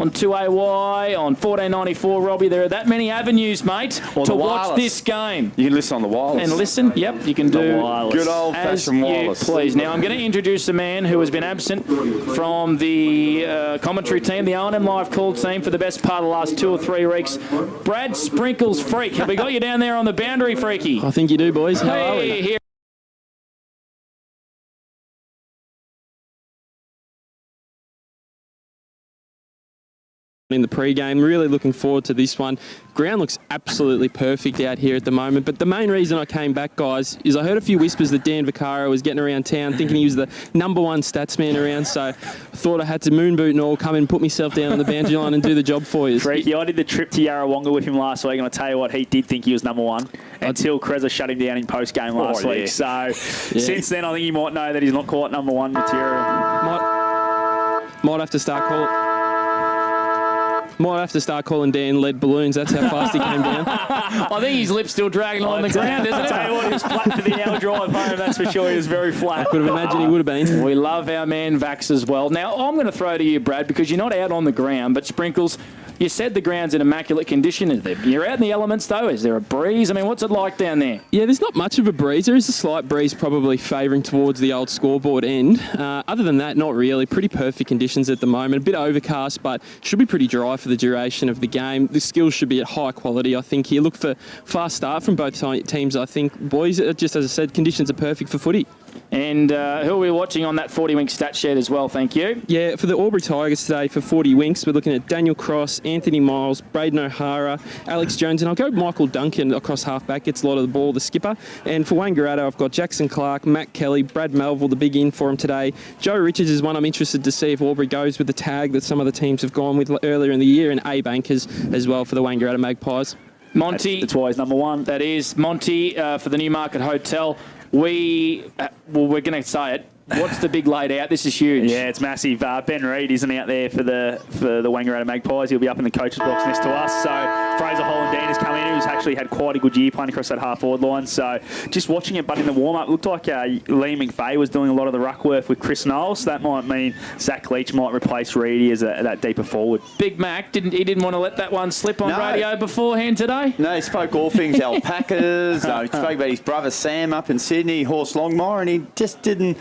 on 2AY, on 1494, Robbie. There are that many avenues, mate, to watch this game. You can listen on the wireless. And listen, yep, you can do good old-fashioned wireless. Please. Now, I'm going to introduce a man who has been absent from the commentary team, the O&M Live call team, for the best part of the last 2 or 3 weeks. Brad Sprinkles, Freak. Have we got you down there on the boundary, Freaky? I think you do, boys. How are we? Here. In the pre-game, really looking forward to this one. Ground looks absolutely perfect out here at the moment, but the main reason I came back, guys, is I heard a few whispers that Dan Vaccaro was getting around town thinking he was the #1 stats man around, so I thought I had to moon boot and all, come and put myself down on the boundary line and do the job for you. Freaky, I did the trip to Yarrawonga with him last week, and I'll tell you what, he did think he was #1 until Kreza shut him down in post-game last week. So since then, I think he might know that he's not quite #1 material. Might have to start calling Dan lead balloons. That's how fast he came down. I think his lip's still dragging on the ground, isn't it? I tell you what, he was flat for the hour drive home, that's for sure. He was very flat. I could have imagined he would have been. We love our man Vax as well. Now, I'm going to throw to you, Brad, because you're not out on the ground, but Sprinkles, you said the ground's in immaculate condition. You're out in the elements, though. Is there a breeze? I mean, what's it like down there? Yeah, there's not much of a breeze. There is a slight breeze probably favouring towards the old scoreboard end. Other than that, not really. Pretty perfect conditions at the moment. A bit overcast, but should be pretty dry for the duration of the game. The skills should be at high quality, I think, here. Look for fast start from both teams, I think. Boys, just as I said, conditions are perfect for footy. And who are we watching on that 40 Winks stat sheet as well, thank you? Yeah, for the Aubury Tigers today, for 40 Winks, we're looking at Daniel Cross, Anthony Miles, Braden O'Hara, Alex Jones, and I'll go Michael Duncan across half-back, gets a lot of the ball, the skipper. And for Wang I've got Jackson Clark, Matt Kelly, Brad Melville, the big in for him today. Joe Richards is one I'm interested to see if Aubury goes with the tag that some of the teams have gone with earlier in the year, and Bank as well for the Wang Magpies. Monty. That's why he's #1. That is Monty for the Newmarket Hotel. We're going to say it. What's the big laid out? This is huge. Yeah, it's massive. Ben Reid isn't out there for the Wangaratta Magpies. He'll be up in the coach's box next to us. So Fraser Holland-Dean has come in, who's actually had quite a good year playing across that half-forward line. So just watching it, but in the warm-up, it looked like Liam McVeigh was doing a lot of the ruck work with Chris Knowles. So that might mean Zach Leach might replace Reedy as that deeper forward. Big Mac, didn't want to let that one slip on radio beforehand today? No, he spoke all things alpacas. He spoke about his brother Sam up in Sydney, Horse Longmire, and he just didn't...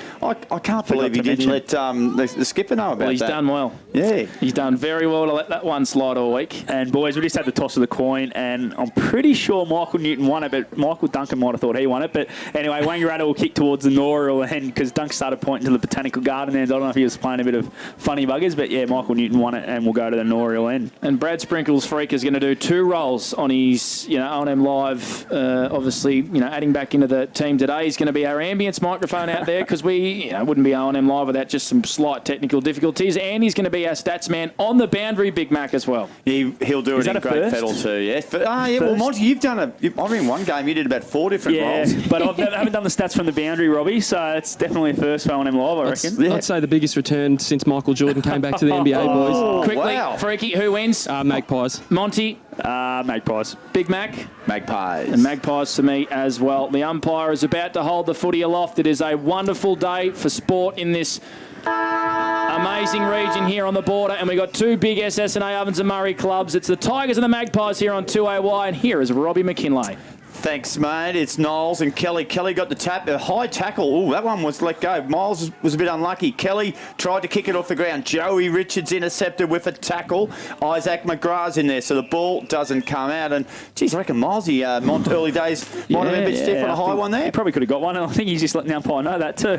I can't believe he didn't let the skipper know about that. Well, he's done well. Yeah. He's done very well to let that one slide all week. And, boys, we just had the toss of the coin, and I'm pretty sure Michael Newton won it, but Michael Duncan might have thought he won it. But anyway, Wangaratta will kick towards the Norrill end because Dunk started pointing to the Botanical Garden end. I don't know if he was playing a bit of funny buggers, but, yeah, Michael Newton won it, and we'll go to the Norrill end. And Brad Sprinkles Freak is going to do 2 roles on his, O&M Live, obviously, adding back into the team today. He's going to be our ambience microphone out there because we wouldn't be O&M Live without just some slight technical difficulties. And he's going to be our stats man on the boundary, Big Mac, as well. He'll do it in great fettle too, yeah. Well, Monty, you've done I mean, one game you did about 4 different roles. But I haven't done the stats from the boundary, Robbie, so it's definitely a first for O&M Live, I reckon. I'd say the biggest return since Michael Jordan came back to the NBA, boys. Quickly, Freaky, who wins? Magpies. Monty? Magpies. Big Mac? Magpies. And Magpies to me as well. The umpire is about to hold the footy aloft. It is a wonderful day for sport in this amazing region here on the border, and we've got 2 big SSNA Ovens and Murray clubs. It's the Tigers and the Magpies here on 2AY, and here is Robbie McKinlay. Thanks, mate. It's Knowles and Kelly. Kelly got the tap. A high tackle. Oh, that one was let go. Miles was a bit unlucky. Kelly tried to kick it off the ground. Joey Richards intercepted with a tackle. Isaac McGrath's in there, so the ball doesn't come out. And, geez, I reckon Milesy, early days, might have been a bit stiff on a high one there. He probably could have got one, and I think he's just letting the umpire know that too.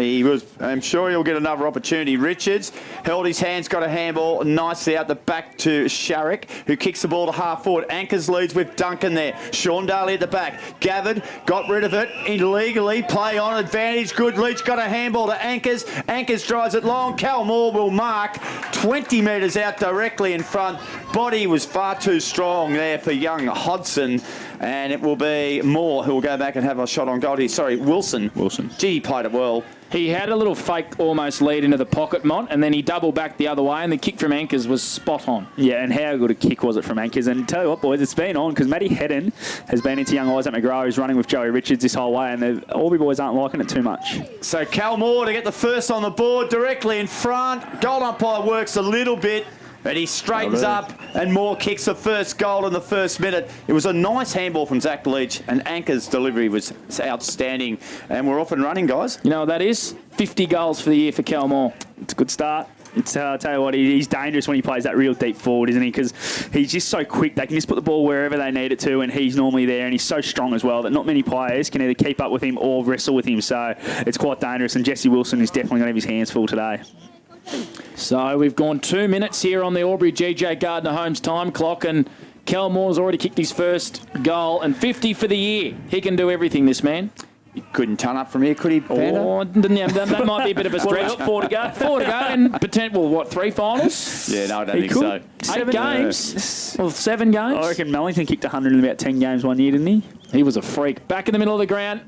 He was. I'm sure he'll get another opportunity. Richards held his hands, got a handball nicely out the back to Sharrick, who kicks the ball to half forward. Anchors leads with Duncan there. Sean Daly at the back. Gathered, got rid of it illegally. Play on advantage. Good Leach got a handball to Anchors. Anchors drives it long. Cal Moore will mark 20 metres out directly in front. Body was far too strong there for young Hodson. And it will be Moore who will go back and have a shot on goal here. Sorry, Wilson. Gee, he played it well. He had a little fake almost lead into the pocket, Mont, and then he doubled back the other way, and the kick from Anchors was spot on. Yeah, and how good a kick was it from Anchors? And tell you what, boys, it's been on because Matty Hedden has been into young Isaac McGrath, who's running with Joey Richards this whole way, and the Aubrey boys aren't liking it too much. So Cal Moore to get the first on the board directly in front. Goal umpire works a little bit. But he straightens up and Moore kicks the first goal in the first minute. It was a nice handball from Zach Leach, and Anchor's delivery was outstanding. And we're off and running, guys. You know what that is? 50 goals for the year for Cal Moore. It's a good start. I'll tell you what, he's dangerous when he plays that real deep forward, isn't he? Because he's just so quick. They can just put the ball wherever they need it to, and he's normally there, and he's so strong as well that not many players can either keep up with him or wrestle with him. So it's quite dangerous, and Jesse Wilson is definitely going to have his hands full today. So we've gone 2 minutes here on the Aubury GJ Gardner Holmes time clock, and Cal Moore's already kicked his first goal, and 50 for the year. He can do everything, this man. He couldn't turn up from here, could he, Panda? Oh, that might be a bit of a stretch. 4 to go. 4 to go, and potential, what, 3 finals? Yeah, no, I don't think so. 8 games? Well, 7 games? I reckon Mellington kicked 100 in about 10 games one year, didn't he? He was a freak. Back in the middle of the ground.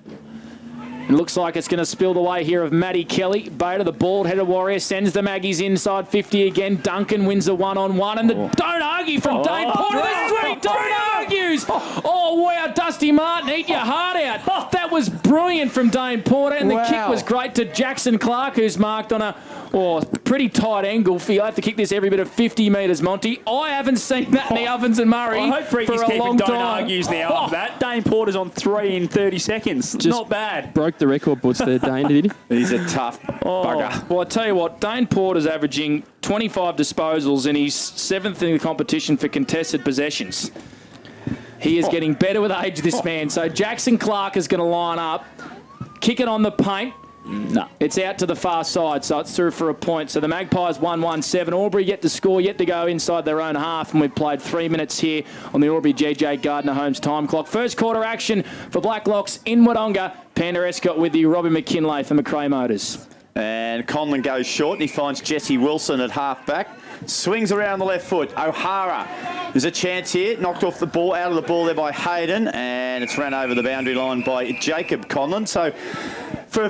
It looks like it's going to spill the way here of Matty Kelly. Bader, the bald-headed warrior, sends the Maggies inside 50 again. Duncan wins a one-on-one, and the don't argue from Dane Porter. There's 3 don't argues. Oh, wow, Dusty Martin, eat your heart out. That was brilliant from Dane Porter, and the kick was great to Jackson Clark, who's marked on a pretty tight angle. You'll have to kick this every bit of 50 metres, Monty. I haven't seen that in the Ovens and Murray I hope Freaky's for a long don't time. argues now after that. Dane Porter's on 3 in 30 seconons. Just not bad. Broke the record books there, Dane, did he? He's a tough bugger. Well, I tell you what, Dane Porter's averaging 25 disposals, and he's 7th in the competition for contested possessions. He is getting better with age, this man. So Jackson Clark is going to line up, kick it on the paint. No. It's out to the far side, so it's through for a point. So the Magpies 1-1-7. Aubury yet to score, yet to go inside their own half, and we've played 3 minutes here on the Aubury GJ Gardner Holmes time clock. First quarter action for Blacklocks in Wodonga. Panda Escott with you, Robbie McKinlay for McRae Motors. And Conlon goes short, and he finds Jesse Wilson at half-back. Swings around the left foot. O'Hara. There's a chance here. Knocked off the ball, out of the ball there by Hayden, and it's ran over the boundary line by Jacob Conlon. So for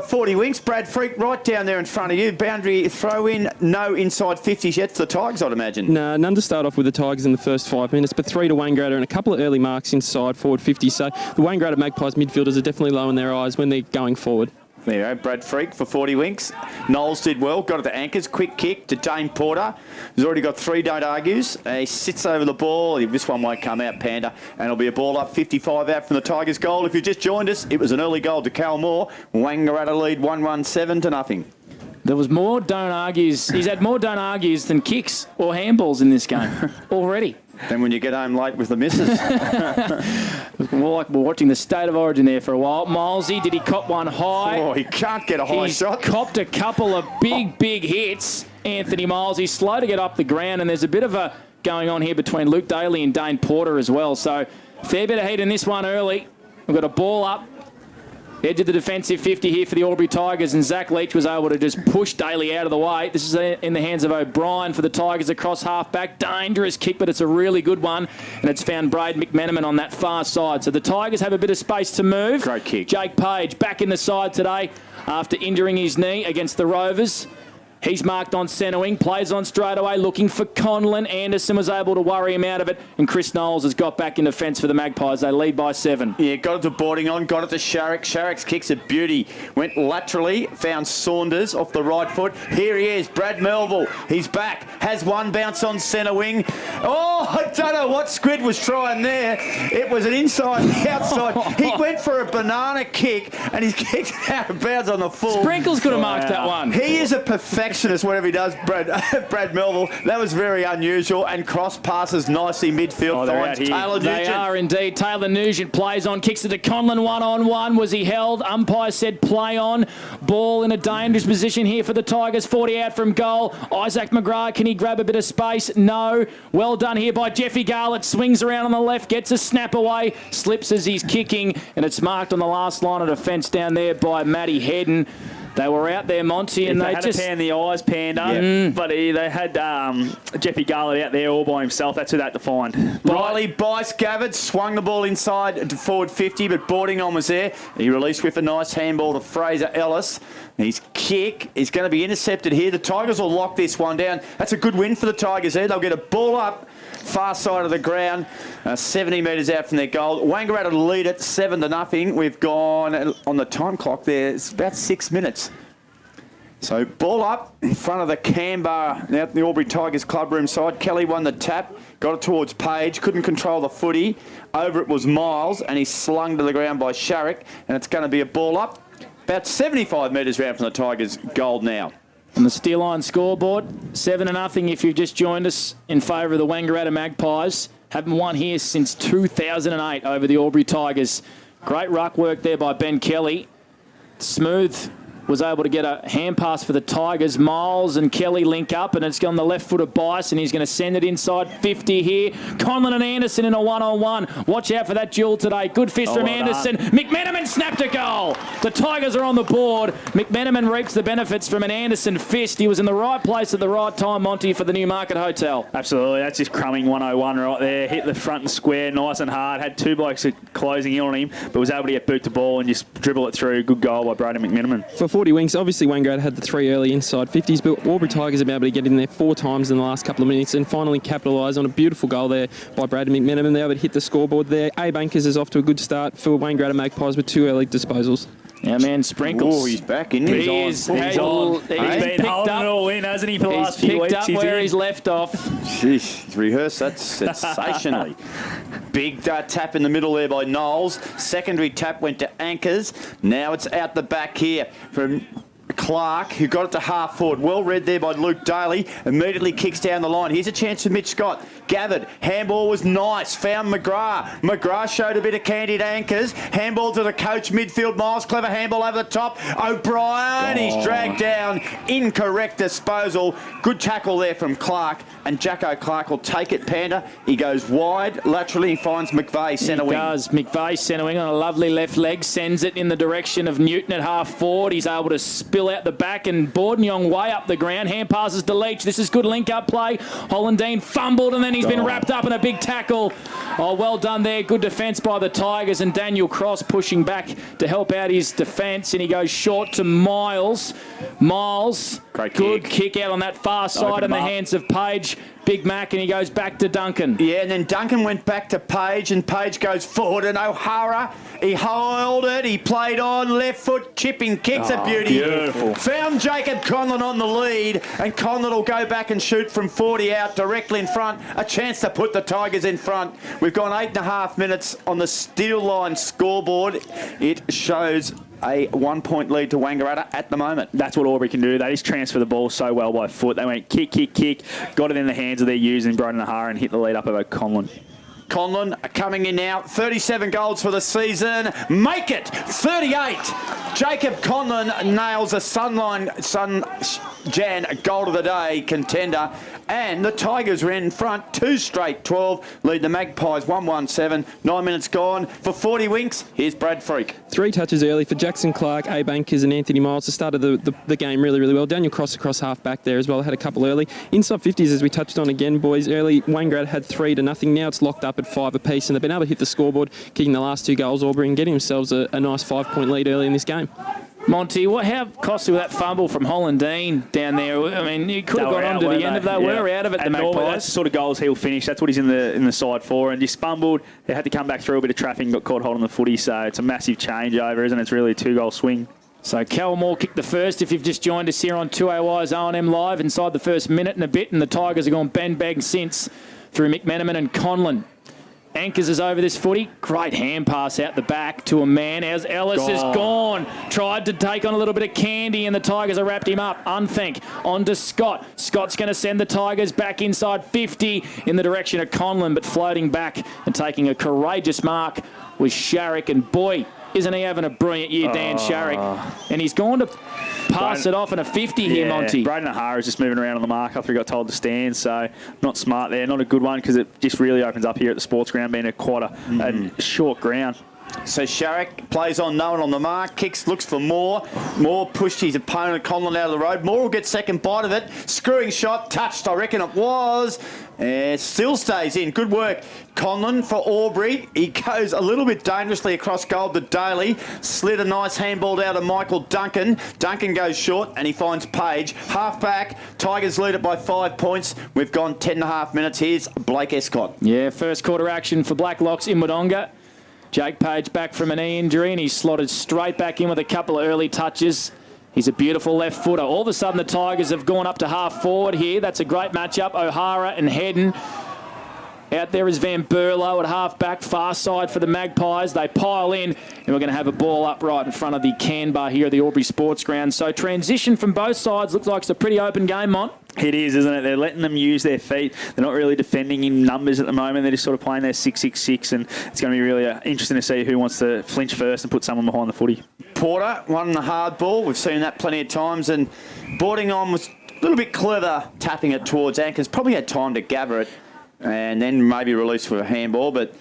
40 winks, Brad Freak right down there in front of you. Boundary throw in, no inside 50s yet for the Tigers, I'd imagine. No, none to start off with the Tigers in the first 5 minutes, but 3 to Wangrader and a couple of early marks inside forward 50. So the Wangrader Magpies midfielders are definitely low in their eyes when they're going forward. There you go, Brad Freak for 40 winks. Knowles did well, got it to Anchors. Quick kick to Dane Porter, who's already got 3 don't argues. He sits over the ball. This one won't come out, Panda. And it'll be a ball up, 55 out from the Tigers' goal. If you just joined us, it was an early goal to Cal Moore. Wangaratta lead 1-1-7 to nothing. There was more don't argues. He's had more don't argues than kicks or handballs in this game already. Then when you get home late with the missus. More like we're watching the State of Origin there for a while. Milesy, did he cop one high? Oh, he can't get a high shot. He's copped a couple of big hits. Anthony Miles, he's slow to get up the ground, and there's a bit of a going on here between Luke Daly and Dane Porter as well. So fair bit of heat in this one early. We've got a ball up. Edge of the defensive 50 here for the Aubury Tigers, and Zach Leach was able to just push Daly out of the way. This is in the hands of O'Brien for the Tigers across half-back. Dangerous kick, but it's a really good one, and it's found Braid McMenamin on that far side. So the Tigers have a bit of space to move. Great kick. Jake Page back in the side today after injuring his knee against the Rovers. He's marked on centre wing, plays on straight away, looking for Conlon. Anderson was able to worry him out of it, and Chris Knowles has got back in defence for the Magpies. They lead by 7. Yeah, got it to boarding on, got it to Sharrock. Sharrock's kick's a beauty. Went laterally, found Saunders off the right foot. Here he is, Brad Melville. He's back, has one bounce on centre wing. Oh, I don't know what Squid was trying there. It was an inside-outside. He went for a banana kick, and he's kicked out of bounds on the full. Sprinkles could have marked that one. He is a perfectionist, whatever he does, Brad Melville. That was very unusual, and cross passes nicely midfield. Finds Taylor Nugent. They are indeed. Taylor Nugent plays on, kicks it to Conlon one-on-one. Was he held? Umpire said play on. Ball in a dangerous position here for the Tigers. 40 out from goal. Isaac McGrath, can he grab a bit of space? No. Well done here by Jeffy Garlett. Swings around on the left, gets a snap away, slips as he's kicking, and it's marked on the last line of defence down there by Matty Hedden. They were out there, Monty, and they had just... a pan the eyes, Panda, but they had Jeffy Garlett out there all by himself. That's who they had to find. Riley Bice Gavitt swung the ball inside to forward 50, but boarding on was there. He released with a nice handball to Fraser Ellis. His kick is going to be intercepted here. The Tigers will lock this one down. That's a good win for the Tigers there. They'll get a ball up far side of the ground, 70 metres out from their goal. Wangaratta lead it 7-0. We've gone on the time clock there. It's about 6 minutes. So ball up in front of the Canberra, now at the Aubury Tigers clubroom side. Kelly won the tap, got it towards Page, couldn't control the footy. Over it was Miles, and he's slung to the ground by Sharrock, and it's going to be a ball up. About 75 metres round from the Tigers' goal now. On the Steel Line scoreboard, 7-0 if you've just joined us in favour of the Wangaratta Magpies. Haven't won here since 2008 over the Aubury Tigers. Great ruck work there by Ben Kelly. Smooth was able to get a hand pass for the Tigers. Miles and Kelly link up, and it's on the left foot of Bice, and he's going to send it inside 50 here. Conlon and Anderson in a one-on-one. Watch out for that duel today. Good fist from Anderson. McMenamin snapped a goal. The Tigers are on the board. McMenamin reaps the benefits from an Anderson fist. He was in the right place at the right time, Monty, for the Newmarket Hotel. Absolutely. That's just crumbing 101 right there. Hit the front and square nice and hard. Had two blokes closing in on him, but was able to get boot to ball and just dribble it through. Good goal by Braden McMenamin. For 40 Winks, obviously Wangaratta had the 3 early inside 50s, but Aubury Tigers have been able to get in there 4 times in the last couple of minutes and finally capitalise on a beautiful goal there by Braden McMenamin. They're able to hit the scoreboard there. Abe Ankers is off to a good start for Wangaratta Magpies with 2 early disposals. Yeah, man, Sprinkles. Oh, he's back, isn't he? He's He's been holding it all in, hasn't he, for the last few weeks? He's picked up where he's left off. Jeez, he's rehearsed that sensationally. Big tap in the middle there by Knowles. Secondary tap went to Ankers. Now it's out the back here from Clark, who got it to half forward. Well read there by Luke Daly. Immediately kicks down the line. Here's a chance for Mitch Scott. Gathered. Handball was nice. Found McGrath. McGrath showed a bit of candy to Ankers. Handball to the coach. Midfield. Miles. Clever handball over the top. O'Brien. He's dragged down. Incorrect disposal. Good tackle there from Clark. And Jacko Clark will take it, Panda. He goes wide. Laterally, he finds McVeigh centre wing. He does. McVeigh centre wing on a lovely left leg. Sends it in the direction of Newton at half forward. He's able to spill out the back, and Bordenyong way up the ground. Hand passes to Leach. This is good link-up play. Hollandine fumbled, and then he's been wrapped up in a big tackle. Oh, well done there. Good defence by the Tigers, and Daniel Cross pushing back to help out his defence, and he goes short to Miles. Miles, great good kick out on that far side in the hands of Page. Big Mac, and he goes back to Duncan. Yeah, and then Duncan went back to Page, and Page goes forward, and O'Hara, he held it, he played on, left foot, chipping, kicks a beauty. Beautiful. Found Jacob Conlon on the lead, and Conlon will go back and shoot from 40 out, directly in front. A chance to put the Tigers in front. We've gone 8.5 minutes on the Steel Line scoreboard. It shows a 1-point lead to Wangaratta at the moment. That's what Aubury can do. They just transfer the ball so well by foot. They went kick, kick, kick, got it in the hands of their users, Broden O'Hara, and hit the lead up over Conlon. Conlon coming in now, 37 goals for the season. Make it 38. Jacob Conlon nails a Jan goal of the day contender, and the Tigers are in front 2 straight 12, lead the Magpies 1-1-7. 9 minutes gone for 40 Winks. Here's Brad Freak. 3 touches early for Jackson Clark, Abe Ankers and Anthony Miles to start the game really, really well. Daniel Cross across half back there as well. Had a couple early. Inside 50s, as we touched on again, boys, early. Wangaratta had 3-0. Now it's locked up at 5 apiece, and they've been able to hit the scoreboard, kicking the last 2 goals, Aubury, and getting themselves a nice 5-point lead early in this game. Monty, how costly was that fumble from Hollandine down there? I mean, you could have got on to the end of that. We're out of it, the Magpies. That's the sort of goals he'll finish. That's what he's in the side for. And just fumbled. They had to come back through a bit of traffic and got caught holding the footy. So it's a massive changeover, isn't it? It's really a 2-goal swing. So Calmore kicked the first. If you've just joined us here on 2AY's O&M Live, inside the first minute and a bit, and the Tigers have gone bang since through McMenamin and Conlon. Ankers is over this footy. Great hand pass out the back to a man as Ellis is gone. Tried to take on a little bit of candy, and the Tigers have wrapped him up. Unthink on to Scott. Scott's going to send the Tigers back inside 50 in the direction of Conlon, but floating back and taking a courageous mark was Sharrock. And boy, isn't he having a brilliant year, Dan Sharrock. And he's gone to pass it off in a 50 here, Monty. Braden O'Hara is just moving around on the mark after he got told to stand, so not smart there. Not a good one, because it just really opens up here at the sports ground, being quite a short ground. So Sharrock plays on no one on the mark, kicks, looks for Moore. Moore pushed his opponent Conlon out of the road. Moore will get second bite of it. Screwing shot, touched, I reckon it was. It still stays in. Good work. Conlon for Aubury. He goes a little bit dangerously across goal to Daly. Slid a nice handball out of Michael Duncan. Duncan goes short and he finds Page. Half back. Tigers lead it by 5 points. We've gone 10.5 minutes. Here's Blake Escott. Yeah, first quarter action for Blacklocks in Wodonga. Jake Page back from an knee injury, and he's slotted straight back in with a couple of early touches. He's a beautiful left footer. All of a sudden, the Tigers have gone up to half forward here. That's a great matchup. O'Hara and Hedden. Out there is Van Berlo at half-back, far side for the Magpies. They pile in, and we're going to have a ball up right in front of the can bar here at the Aubury Sports Ground. So transition from both sides. Looks like it's a pretty open game, Mont. It is, isn't it? They're letting them use their feet. They're not really defending in numbers at the moment. They're just sort of playing their 6-6-6, and it's going to be really interesting to see who wants to flinch first and put someone behind the footy. Porter won the hard ball. We've seen that plenty of times, and boarding on was a little bit clever, tapping it towards Ankers. Probably had time to gather it and then maybe release for a handball, but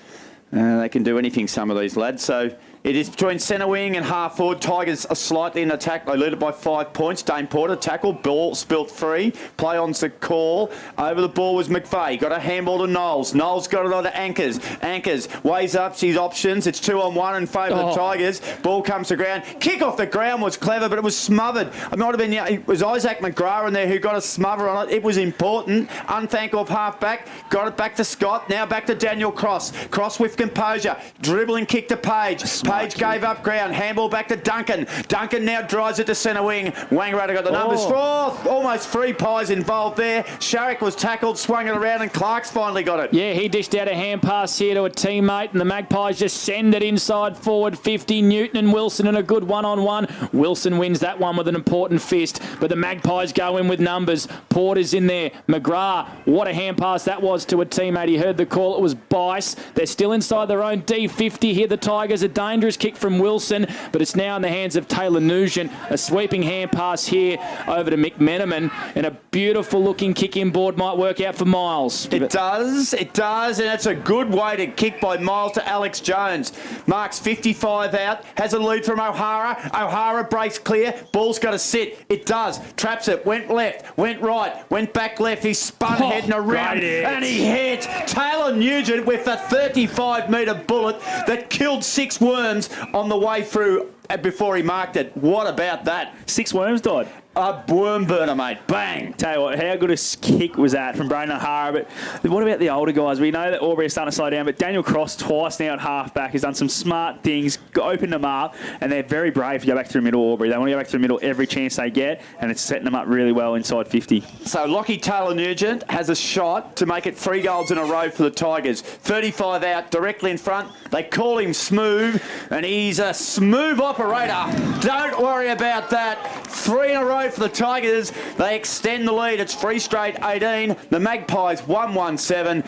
they can do anything, some of these lads. So it is between centre wing and half forward. Tigers are slightly in attack. They lead it by 5 points. Dane Porter tackle, ball spilt free. Play on's the call. Over the ball was McVeigh. Got a handball to Knowles. Knowles got it on to Ankers. Ankers weighs up his options. It's 2-on-1 in favour of the Tigers. Ball comes to ground. Kick off the ground was clever, but it was smothered. It might have been, it was Isaac McGrath in there who got a smother on it. It was important. Unthank off half back. Got it back to Scott. Now back to Daniel Cross. Cross with composure. Dribbling kick to Page. Page gave up ground. Handball back to Duncan. Duncan now drives it to centre wing. Wangaratta got the numbers. Almost 3 pies involved there. Sharrock was tackled, swung it around, and Clark's finally got it. Yeah, he dished out a hand pass here to a teammate, and the Magpies just send it inside forward 50. Newton and Wilson in a good one-on-one. Wilson wins that one with an important fist, but the Magpies go in with numbers. Porter's in there. McGrath, what a hand pass that was to a teammate. He heard the call. It was Bice. They're still inside their own D50 here. The Tigers, a dangerous kick from Wilson, but it's now in the hands of Taylor Nugent. A sweeping hand pass here over to McMenamin, and a beautiful looking kick inboard might work out for Miles. It does, and it's a good way to kick by Miles to Alex Jones. Marks 55 out, has a lead from O'Hara. O'Hara breaks clear, ball's got to sit. It does, traps it, went left, went right, went back left. He spun ahead and around, and he hit Taylor Nugent with a 35-metre bullet that killed 6 worms on the way through before he marked it. What about that? 6 worms died. A worm burner, mate. Bang. Tell you what, how good a kick was that from Braden O'Hara? But what about the older guys? We know that Aubury is starting to slow down, but Daniel Cross twice now at half-back has done some smart things, opened them up, and they're very brave to go back through middle, Aubury. They want to go back through middle every chance they get, and it's setting them up really well inside 50. So Lockie Taylor-Nugent has a shot to make it 3 goals in a row for the Tigers. 35 out, directly in front. They call him Smooth, and he's a smooth operator. Don't worry about that. 3 in a row for the Tigers. They extend the lead. It's 3 straight 18. The Magpies 1-1-7.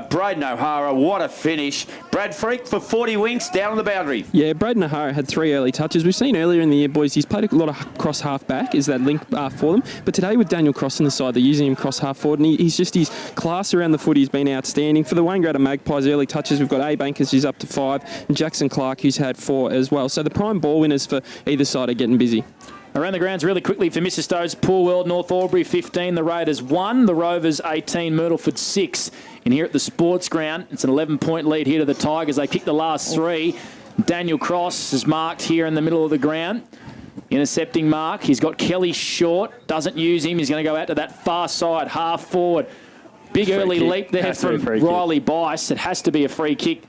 Braden O'Hara, what a finish. Brad Freak for 40 winks down on the boundary. Yeah, Braden O'Hara had 3 early touches. We've seen earlier in the year, boys, he's played a lot of cross half-back, is that link for them. But today with Daniel Cross on the side, they're using him cross half-forward, and he's just, his class around the footy has been outstanding. For the Wangaratta Magpies early touches, we've got Abe Ankers, who's up to 5, and Jackson Clark, who's had 4 as well. So the prime ball winners for either side are getting busy. Around the grounds really quickly for Mr. Stowe's Pool World. North Aubury 15, the Raiders 1, the Rovers 18, Myrtleford 6. And here at the Sports Ground, it's an 11-point lead here to the Tigers. They kicked the last 3. Daniel Cross is marked here in the middle of the ground. Intercepting mark. He's got Kelly short. Doesn't use him. He's going to go out to that far side, half forward. Big free early kick. Leap there from Riley Bice. It has to be a free kick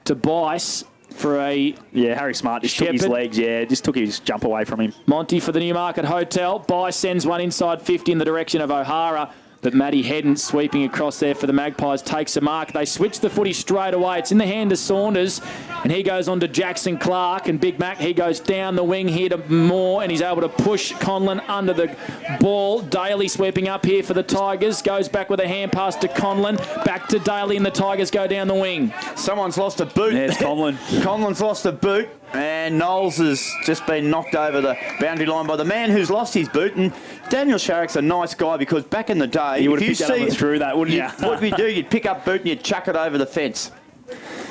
to Bice. For a Harry Smart just took his legs, just took his jump away from him. Monty for the Newmarket Hotel. Bice sends one inside 50 in the direction of O'Hara. But Matty Hedden sweeping across there for the Magpies takes a mark. They switch the footy straight away. It's in the hand of Saunders, and he goes on to Jackson Clark. And Big Mac, he goes down the wing here to Moore, and he's able to push Conlon under the ball. Daly sweeping up here for the Tigers. Goes back with a hand pass to Conlon. Back to Daly, and the Tigers go down the wing. Someone's lost a boot. There's Conlon. Conlon's lost a boot. And Knowles has just been knocked over the boundary line by the man who's lost his boot. And Daniel Sharrock's a nice guy because back in the day, you would have picked that through that, wouldn't you? What would you do? You'd pick up boot and you'd chuck it over the fence.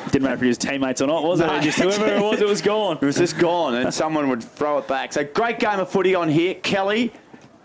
Didn't matter if he was teammates or not, was it? Just whoever it was gone. It was just gone, and someone would throw it back. So great game of footy on here. Kelly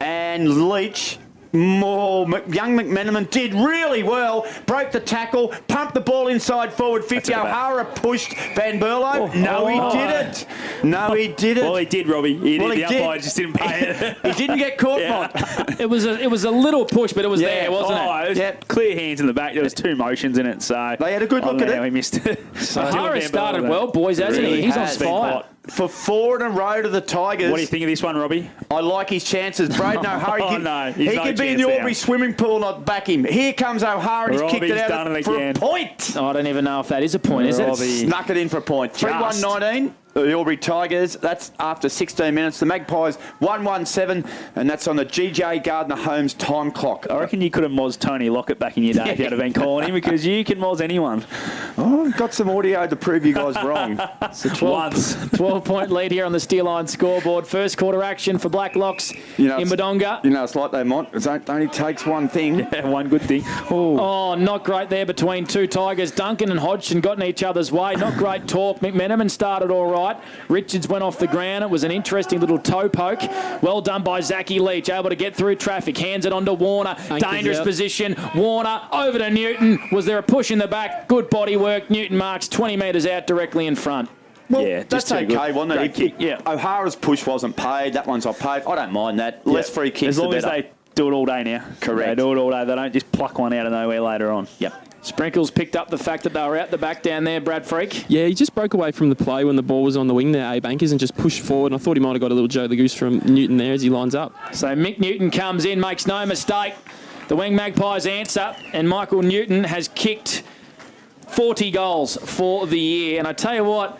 and Leach. Young McMenamin did really well, broke the tackle, pumped the ball inside forward 50. O'Hara pushed Van Berlo. He didn't. Well, he did, Robbie. The umpire just didn't pay it. He didn't get caught, Mont. It was a little push, but it was there, wasn't it? It was clear hands in the back. There was 2 motions in it, so they had a good look at it. He missed it. O'Hara started well, boys, hasn't he? He's on fire. for 4 in a row to the Tigers. What do you think of this one, Robbie? I like his chances. Braden O'Hara, he could be in the Aubury swimming pool and not back him. Here comes O'Hara, he's kicked it out for a point. I don't even know if that is a point, is it? Snuck it in for a point. 3-1-19. The Aubury Tigers, that's after 16 minutes. The Magpies 1-1-7, and that's on the GJ Gardner Holmes time clock. I reckon you could have mozzed Tony Lockett back in your day if you had been calling him, because you can mozz anyone. Oh, I've got some audio to prove you guys wrong. It's a 12-point lead here on the Steel Line scoreboard. First quarter action for Blacklocks in Wodonga. You know, it's like they might. It only takes one thing. Yeah, one good thing. Oh, not great there between two Tigers. Duncan and Hodgson got in each other's way. Not great talk. McMenamin started all right. Richards went off the ground. It was an interesting little toe poke. Well done by Zachy Leach, able to get through traffic. Hands it on to Warner. Dangerous position. Warner over to Newton. Was there a push in the back? Good body work. Newton marks 20 metres out directly in front. Well, yeah, that's okay, wasn't it? Kick, yeah. O'Hara's push wasn't paid. That one's not paid. I don't mind that. Less free kicks, as long as they do it all day now. Correct. They do it all day. They don't just pluck one out of nowhere later on. Yep. Sprinkles picked up the fact that they were out the back down there, Brad Freak. Yeah, he just broke away from the play when the ball was on the wing there, A-Bankers, and just pushed forward. And I thought he might have got a little Joe the Goose from Newton there as he lines up. So Mick Newton comes in, makes no mistake. The Wang Magpies answer, and Michael Newton has kicked 40 goals for the year. And I tell you what,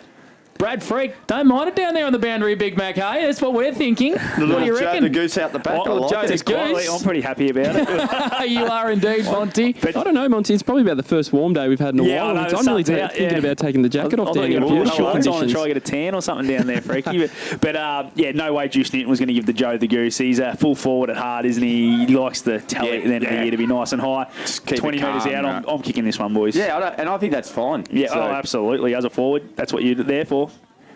Brad Freak, don't mind it down there on the boundary, Big Mac, hey? That's what we're thinking. What do you reckon? Joe the Goose out the back. Joe the Goose. I'm pretty happy about it. You are indeed, Monty. But I don't know, Monty. It's probably about the first warm day we've had in a while. I'm really thinking about taking the jacket off down here. Put shorts on and try to get a tan or something down there, Freaky. But no way Juice Newton was going to give the Joe the Goose. He's full forward at heart, isn't he? He likes the tally at the end of the year to be nice and high. 20 metres out. Right. I'm kicking this one, boys. Yeah, and I think that's fine. Yeah, absolutely. As a forward, that's what you're there for.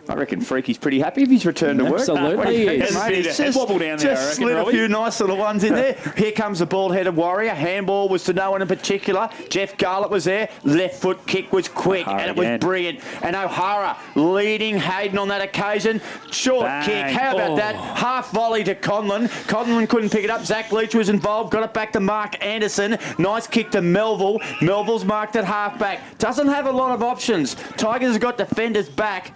I reckon Freaky's pretty happy if he's returned to work. Absolutely. He's wobble down there, just slid a few nice little ones in there. Here comes the bald-headed Warrior. Handball was to no one in particular. Jeff Garlett was there. Left foot kick was quick, and it was brilliant. And O'Hara leading Hayden on that occasion. Short kick. How about that? Half volley to Conlon. Conlon couldn't pick it up. Zach Leach was involved. Got it back to Mark Anderson. Nice kick to Melville. Melville's marked at half-back. Doesn't have a lot of options. Tigers have got defenders back.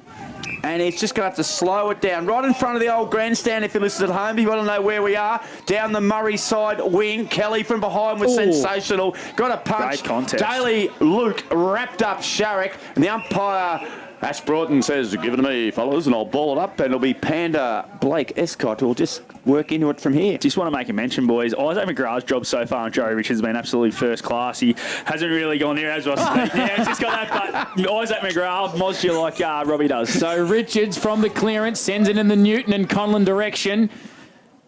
And he's just going to have to slow it down. Right in front of the old grandstand, if you listen at home, if you want to know where we are. Down the Murray side wing. Kelly from behind was sensational. Got a punch. Great contest. Daly Luke wrapped up Sharrock. And the umpire, Ash Broughton, says, give it to me, fellas, and I'll ball it up. And it'll be Panda Blake Escott who will just work into it from here. Just want to make a mention, boys. Isaac McGrath's job so far on Joey Richards has been absolutely first class. He hasn't really gone near as well. Yeah, he's just got that. But Isaac McGrath mozzed you like Robbie does. So Richards from the clearance sends it in the Newton and Conlon direction.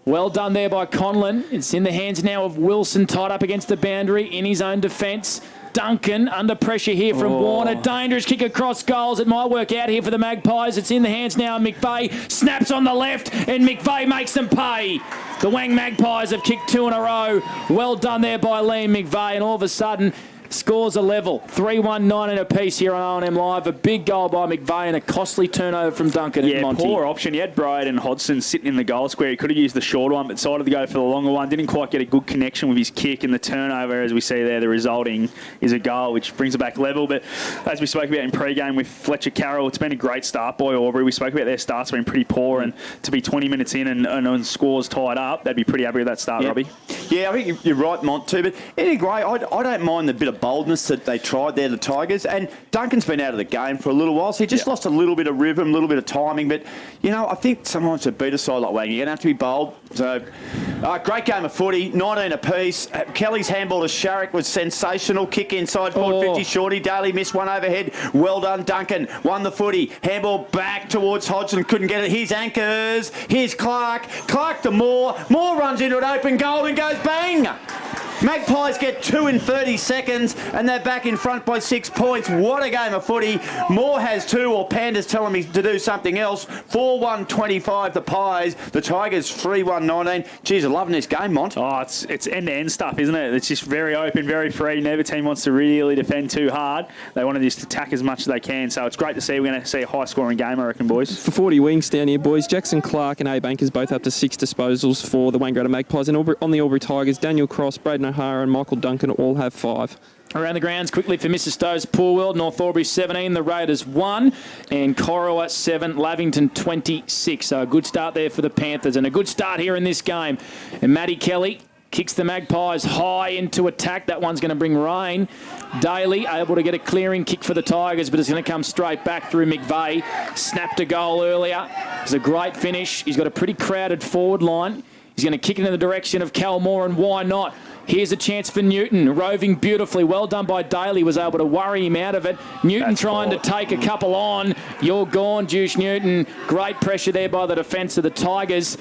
Well done there by Conlon. It's in the hands now of Wilson, tied up against the boundary in his own defence. Duncan under pressure here from Warner. Dangerous kick across goals. It might work out here for the Magpies. It's in the hands now of McVeigh. Snaps on the left and McVeigh makes them pay. The Wang Magpies have kicked 2 in a row. Well done there by Liam McVeigh, and all of a sudden scores a level. 3-1-9 apiece here on R&M Live. A big goal by McVeigh and a costly turnover from Duncan and Monty. Poor option. He had Bryde and Hodgson sitting in the goal square. He could have used the shorter one, but decided to go for the longer one. Didn't quite get a good connection with his kick, and the turnover, as we see there, the resulting is a goal, which brings it back level. But as we spoke about in pre-game with Fletcher Carroll, it's been a great start by Aubury. We spoke about their starts being pretty poor, and to be 20 minutes in and scores tied up, they'd be pretty happy with that start, Robbie. Yeah, I think you're right, Mont, too. But anyway, I don't mind the bit of boldness that they tried there, the Tigers. And Duncan's been out of the game for a little while, so he just lost a little bit of rhythm, a little bit of timing. But, I think sometimes to beat a side like Wang, you're going to have to be bold. So, great game of footy, 19 apiece. Kelly's handball to Sharrock was sensational. Kick inside, 450 shorty. Daly missed one overhead. Well done, Duncan. Won the footy. Handball back towards Hodgson. Couldn't get it. Here's Anchors. Here's Clark. Clark to Moore. Moore runs into an open goal and goes bang. Magpies get 2 in 30 seconds and they're back in front by 6 points. What a game of footy. Moore has 2, or Panda's telling me to do something else. 4-1-25 the Pies. The Tigers 3-1-19. Geez, I'm loving this game, Mont. Oh, it's end-to-end stuff, isn't it? It's just very open, very free. Neither team wants to really defend too hard. They want to just attack as much as they can. So it's great to see. We're going to see a high-scoring game, I reckon, boys. For 40 wings down here, boys, Jackson Clark and A-Bankers both up to 6 disposals for the Wangaratta Magpies. And on the Aubury Tigers, Daniel Cross, Braden O'Hara and Michael Duncan all have 5. Around the grounds quickly for Mr. Stowe's Poor World. North Aubury 17, the Raiders 1, and Corowa 7, Lavington 26. So a good start there for the Panthers, and a good start here in this game. And Matty Kelly kicks the Magpies high into attack. That one's going to bring rain. Daly able to get a clearing kick for the Tigers, but it's going to come straight back through McVeigh. Snapped a goal earlier. It's a great finish. He's got a pretty crowded forward line. He's going to kick it in the direction of Cal Moore, and why not? Here's a chance for Newton, roving beautifully. Well done by Daly, was able to worry him out of it. Newton trying to take a couple on. You're gone, Juice Newton. Great pressure there by the defence of the Tigers.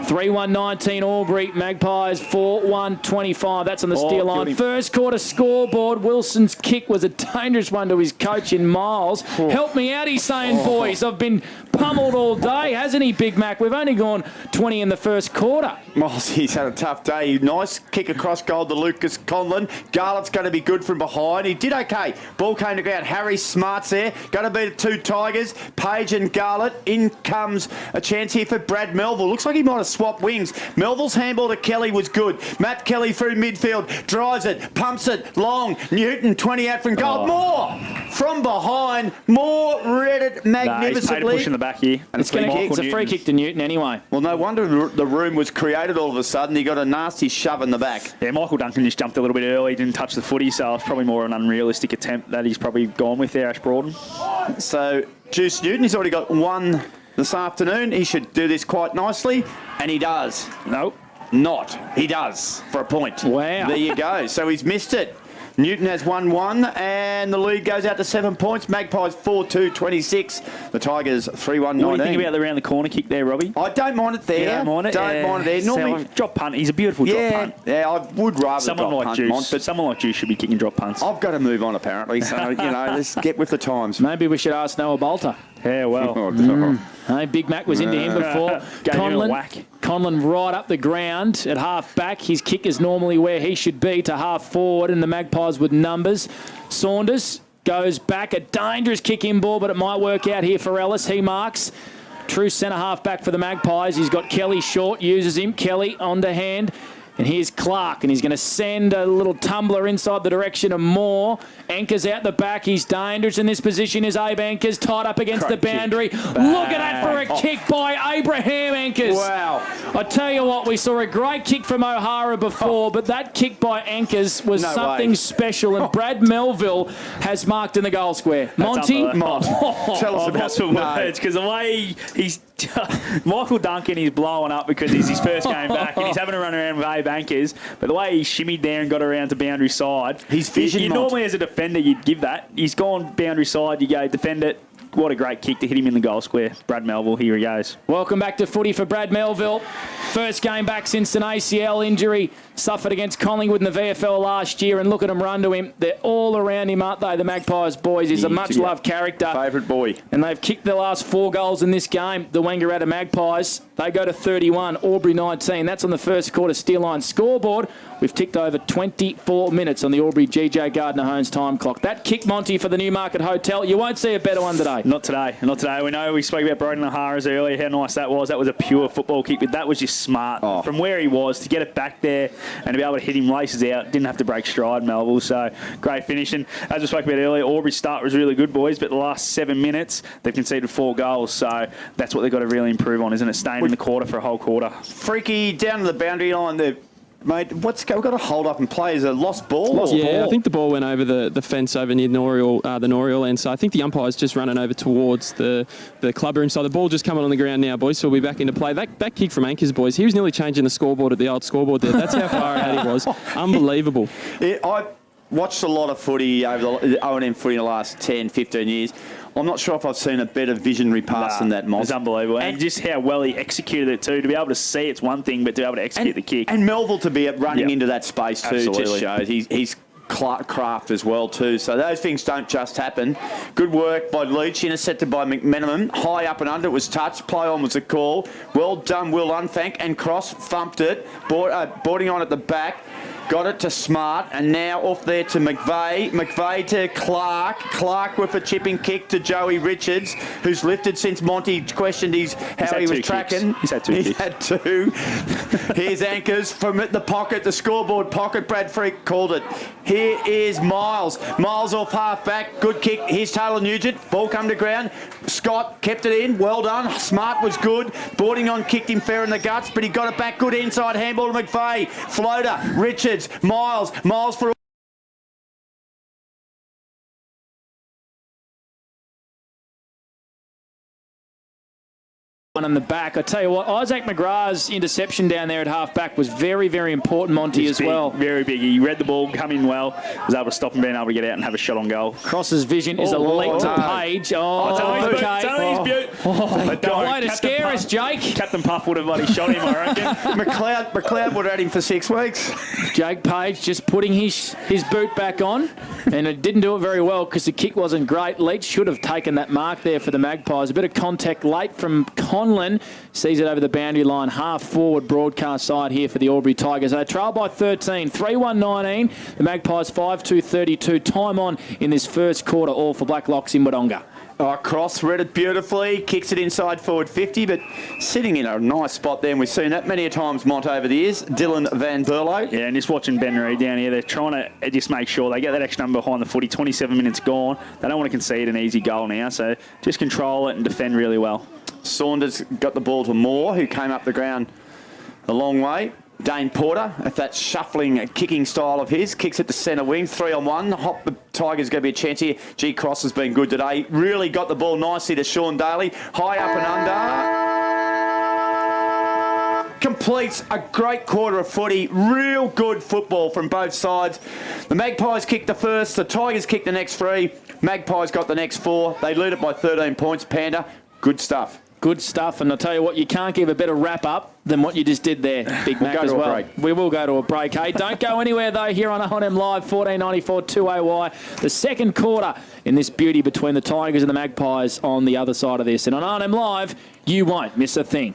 3-1-19 Aubury, Magpies 4-1-25. That's on the steer line. First quarter scoreboard. Wilson's kick was a dangerous one to his coach in Miles. Help me out, he's saying, boys. I've been pummeled all day, hasn't he, Big Mac? We've only gone 20 in the first quarter. Miles, he's had a tough day. Nice kick across goal to Lucas Conlon. Garlett's going to be good from behind. He did okay. Ball came to ground. Harry Smart's there. Going to beat 2 Tigers. Page and Garlett. In comes a chance here for Brad Melville. Looks like he might have swapped wings. Melville's handball to Kelly was good. Matt Kelly through midfield. Drives it. Pumps it. Long. Newton 20 out from goal. Moore from behind. Moore read it magnificently. He's paid a push in the back here. And It's a free kick to Newton anyway. Well, no wonder the room was created all of a sudden. He got a nasty shove in the back. Yeah, Michael Duncan just jumped a little bit early, didn't touch the footy, so it's probably more an unrealistic attempt that he's probably gone with there, Ash Broughton. So, Juice Newton, he's already got 1 this afternoon. He should do this quite nicely, and he does. Nope. Not. He does, for a point. Wow. There you go. So he's missed it. Newton has 1-1, and the lead goes out to 7 points. Magpies 4-2-26. The Tigers 3-1-19. What do you think about the round the corner kick there, Robbie? I don't mind it there. You don't mind it? Don't mind it there. Normally, drop punt. He's a beautiful drop punt. Yeah, I would rather Someone drop like punt, Juice, Mont, but someone like Juice should be kicking drop punts. I've got to move on apparently. So let's get with the times. Maybe we should ask Noah Bolter. Yeah, well. Hey, Big Mac was into him before. Gave him a whack. Conlon right up the ground at half back. His kick is normally where he should be, to half forward, and the Magpies with numbers. Saunders goes back. A dangerous kick in ball, but it might work out here for Ellis. He marks. True centre half back for the Magpies. He's got Kelly short, uses him. Kelly on the hand. And here's Clark, and he's going to send a little tumbler inside the direction of Moore. Anchors out the back. He's dangerous in this position. Is Abe Anchors tied up against the boundary. Look at that for a kick by Abraham Anchors. Wow. I tell you what, we saw a great kick from O'Hara before, but that kick by Anchors was something special, and Brad Melville has marked in the goal square. Monty? Tell us about some words, because the way he's... Michael Duncan is blowing up because it's his first game back and he's having a run around with Abe Anchors, but the way he shimmied there and got around to boundary side, his vision. Normally as a defender you'd give that. He's gone boundary side, you go defend it. What a great kick to hit him in the goal square. Brad Melville, here he goes. Welcome back to footy for Brad Melville. First game back since an ACL injury suffered against Collingwood in the VFL last year, and look at them run to him. They're all around him, aren't they, the Magpies boys? He's a much-loved character. Favourite boy. And they've kicked the last 4 goals in this game, the Wangaratta Magpies. They go to 31, Aubury 19. That's on the first quarter steer line scoreboard. We've ticked over 24 minutes on the Aubury GJ Gardner-Hones time clock. That kick, Monty, for the Newmarket Hotel. You won't see a better one today. Not today. Not today. We know we spoke about Broden O'Hara's earlier, how nice that was. That was a pure football kick, but that was just smart. From where he was, to get it back there and to be able to hit him laces out, didn't have to break stride, Melville. So, great finish. And as we spoke about earlier, Aubury's start was really good, boys, but the last 7 minutes, they've conceded 4 goals. So, that's what they've got to really improve on, isn't it? Staying in the quarter for a whole quarter. Freaky down to the boundary line there. Mate, we've got to hold up and play as a lost ball. I think the ball went over the fence over near the Noriel end. So I think the umpire's just running over towards the club room. So the ball just coming on the ground now, boys. So we'll be back into play. That kick from Anchors, boys. He was nearly changing the scoreboard at the old scoreboard there. That's how far ahead he was. Unbelievable. I watched a lot of footy over the O&M footy in the last 10, 15 years. I'm not sure if I've seen a better visionary pass than that, Moss. It's unbelievable. And just how well he executed it too. To be able to see it's one thing, but to be able to execute the kick. And Melville to be running into that space too Absolutely. just shows he's craft as well too. So those things don't just happen. Good work by Leach, intercepted by McMenamin. High up and under, it was touched. Play on was the call. Well done, Will Unthank. And Cross thumped it. Boarding on at the back. got it to Smart, and now off there to McVeigh. McVeigh to Clark. Clark with a chipping kick to Joey Richards, who's lifted since Monty questioned how he was tracking. He's had two kicks. He's had two. Here's Anchors from the pocket, the scoreboard pocket. Brad Freak called it. Here is Miles. Miles off half back. Good kick. Here's Taylor Nugent. Ball come to ground. Scott kept it in. Well done. Smart was good. Boarding on kicked him fair in the guts, but he got it back. Good inside handball to McVeigh. Floater. Richards. Miles for on the back. I tell you what, Isaac McGrath's interception down there at half-back was very, very important, Monty, as well. Very big. He read the ball, come in well, was able to stop him being able to get out and have a shot on goal. Cross's vision is elite to Page. Okay. Way to scare us, Jake. Captain Puff would have bloody shot him, I reckon. McLeod would have had him for 6 weeks. Jake Page just putting his boot back on, and it didn't do it very well because the kick wasn't great. Leach should have taken that mark there for the Magpies. A bit of contact late from Conlon. Sees it over the boundary line, half forward broadcast side here for the Aubury Tigers. They trail by 13, 3-1-19. The Magpies 5-2-32. Time on in this first quarter, all for Blacklocks in Wodonga. Cross read it beautifully, kicks it inside forward 50, but sitting in a nice spot there, and we've seen that many a times, Mont, over the years. Dylan Van Berlo. Yeah, and just watching Ben Reid down here, they're trying to just make sure they get that extra number behind the footy. 27 minutes gone. They don't want to concede an easy goal now, so just control it and defend really well. Saunders got the ball to Moore, who came up the ground a long way. Dane Porter, if that shuffling, kicking style of his, kicks it to centre wing, 3-on-1. Hop the Tigers going to be a chance here. G. Cross has been good today. Really got the ball nicely to Sean Daly. High up and under. Completes a great quarter of footy. Real good football from both sides. The Magpies kicked the first. The Tigers kicked the next 3. Magpies got the next 4. They lead it by 13 points. Panda, good stuff. Good stuff, and I'll tell you what, you can't give a better wrap-up than what you just did there, Big Mac, as well. We will go to a break, hey? Don't go anywhere, though, here on O&M Live, 1494 2AY. The second quarter in this beauty between the Tigers and the Magpies on the other side of this. And on O&M Live, you won't miss a thing.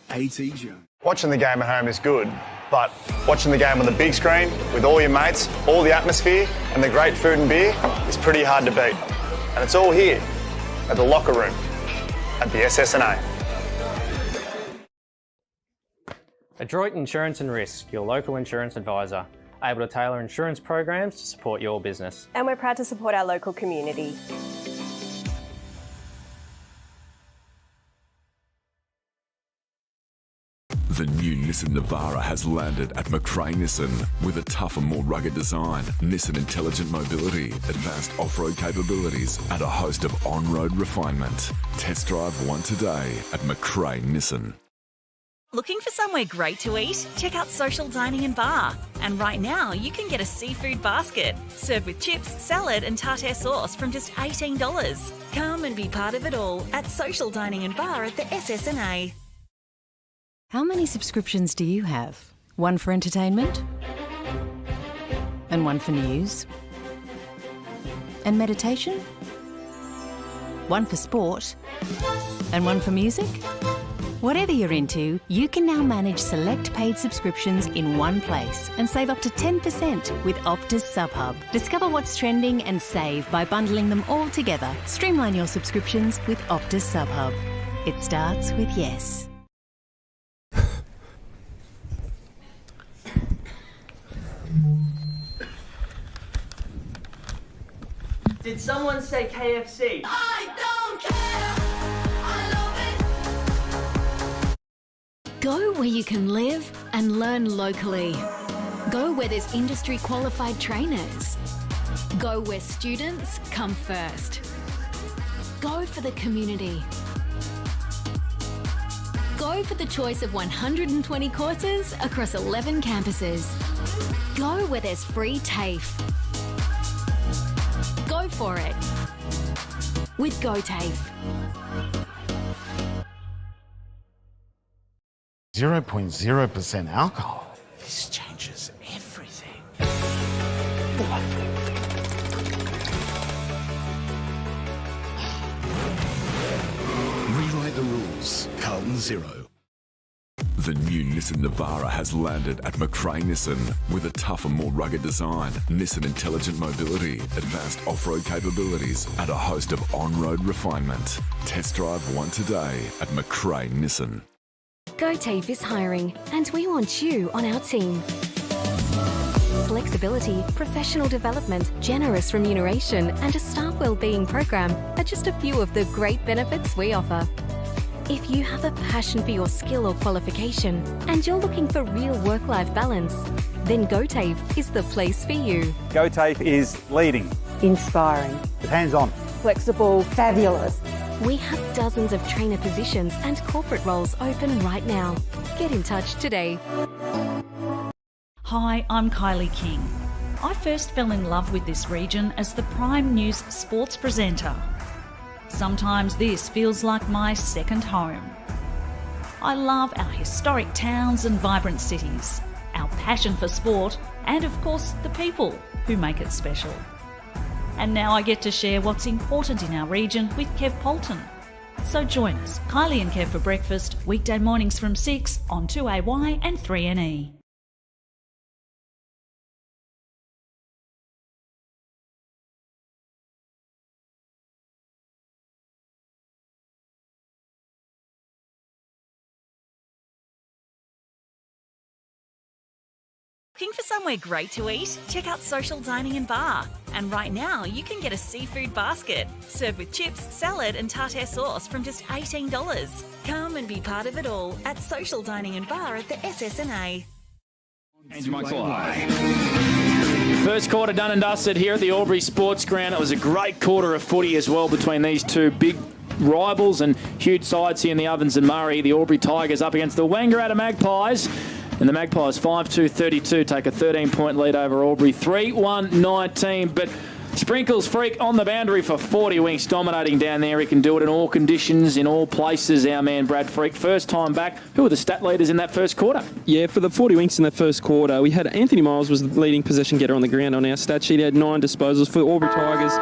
ATJ. Watching the game at home is good, but watching the game on the big screen with all your mates, all the atmosphere and the great food and beer is pretty hard to beat. And it's all here at the locker room at the SSNA. Adroit Insurance and Risk, your local insurance advisor, able to tailor insurance programs to support your business. And we're proud to support our local community. The new Nissan Navara has landed at McRae Nissan with a tougher, more rugged design, Nissan intelligent mobility, advanced off-road capabilities, and a host of on-road refinement. Test drive one today at McRae Nissan. Looking for somewhere great to eat? Check out Social Dining and Bar. And right now, you can get a seafood basket, served with chips, salad and tartare sauce from just $18. Come and be part of it all at Social Dining and Bar at the SSNA. How many subscriptions do you have? One for entertainment? And one for news? And meditation? One for sport? And one for music? Whatever you're into, you can now manage select paid subscriptions in one place and save up to 10% with Optus SubHub. Discover what's trending and save by bundling them all together. Streamline your subscriptions with Optus SubHub. It starts with yes. Did someone say KFC? I don't care. I love it. Go where you can live and learn locally. Go where there's industry qualified trainers. Go where students come first. Go for the community. Go for the choice of 120 courses across 11 campuses. Go where there's free TAFE. Go for it with GoTAFE. 0.0% alcohol. This changes everything. Rewrite the rules. Carlton Zero. The new Nissan Navara has landed at McRae Nissan with a tougher, more rugged design, Nissan intelligent mobility, advanced off-road capabilities, and a host of on-road refinement. Test drive one today at McRae Nissan. GoTafe is hiring, and we want you on our team. Flexibility, professional development, generous remuneration, and a staff wellbeing program are just a few of the great benefits we offer. If you have a passion for your skill or qualification and you're looking for real work-life balance, then GoTafe is the place for you. GoTafe is leading, inspiring, hands-on, flexible, fabulous. We have dozens of trainer positions and corporate roles open right now. Get in touch today. Hi, I'm Kylie King. I first fell in love with this region as the Prime News sports presenter. Sometimes this feels like my second home. I love our historic towns and vibrant cities, our passion for sport, and of course the people who make it special. And now I get to share what's important in our region with Kev Polton. So join us, Kylie and Kev for breakfast, weekday mornings from 6 on 2AY and 3NE. Looking for somewhere great to eat? Check out Social Dining and Bar. And right now, you can get a seafood basket, served with chips, salad and tartare sauce from just $18. Come and be part of it all at Social Dining and Bar at the SSNA. First quarter done and dusted here at the Aubury Sports Ground. It was a great quarter of footy as well between these two big rivals and huge sides here in the Ovens and Murray. The Aubury Tigers up against the Wangaratta Magpies. And the Magpies 5-2-32 take a 13-point lead over Aubury 3-1-19. But Sprinkles Freak on the boundary for 40 winks, dominating down there. He can do it in all conditions, in all places, our man Brad Freak. First time back. Who were the stat leaders in that first quarter? Yeah, for the 40 winks in the first quarter, we had Anthony Miles was the leading possession getter on the ground on our stat sheet. He had 9 disposals for the Aubury Tigers.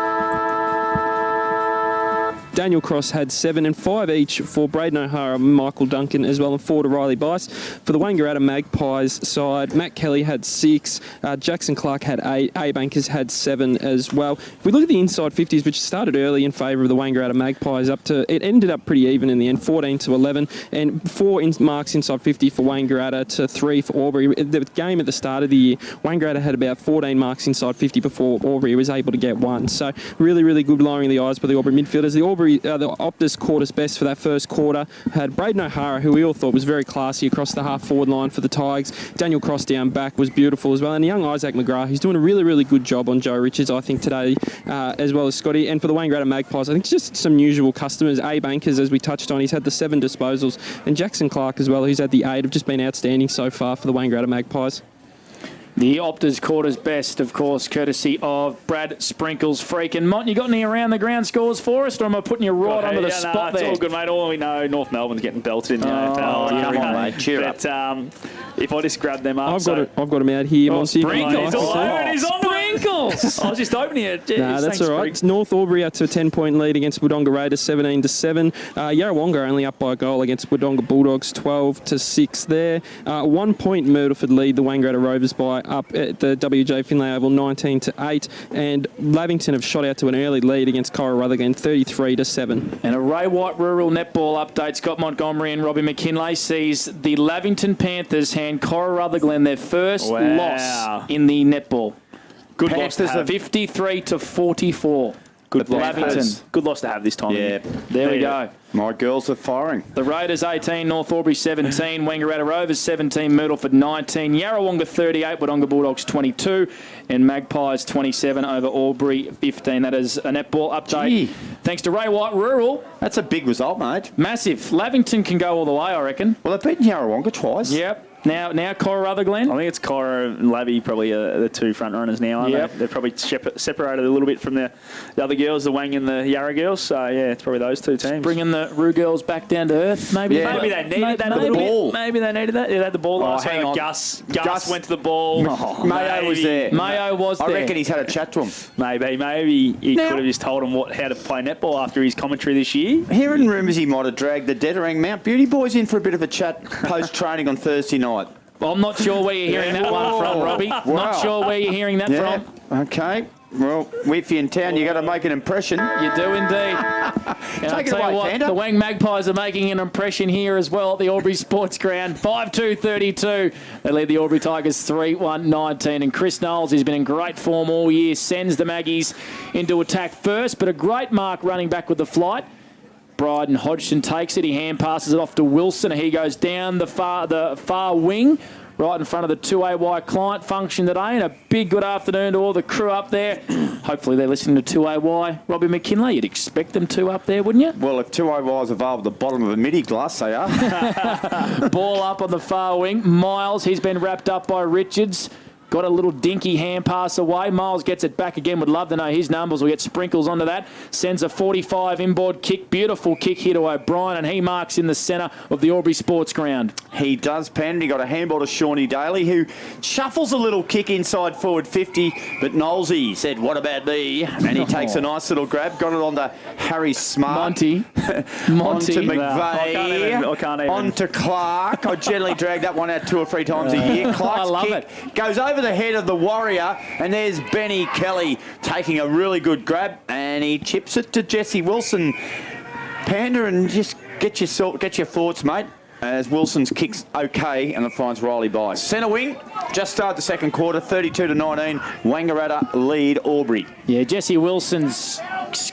Daniel Cross had 7 and 5 each for Braden O'Hara, Michael Duncan as well, and 4 to Riley Bice. For the Wangaratta Magpies side, Matt Kelly had 6, Jackson Clark had 8, A-Bankers had 7 as well. If we look at the inside 50s, which started early in favour of the Wangaratta Magpies, it ended up pretty even in the end, 14-11, and 4 marks inside 50 for Wangaratta to 3 for Aubury. The game at the start of the year, Wangaratta had about 14 marks inside 50 before Aubury was able to get 1. So really, really good lowering the eyes by the Aubury midfielders. The Optus caught us best for that first quarter. Had Braden O'Hara, who we all thought was very classy across the half-forward line for the Tigers. Daniel Cross down back was beautiful as well. And young Isaac McGrath, who's doing a really, really good job on Joe Richards, I think, today, as well as Scotty. And for the Wangaratta Magpies, I think it's just some usual customers. A-Bankers, as we touched on, he's had the 7 disposals. And Jackson Clark as well, who's had the 8, have just been outstanding so far for the Wangaratta Magpies. The Optus quarters best, of course, courtesy of Brad Sprinkles Freak. And Mont, you got any around the ground scores for us, or am I putting you right under the spot there? It's all good, mate. All we know, North Melbourne's getting belted in the AFL. Come on, mate. Cheer up. If I just grab them up... I've got him out here, Monty. Sprinkles all over it. He's on Sprinkles! I was just opening it. Nah, that's all right. It's North Aubury up to a 10-point lead against Wodonga Raiders, 17-7. Yarrawonga only up by a goal against Wodonga Bulldogs, 12-6 there. 1 point Myrtleford lead the Wangaratta Rovers by up at the WJ Finlay Oval, 19-8. And Lavington have shot out to an early lead against Cora Rutherglen, 33-7. And a Ray White rural netball update. Scott Montgomery and Robbie McKinlay sees the Lavington Panthers hand Cora Rutherglen their first loss in the netball. Good Panthers loss to have. 53-44. Good Lavington. Good loss to have this time. Yeah. There we go. My girls are firing. The Raiders 18, North Aubury 17, Wangaratta Rovers 17, Myrtleford 19, Yarrawonga 38, Wodonga Bulldogs 22, and Magpies 27 over Aubury 15. That is a netball update. Gee. Thanks to Ray White Rural. That's a big result, mate. Massive. Lavington can go all the way, I reckon. Well, they've beaten Yarrawonga twice. Yep. Now Cora Rutherglen. I think it's Cora and Labby probably the two front runners now, aren't they? They're probably separated a little bit from the other girls, the Wang and the Yarra girls. So, yeah, it's probably those two teams. Bringing the Roo girls back down to earth, maybe. Yeah, maybe they needed that a little bit. Maybe they needed that. Yeah, they had the ball last hang on. Gus went to the ball. Mayo was there. Mayo was there. I reckon he's had a chat to him. Maybe he could have just told him how to play netball after his commentary this year. Hearing rumours he might have dragged the Deaderang Mount Beauty boys in for a bit of a chat post-training on Thursday night. Well, I'm not sure where you're hearing that one from, Robbie. Wow. Not sure where you're hearing that from. Okay. Well, if you're in town, you got to make an impression. You do indeed. And I'll tell you what, the Wang Magpies are making an impression here as well at the Aubury Sports Ground. 5-2-32. They lead the Aubury Tigers 3-1-19. And Chris Knowles, who's been in great form all year, sends the Maggies into attack first, but a great mark running back with the flight. Bryden Hodgson takes it. He hand passes it off to Wilson. He goes down the far wing, right in front of the 2AY client function today. And a big good afternoon to all the crew up there. Hopefully they're listening to 2AY. Robbie McKinley, you'd expect them to up there, wouldn't you? Well, if 2AY is available at the bottom of a midi glass, they are. Ball up on the far wing. Miles, he's been wrapped up by Richards. Got a little dinky hand pass away. Miles gets it back again. Would love to know his numbers. We'll get sprinkles onto that. Sends a 45 inboard kick. Beautiful kick here to O'Brien, and he marks in the centre of the Aubury Sports Ground. He does, Pan. He got a handball to Shawnee Daly, who shuffles a little kick inside forward 50, but Knowlesy said, "What about me?" And he takes a nice little grab. Got it onto Harry Smart. Monty. Onto McVeigh. I can't even. Onto Clark. I generally drag that one out 2 or 3 times a year. Clark's I love kick it. goes over the head of the Warrior, and there's Benny Kelly taking a really good grab, and he chips it to Jesse Wilson. Panda, and just get your thoughts, mate, as Wilson's kicks okay, and it finds Riley by. Centre wing, just started the second quarter, 32-19. Wangaratta lead Aubury. Yeah, Jesse Wilson's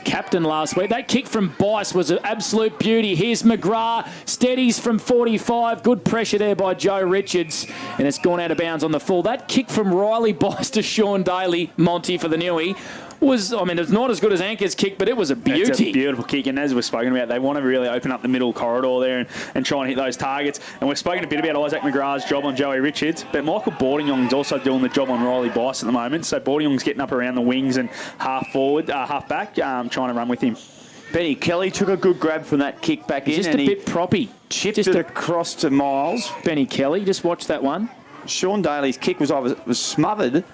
captain last week. That kick from Bice was an absolute beauty. Here's McGrath, steadies from 45. Good pressure there by Joe Richards, and it's gone out of bounds on the full. That kick from Riley Bice to Sean Daly, Monty for the Newie, was, I mean, it's not as good as Anchor's kick, but it was a beauty. It's a beautiful kick, and as we've spoken about, they want to really open up the middle corridor there and try and hit those targets. And we've spoken a bit about Isaac McGrath's job on Joey Richards, but Michael Bordignong's also doing the job on Riley Bice at the moment. So Bordignong's getting up around the wings and half back, trying to run with him. Benny Kelly took a good grab from that kick back in. Just a bit proppy. Chipped it across to Miles. Benny Kelly, just watch that one. Sean Daly's kick was smothered.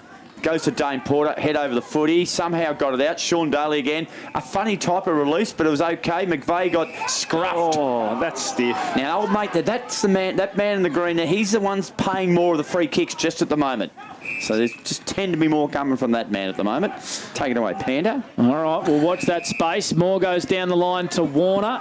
Goes to Dane Porter, head over the footy, somehow got it out. Sean Daly again. A funny type of release, but it was okay. McVeigh got scruffed. Oh, that's stiff. Now, old mate, that's the man, that man in the green there, he's the one paying more of the free kicks just at the moment. So there's just tend to be more coming from that man at the moment. Take it away, Panda. All right, we'll watch that space. Moore goes down the line to Warner.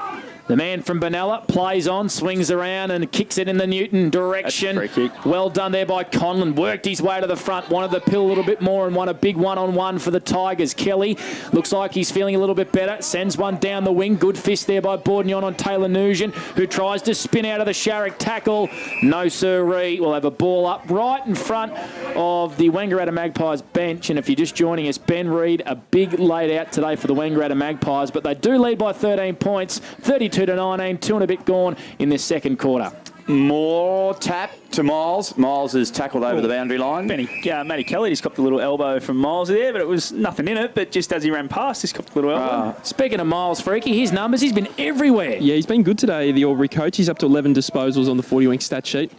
The man from Benalla plays on, swings around and kicks it in the Newton direction. That's a free kick. Well done there by Conlon. Worked his way to the front, wanted the pill a little bit more and won a big one-on-one for the Tigers. Kelly looks like he's feeling a little bit better. Sends one down the wing. Good fist there by Bourdignon on Taylor Nugent, who tries to spin out of the Sharrock tackle. No sirree. We'll have a ball up right in front of the Wangaratta Magpies bench. And if you're just joining us, Ben Reid, a big laid out today for the Wangaratta Magpies, but they do lead by 13 points, 32-19, 2 and a bit gone in this second quarter. More tap to Miles. Miles is tackled over the boundary line. Matty Kelly just copped a little elbow from Miles there, but it was nothing in it. But just as he ran past, just copped a little elbow. Speaking of Miles, Freaky, his numbers, he's been everywhere. Yeah, he's been good today, the Aubury coach. He's up to 11 disposals on the 40-wing stat sheet.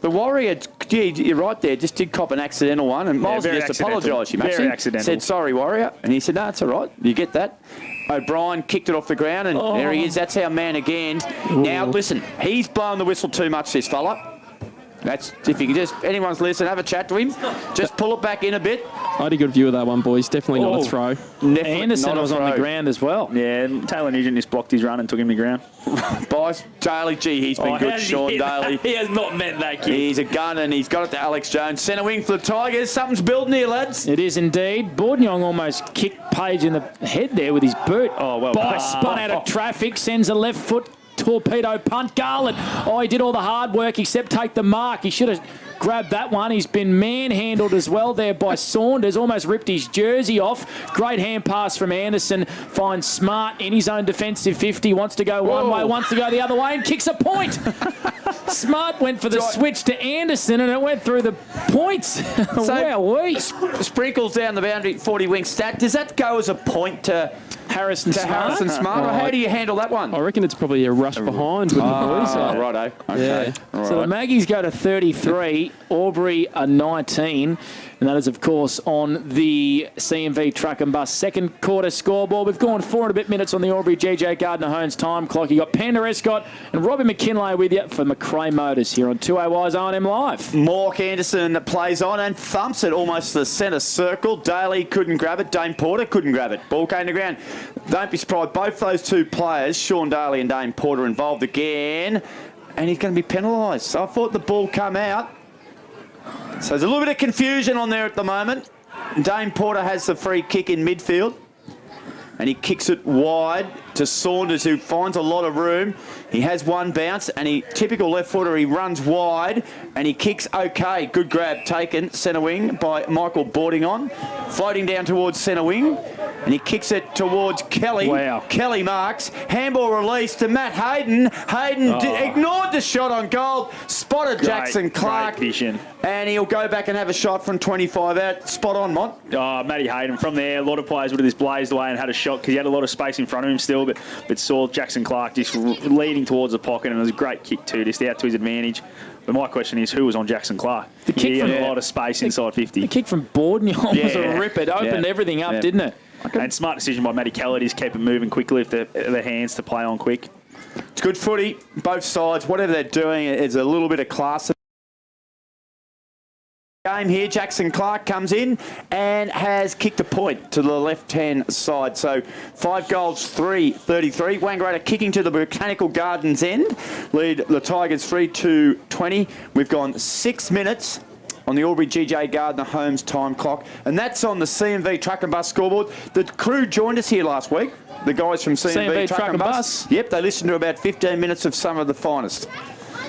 The Warrior, yeah, you're right there, just did cop an accidental one, and Miles just apologised. He very accidental. Said, sorry, Warrior. And he said, no, it's all right. You get that. O'Brien kicked it off the ground, and there he is. That's our man again. Ooh. Now, listen, he's blown the whistle too much, this fella. That's, if you can just, anyone's listening, have a chat to him. Just pull it back in a bit. I had a good view of that one, boys. Definitely not a throw. Anderson was on the ground as well. Yeah, Taylor Nugent just blocked his run and took him to the ground. Bice, Daly, he's been good. Sean Daly. He has not meant that kick. He's a gun, and he's got it to Alex Jones. Centre wing for the Tigers. Something's building here, lads. It is indeed. Bourdignon almost kicked Page in the head there with his boot. Oh, well. Bice spun out of traffic, sends a left foot torpedo punt. Garland, he did all the hard work except take the mark. He should have grabbed that one. He's been manhandled as well there by Saunders. Almost ripped his jersey off. Great hand pass from Anderson. Finds Smart in his own defensive 50. Wants to go one way, wants to go the other way, and kicks a point. Smart went for the switch to Anderson, and it went through the points. Sprinkles down the boundary, 40 wing stat. Does that go as a point to Harrison Smart? Or how do you handle that one? I reckon it's probably a rush behind with the boys. Righto. Okay. Yeah. All So right. the Maggies go to 33, Aubury are 19, and that is, of course, on the CMV truck and bus second quarter scoreboard. We've gone 4 and a bit minutes on the Aubury GJ Gardner-Hones time clock. You got Panda Escott and Robbie McKinlay with you for McRae Motors here on 2AY's R&M Live. Mork Anderson plays on and thumps it almost to the centre circle. Daly couldn't grab it. Dane Porter couldn't grab it. Ball came to ground. Don't be surprised. Both those two players, Sean Daly and Dane Porter, involved again. And he's going to be penalised. So I thought the ball come out. So there's a little bit of confusion on there at the moment. Dane Porter has the free kick in midfield. And he kicks it wide to Saunders, who finds a lot of room. He has one bounce, and typical left footer, he runs wide, and he kicks okay. Good grab taken, centre wing by Michael Boarding-on. Floating down towards centre wing, and he kicks it towards Kelly. Wow. Kelly marks. Handball release to Matt Hayden. Hayden ignored the shot on goal. Spotted Jackson Clark. Great vision. And he'll go back and have a shot from 25 out. Spot on, Mont. Matty Hayden from there. A lot of players would have just blazed away and had a shot because he had a lot of space in front of him still, but saw Jackson Clark just leading towards the pocket, and it was a great kick too, just out to his advantage. But my question is, who was on Jackson Clark? He had a lot of space inside 50. The kick from Boarding-on was a rip. It opened everything up, didn't it? And smart decision by Matty Kelly to just keep it moving quickly if the hands to play on quick. It's good footy, both sides. Whatever they're doing, it's a little bit of class. Game here, Jackson Clark comes in and has kicked a point to the left-hand side. So 5 goals, 3-33. Wangaratta kicking to the Botanical Gardens end. Lead the Tigers 3-20. We've gone 6 minutes on the Aubury GJ Gardner-Homes time clock. And that's on the CMV Truck and Bus scoreboard. The crew joined us here last week. The guys from CMV Truck and Bus. Yep, they listened to about 15 minutes of some of the finest.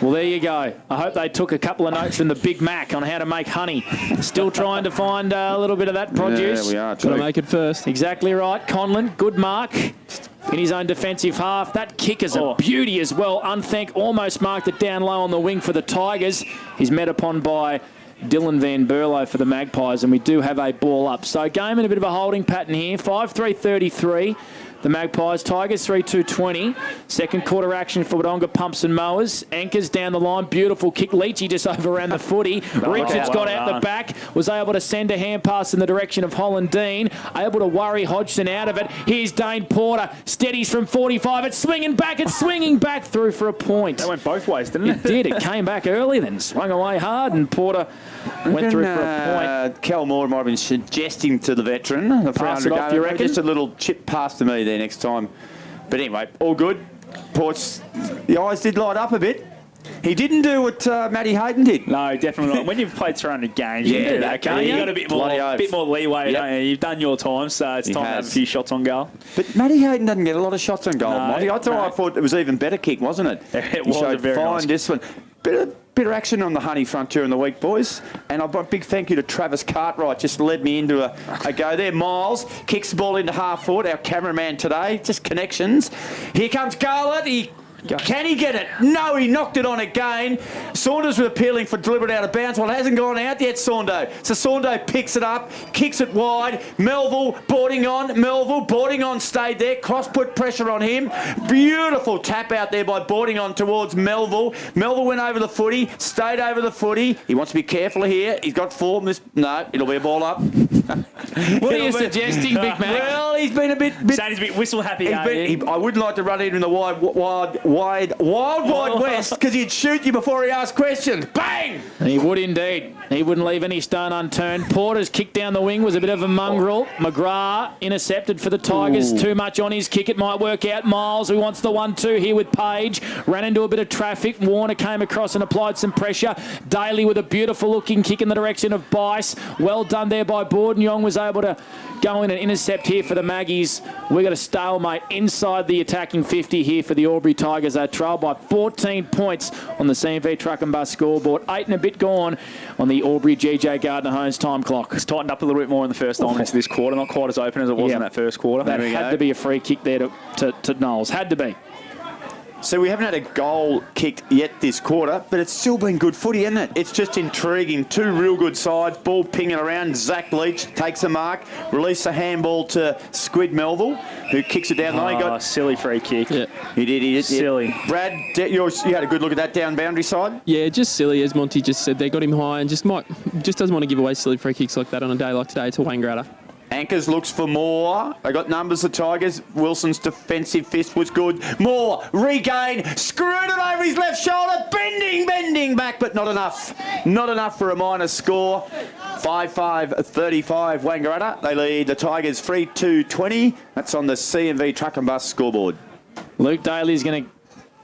Well, there you go. I hope they took a couple of notes from the Big Mac on how to make honey. Still trying to find a little bit of that produce. Yeah, we are. Got to make it first. Exactly right. Conlon, good mark in his own defensive half. That kick is a beauty as well. Unthank almost marked it down low on the wing for the Tigers. He's met upon by Dylan Van Berlo for the Magpies, and we do have a ball up. So game in a bit of a holding pattern here. 5-3-33. The Magpies, Tigers 3-2-20. Second quarter action for Wodonga Pumps and Mowers. Anchors down the line. Beautiful kick. Leachy just overran the footy. Richards got out the back. Was able to send a hand pass in the direction of Holland Dean. Able to worry Hodgson out of it. Here's Dane Porter. Steadies from 45. It's swinging back. It's swinging back through for a point. That went both ways, didn't it? It did. It came back early, then swung away hard, and Porter went through for a point. Cal Moore might have been suggesting to the veteran. Pass it off, you reckon? Just a little chip pass to me there next time. But anyway, all good. Port's, the eyes did light up a bit. He didn't do what Matty Hayden did. No, definitely not. When you've played 300 games, you can do that, can't you? You've got a bit more leeway, don't you? You've done your time, so it's time to have a few shots on goal. But Matty Hayden doesn't get a lot of shots on goal, No, Monty. I thought it was even better kick, wasn't it? It was a very nice discipline. Bit of action on the honey front during the week, boys. And a big thank you to Travis Cartwright. Just led me into a go there. Miles kicks the ball into half forward. Our cameraman today. Just connections. Here comes Garlett. Can he get it? No, he knocked it on again. Saunders was appealing for deliberate out of bounds. Well, it hasn't gone out yet, Saundo. So Saundo picks it up, kicks it wide. Melville boarding on, stayed there. Cross put pressure on him. Beautiful tap out there by boarding on towards Melville. Melville went over the footy, stayed over the footy. He wants to be careful here. He's got form. No, it'll be a ball up. What are you suggesting, Big Mac? Well, he's been a bit... Saying he's a bit whistle happy, I wouldn't like to run into the Wild West because he'd shoot you before he asked questions. Bang! He would indeed. He wouldn't leave any stone unturned. Porter's kick down the wing was a bit of a mongrel. McGrath intercepted for the Tigers. Too much on his kick. It might work out. Miles, who wants the 1-2 here with Page, ran into a bit of traffic. Warner came across and applied some pressure. Daly with a beautiful looking kick in the direction of Bice. Well done there by Borden. Young was able to go in and intercept here for the Magpies. Maggies. We've got a stalemate inside the attacking 50 here for the Aubury Tigers. They trail by 14 points on the CMV Truck and Bus scoreboard. 8 and a bit gone on the Aubury GJ Gardner Homes time clock. It's tightened up a little bit more in the first 9 minutes of this quarter. Not quite as open as it was in that first quarter. That had to be a free kick there to Knowles. Had to be. So we haven't had a goal kicked yet this quarter, but it's still been good footy, isn't it? It's just intriguing. Two real good sides, ball pinging around. Zach Leach takes a mark, release a handball to Squid Melville, who kicks it down. He got silly free kick. Yeah. He did. Silly. Brad, you had a good look at that down boundary side? Yeah, just silly, as Monty just said. They got him high and just doesn't want to give away silly free kicks like that on a day like today to Wangaratta. Anchors looks for more. They got numbers, the Tigers. Wilson's defensive fist was good. More. Regain. Screwed it over his left shoulder. Bending back, but not enough. Not enough for a minor score. 5-5-35 Wangaratta. They lead the Tigers 3-2-20. That's on the CMV Truck and Bus scoreboard. Luke Daly's going to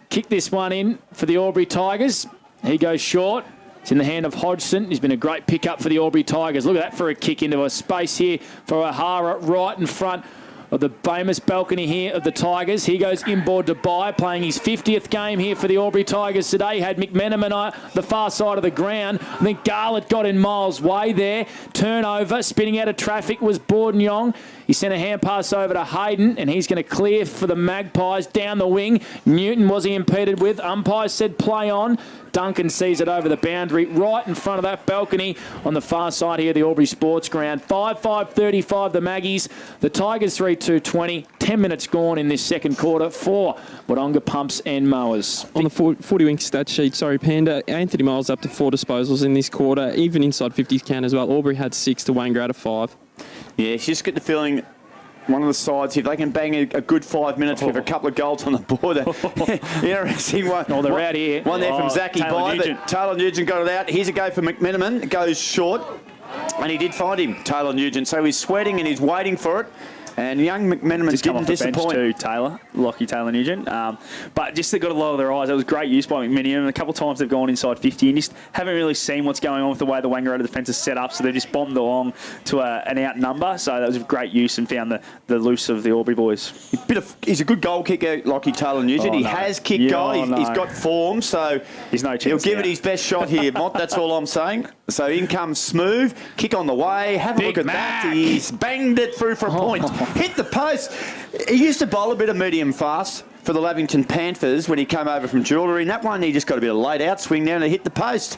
kick this one in for the Aubury Tigers. He goes short. It's in the hand of Hodgson. He's been a great pickup for the Aubury Tigers. Look at that for a kick into a space here for O'Hara right in front of the famous balcony here of the Tigers. He goes inboard to Bye, playing his 50th game here for the Aubury Tigers today. He had McMenamin on the far side of the ground. I think Garlett got in Miles' way there. Turnover, spinning out of traffic was Bordenyong. He sent a hand pass over to Hayden, and he's going to clear for the Magpies down the wing. Newton was he impeded with. Umpire said play on. Duncan sees it over the boundary right in front of that balcony on the far side here, the Aubury Sports Ground. 5-5-35 the Maggies. The Tigers 3-2-20. 10 minutes gone in this second quarter for Wodonga Pumps and Mowers. On the 40 wing stat sheet, Panda, Anthony Miles up to 4 disposals in this quarter, even inside 50s count as well. Aubury had 6 to Wangaratta 5. Yeah, you just get the feeling one of the sides, if they can bang a good 5 minutes with a couple of goals on the board, interesting one. Oh, they're out here. One there from Zachy Bye, but Taylor Nugent got it out. Here's a go for McMenamin. It goes short, and he did find him, Taylor Nugent. So he's sweating and he's waiting for it. And young McMenamin didn't disappoint. Too, Lockie Taylor Nugent. But just they've got to lower their eyes. That was great use by McMenamin. A couple of times they've gone inside 50 and just haven't really seen what's going on with the way the Wangaratta defence is set up. So they've just bombed along to an out number. So that was a great use and found the loose of the Aubury boys. He's a good goal kicker, Lockie Taylor Nugent. He has kicked goal. He's got form, so he's no chance. He'll give it his best shot here, Mott. That's all I'm saying. So in comes Smooth. Kick on the way. Have a look at that. He's banged it through for a point. Hit the post. He used to bowl a bit of medium fast for the Lavington Panthers when he came over from Jewellery. And that one, he just got a bit of laid out swing down and hit the post.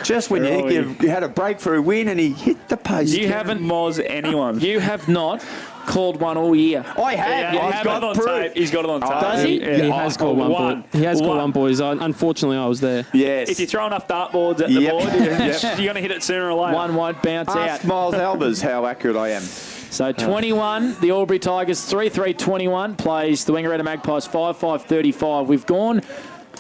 Just when you had a breakthrough win and he hit the post. You haven't moz anyone. You have not called one all year. I have. Yeah, he's got it on tape. He's got it on tape. Does he? Yeah, he has called one. He has called one, boys. Unfortunately, I was there. Yes. If you throw enough dartboards at the board, you're going to hit it sooner or later. One won't bounce Ask out. Miles Albers how accurate I am. So 21, the Aubury Tigers 3-3-21 plays the Wangaratta Magpies 5-5-35. We've gone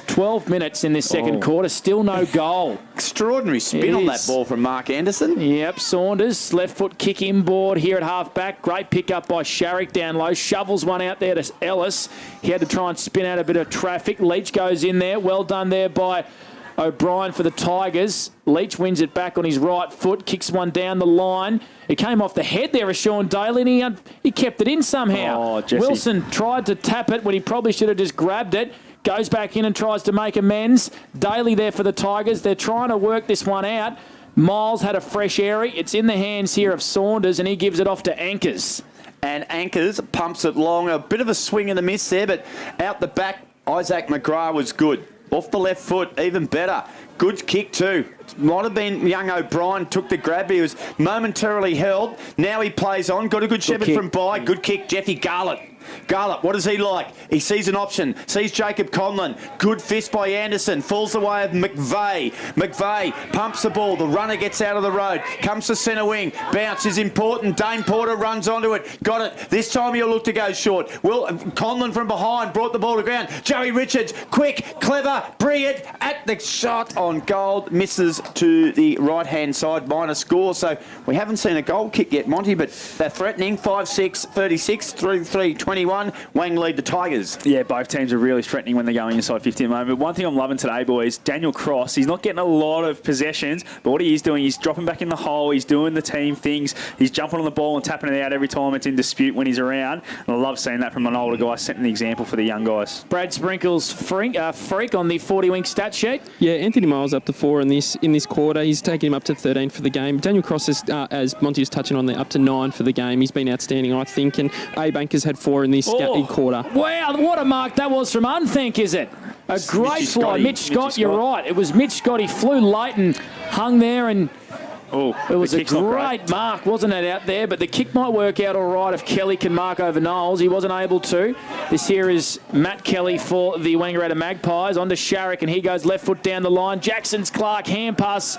12 minutes in this second quarter, still no goal. Extraordinary spin on that ball from Mark Anderson. Yep, Saunders, left foot kick inboard here at half back. Great pick up by Sharrick down low. Shovels one out there to Ellis. He had to try and spin out a bit of traffic. Leach goes in there. Well done there by O'Brien for the Tigers. Leach wins it back on his right foot, kicks one down the line. It came off the head there of Sean Daly, and he kept it in somehow. Wilson tried to tap it when he probably should have just grabbed it. Goes back in and tries to make amends. Daly there for the Tigers. They're trying to work this one out. Miles had a fresh airy. It's in the hands here of Saunders, and he gives it off to Anchors. And Anchors pumps it long. A bit of a swing and a miss there, but out the back, Isaac McGrath was good. Off the left foot, even better. Good kick too. Might have been young O'Brien took the grab. He was momentarily held. Now he plays on. Got a good shepherd from Bye. Good kick, Jeffy Garlett. Garlett, what does he like? He sees an option. Sees Jacob Conlon. Good fist by Anderson. Falls the way of McVeigh. McVeigh pumps the ball. The runner gets out of the road. Comes to centre wing. Bounce is important. Dane Porter runs onto it. Got it. This time he'll look to go short. Conlon from behind brought the ball to ground. Joey Richards, quick, clever, brilliant at the shot on goal. Misses to the right-hand side, minor score. So we haven't seen a goal kick yet, Monty, but they're threatening. 5-6, 36, 3-3, 20. 21. Wang lead the Tigers. Yeah, both teams are really threatening when they're going inside 50 at the moment. But one thing I'm loving today, boys, Daniel Cross, he's not getting a lot of possessions, but what he is doing, he's dropping back in the hole, he's doing the team things, he's jumping on the ball and tapping it out every time it's in dispute when he's around. And I love seeing that from an older guy, setting the example for the young guys. Brad Sprinkle's freak on the 40-wing stat sheet. Yeah, Anthony Miles up to 4 in this quarter. He's taken him up to 13 for the game. Daniel Cross is, as Monty was touching on there, up to 9 for the game. He's been outstanding, I think. And A-Bank has had 4 in this quarter. Wow, what a mark that was from Unthink, is it? A great fly. Mitch Scott, you're right. It was Mitch Scott. He flew late and hung there, and it was a great mark, wasn't it, out there? But the kick might work out all right if Kelly can mark over Knowles. He wasn't able to. This here is Matt Kelly for the Wangaratta Magpies. On to Sharrock, and he goes left foot down the line. Jackson's Clark, hand pass.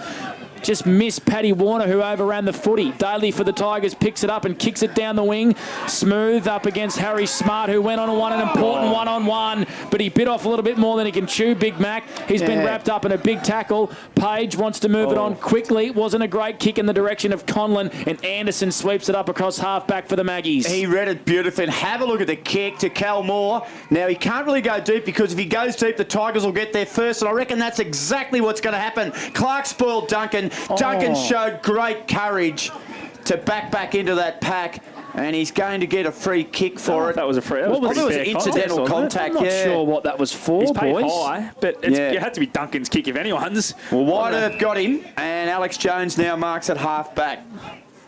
Just missed Paddy Warner, who overran the footy. Daly for the Tigers picks it up and kicks it down the wing. Smooth up against Harry Smart, who went on and won an important one-on-one, but he bit off a little bit more than he can chew, Big Mac. He's been wrapped up in a big tackle. Page wants to move it on quickly. It wasn't a great kick in the direction of Conlon, and Anderson sweeps it up across half-back for the Maggies. He read it beautifully. And have a look at the kick to Cal Moore. Now, he can't really go deep because if he goes deep, the Tigers will get there first, and I reckon that's exactly what's going to happen. Clark spoiled Duncan. Duncan showed great courage to back into that pack, and he's going to get a free kick for it. That was a free. That was it was incidental contact. I'm not sure what that was for, He's paid boys. high, but it had to be Duncan's kick if anyone's. Well, White Earth got him, and Alex Jones now marks at half back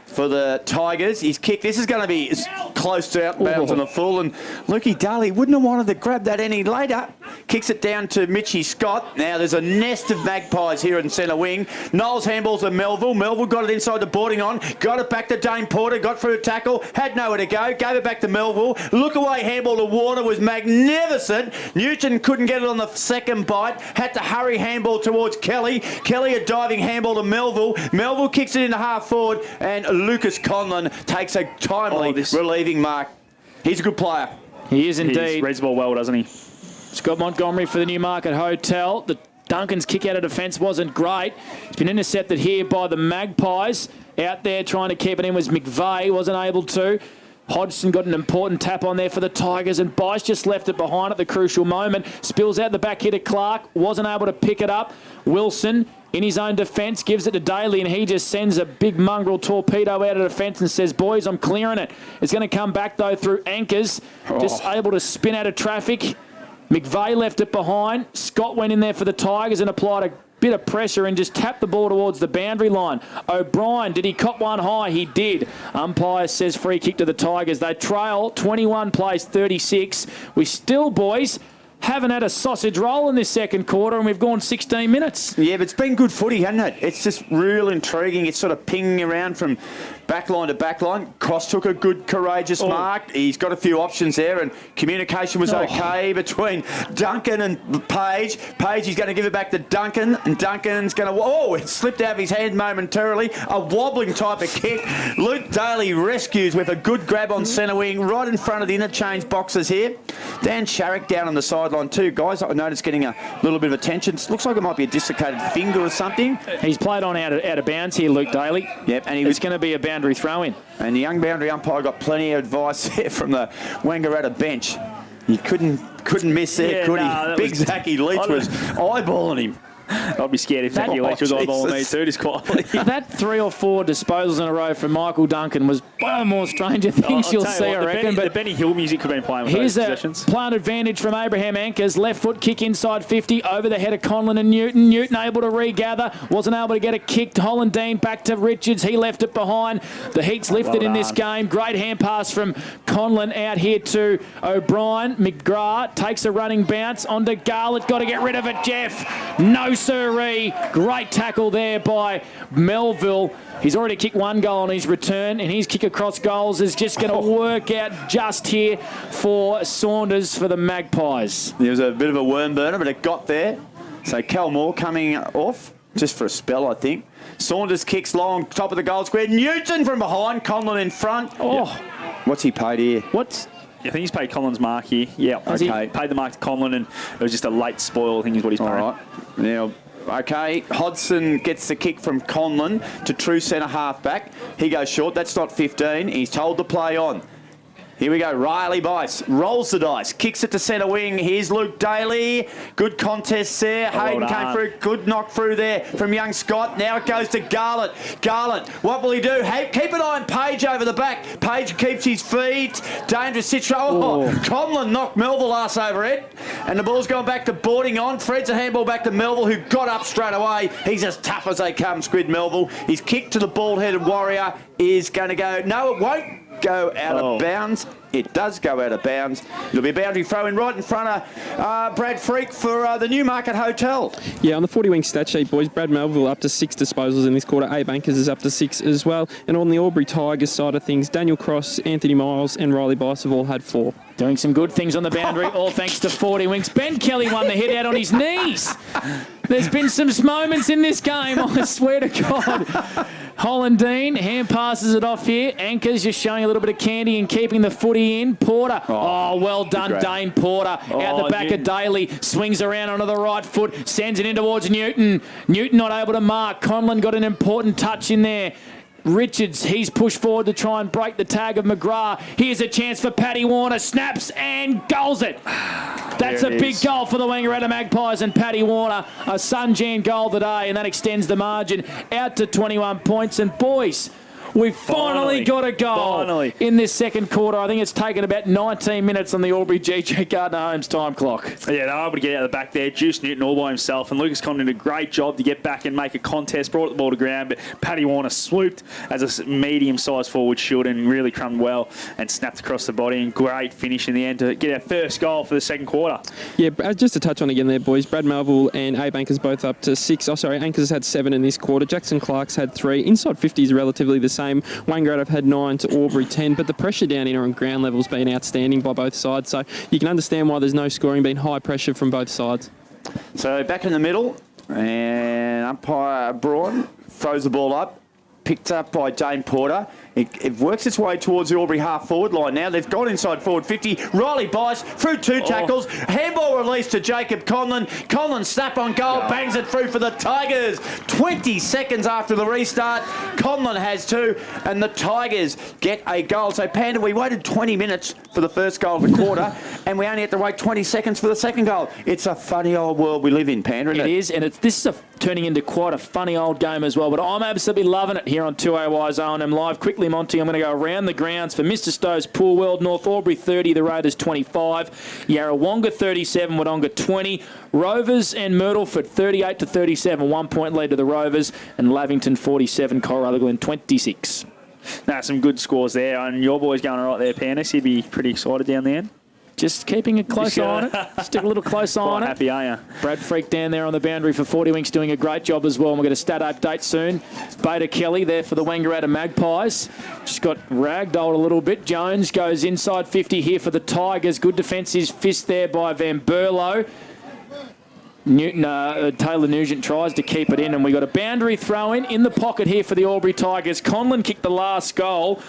for the Tigers. His kick, this is going to be close to outbounds on the full, and Lukey Daly wouldn't have wanted to grab that any later. Kicks it down to Mitchie Scott. Now there's a nest of Magpies here in centre wing. Knowles handballs to Melville. Melville got it inside the boarding on. Got it back to Dane Porter. Got through a tackle. Had nowhere to go. Gave it back to Melville. Look away handball to Warner was magnificent. Newton couldn't get it on the second bite. Had to hurry handball towards Kelly. Kelly a diving handball to Melville. Melville kicks it into half forward, and Lucas Conlon takes a timely relieving mark. He's a good player. He is indeed. He reads the ball well, doesn't he? Scott Montgomery for the Newmarket Hotel. The Duncan's kick out of defence wasn't great. It's been intercepted here by the Magpies. Out there trying to keep it in was McVeigh. Wasn't able to. Hodgson got an important tap on there for the Tigers, and Bice just left it behind at the crucial moment. Spills out the back here to Clark. Wasn't able to pick it up. Wilson in his own defence gives it to Daly, and he just sends a big mongrel torpedo out of defence and says, boys, I'm clearing it. It's going to come back, though, through anchors. Just able to spin out of traffic. McVeigh left it behind. Scott went in there for the Tigers and applied a bit of pressure and just tapped the ball towards the boundary line. O'Brien, did he cop one high? He did. Umpire says free kick to the Tigers. They trail 21 plays 36. We still, boys, haven't had a sausage roll in this second quarter, and we've gone 16 minutes. Yeah, but it's been good footy, hasn't it? It's just real intriguing. It's sort of pinging around from backline to backline. Cross took a good, courageous mark. He's got a few options there, and communication was okay between Duncan and Page. Page, he's going to give it back to Duncan, and Duncan's going to... it slipped out of his hand momentarily. A wobbling type of kick. Luke Daly rescues with a good grab on centre wing, right in front of the interchange boxes here. Dan Sharrock down on the sideline too. Guys, I noticed getting a little bit of attention. Looks like it might be a dislocated finger or something. He's played on out of bounds here, Luke Daly. Yep, and it's going to be a boundary throw-in. And the young boundary umpire got plenty of advice there from the Wangaratta bench. He couldn't miss there, could he? Big Zachy Leach was eyeballing him. I'd be scared if Zachy Leach was eyeballing me too, just quietly. That 3 or 4 disposals in a row from Michael Duncan was one of the more stranger things you'll see, I reckon. The Benny Hill music could have been playing with here's those possessions. A plant advantage from Abraham Ankers. Left foot kick inside 50 over the head of Conlon and Newton. Newton able to regather. Wasn't able to get a kick. Hollandine back to Richards. He left it behind. The heat's lifted in this game. Great hand pass from Conlon out here to O'Brien. McGrath takes a running bounce onto Garlett. Got to get rid of it, Jeff. No siree. Great tackle there by Melville. He's already kicked 1 goal on his return, and his kick across goals is just going to work out just here for Saunders for the Magpies. There was a bit of a worm burner, but it got there. So Cal Moore coming off just for a spell, I think. Saunders kicks long, top of the goal square. Newton from behind, Conlon in front. What's he paid here? I think he's paid Conlon's mark here. Yeah, okay. Paid the mark to Conlon, and it was just a late spoil, I think is what he's paid. All right. Now, okay, Hodgson gets the kick from Conlon to true centre half back. He goes short. That's not 15. He's told to play on. Here we go. Riley Bice rolls the dice, kicks it to centre wing. Here's Luke Daly. Good contest there. Hayden came through. Good knock through there from young Scott. Now it goes to Garland. Garland, what will he do? Hey, keep an eye on Page over the back. Page keeps his feet. Dangerous situation. Conlon knocked Melville ass over it. And the ball's gone back to Boarding on. Fred's a handball back to Melville, who got up straight away. He's as tough as they come, Squid Melville. His kick to the bald-headed Warrior is going to go. No, it won't go out of bounds. It does go out of bounds. It'll be a boundary throw in right in front of Brad Freak for the Newmarket Hotel. Yeah, on the 40 wing stat sheet, boys, Brad Melville up to 6 disposals in this quarter. Abe Ankers is up to 6 as well. And on the Aubury Tigers side of things, Daniel Cross, Anthony Miles and Riley Bice have all had 4. Doing some good things on the boundary, all thanks to 40 wings. Ben Kelly won the hit out on his knees. There's been some moments in this game, I swear to God. Hollandine, hand passes it off here. Anchors just showing a little bit of candy and keeping the footy in. Porter, well done, Dane Porter. Out the back of Daly, swings around onto the right foot, sends it in towards Newton. Newton not able to mark. Conlon got an important touch in there. Richards, he's pushed forward to try and break the tag of McGrath. Here's a chance for Paddy Warner. Snaps and goals it. That's a big goal for the Wangaratta Magpies and Paddy Warner. A Sunjan goal today, and that extends the margin out to 21 points. And boys, we've finally got a goal in this second quarter. I think it's taken about 19 minutes on the Aubury GG Gardner Holmes time clock. Yeah, they're able to get out of the back there. Juice Newton all by himself, and Lucas Condon did a great job to get back and make a contest, brought the ball to ground, but Paddy Warner swooped as a medium-sized forward should and really crumbed well and snapped across the body, and great finish in the end to get our first goal for the second quarter. Yeah, just to touch on again there, boys, Brad Melville and Abe Ankers both up to 6. Ankers has had 7 in this quarter. Jackson Clark's had 3. Inside 50 is relatively the same. Wangaratta have had 9 to Aubury 10, but the pressure down in on ground level has been outstanding by both sides, so you can understand why there's no scoring, been high pressure from both sides. So back in the middle, and umpire Braun throws the ball up, picked up by Dane Porter. It works its way towards the Aubury half-forward line now. They've got inside forward 50. Riley Bice through 2 tackles. Handball release to Jacob Conlon. Conlon snap on goal, bangs it through for the Tigers. 20 seconds after the restart, Conlon has 2, and the Tigers get a goal. So, Panda, we waited 20 minutes for the first goal of the quarter, and we only had to wait 20 seconds for the second goal. It's a funny old world we live in, Panda, isn't it? It is, and this is turning into quite a funny old game as well, but I'm absolutely loving it here on 2AY's O&M Live. Quickly, Monty, I'm going to go around the grounds for Mr. Stowe's Pool World. North Aubury 30, the Raiders 25. Yarrawonga 37, Wodonga 20. Rovers and Myrtleford 38 to 37, 1 point lead to the Rovers. And Lavington 47, Corruglen 26. Some good scores there, and your boy's going all right there, Panis. You'd be pretty excited down there. Just keeping a close eye on it. Stick a little close eye on it. Happy, are you? Brad Freak down there on the boundary for 40 Winks doing a great job as well. And we'll get a stat update soon. Beta Kelly there for the Wangaratta Magpies. Just got ragdolled a little bit. Jones goes inside 50 here for the Tigers. Good defensive fist there by Van Berlo. Taylor Nugent tries to keep it in, and we got a boundary throw in the pocket here for the Aubury Tigers. Conlon kicked the last goal.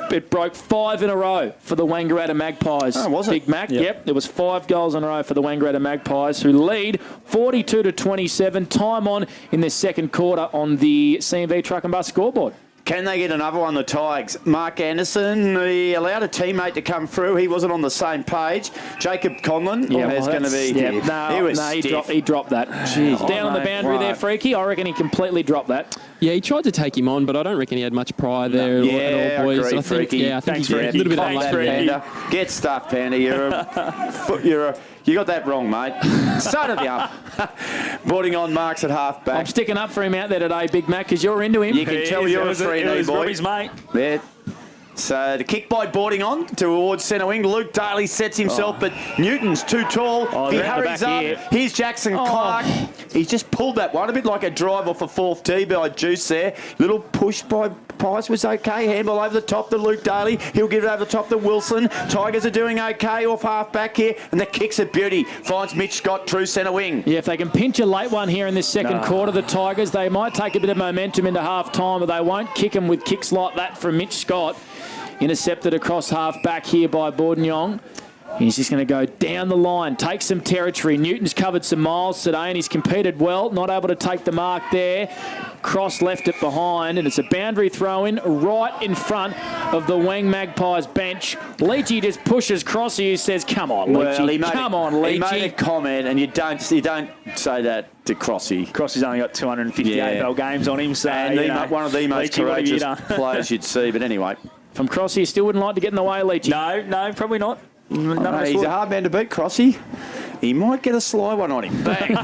It broke 5 in a row for the Wangaratta Magpies. Oh, was it? Big Mac, yep. There was 5 goals in a row for the Wangaratta Magpies, who lead 42 to 27. Time on in this second quarter on the C&V Truck and Bus scoreboard. Can they get another one, the Tigers? Mark Anderson, he allowed a teammate to come through. He wasn't on the same page. Jacob Conlon, there's going to be... He dropped that. Jeez. Down on the boundary there, Freaky. I reckon he completely dropped that. Yeah, he tried to take him on, but I don't reckon he had much pride there at all, boys. I agree, Freaky. I think he's a little bit unlucky. Panda. Get stuffed, Panda. You got that wrong, mate. Start at the up. Boarding on marks at half-back. I'm sticking up for him out there today, Big Mac, because you're into him. You can tell you're a 3-knee boy. Robbie's mate. There. So the kick by Boarding on towards centre wing. Luke Daly sets himself, but Newton's too tall. He hurries up. Here's Jackson Clark. He's just pulled that one, a bit like a drive off a 4th tee by Juice there. Little push by Pice was okay. Handball over the top to Luke Daly. He'll give it over the top to Wilson. Tigers are doing okay off half back here, and the kick's a beauty. Finds Mitch Scott, true centre wing. Yeah, if they can pinch a late one here in this second quarter, the Tigers, they might take a bit of momentum into half time, but they won't kick them with kicks like that from Mitch Scott. Intercepted across half back here by Bourdignon. He's just going to go down the line, take some territory. Newton's covered some miles today and he's competed well. Not able to take the mark there. Cross left it behind and it's a boundary throw in right in front of the Wang Magpies bench. Leachy just pushes Crossy, who says, come on, Leachy, come on, Leachy. He made a comment and you don't say that to Crossy. Crossy's only got 258 AFL games on him, so and one of the most courageous players you'd see. But anyway, from Crossy, you still wouldn't like to get in the way, Leachy. No, probably not. He's a hard man to beat, Crossy. He might get a sly one on him. Bang.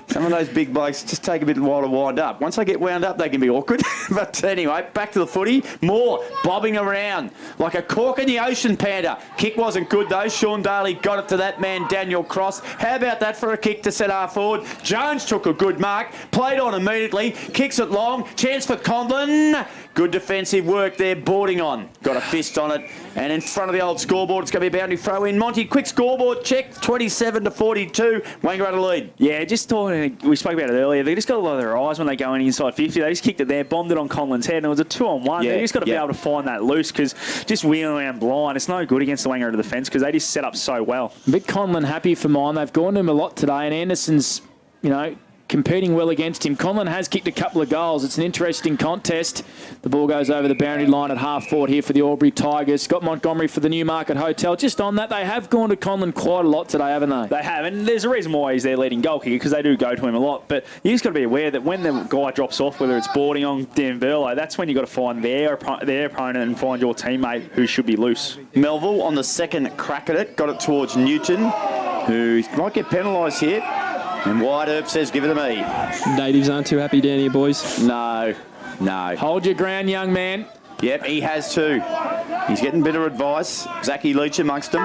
Some of those big blokes just take a bit while to wind up. Once they get wound up, they can be awkward. But anyway, back to the footy. Moore bobbing around like a cork in the ocean, Panda. Kick wasn't good, though. Sean Daly got it to that man, Daniel Cross. How about that for a kick to set R forward? Jones took a good mark. Played on immediately. Kicks it long. Chance for Conlon. Good defensive work there, boarding on. Got a fist on it. And in front of the old scoreboard, it's going to be a boundary throw in. Monty, quick scoreboard check. 27-42. Wangara lead. Yeah, just talking, we spoke about it earlier. They just got a lot of their eyes when they go in inside 50. They just kicked it there, bombed it on Conlon's head, and it was a 2-on-1. They just got to be able to find that loose because just wheeling around blind, it's no good against the Wangara defence because they just set up so well. Bit Conlon happy for mine. They've gone to him a lot today, and Anderson's, competing well against him. Conlon has kicked a couple of goals. It's an interesting contest. The ball goes over the boundary line at half forward here for the Aubury Tigers. Scott Montgomery for the Newmarket Hotel. Just on that, they have gone to Conlon quite a lot today, haven't they? They have, and there's a reason why he's their leading goal kicker because they do go to him a lot. But you just got to be aware that when the guy drops off, whether it's boarding on Denverlo, that's when you got to find their opponent and find your teammate who should be loose. Melville on the second crack at it, got it towards Newton, who might get penalised here. And Wide Earp says, give it to me. Natives aren't too happy down here, boys. No. Hold your ground, young man. Yep, he has too. He's getting a bit of advice. Zachy Leach amongst them.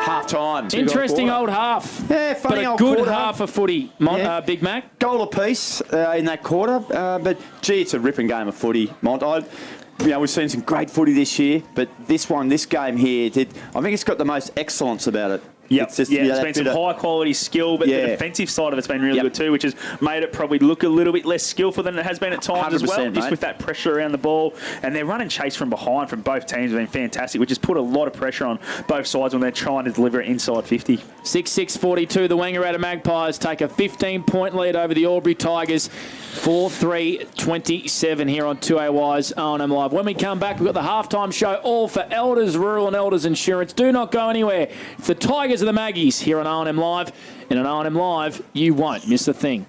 Half time. Interesting old half. Yeah, funny but a old good quarter. half of footy, Big Mac. Goal apiece in that quarter. But, gee, it's a ripping game of footy, Mont. We've seen some great footy this year, but this game here, I think it's got the most excellence about it. Yep. There's been some high-quality skill, but the defensive side of it's been really good too, which has made it probably look a little bit less skillful than it has been at times as well, just with that pressure around the ball. And their run and chase from behind from both teams have been fantastic, which has put a lot of pressure on both sides when they're trying to deliver it inside 50. 6-6-42, the Wangara Magpies take a 15-point lead over the Aubury Tigers. 4-3-27 here on 2AY's O&M Live. When we come back, we've got the halftime show all for Elders Rural and Elders Insurance. Do not go anywhere. It's the Tigers of the Maggies here on O&M Live. And on O&M Live, you won't miss a thing.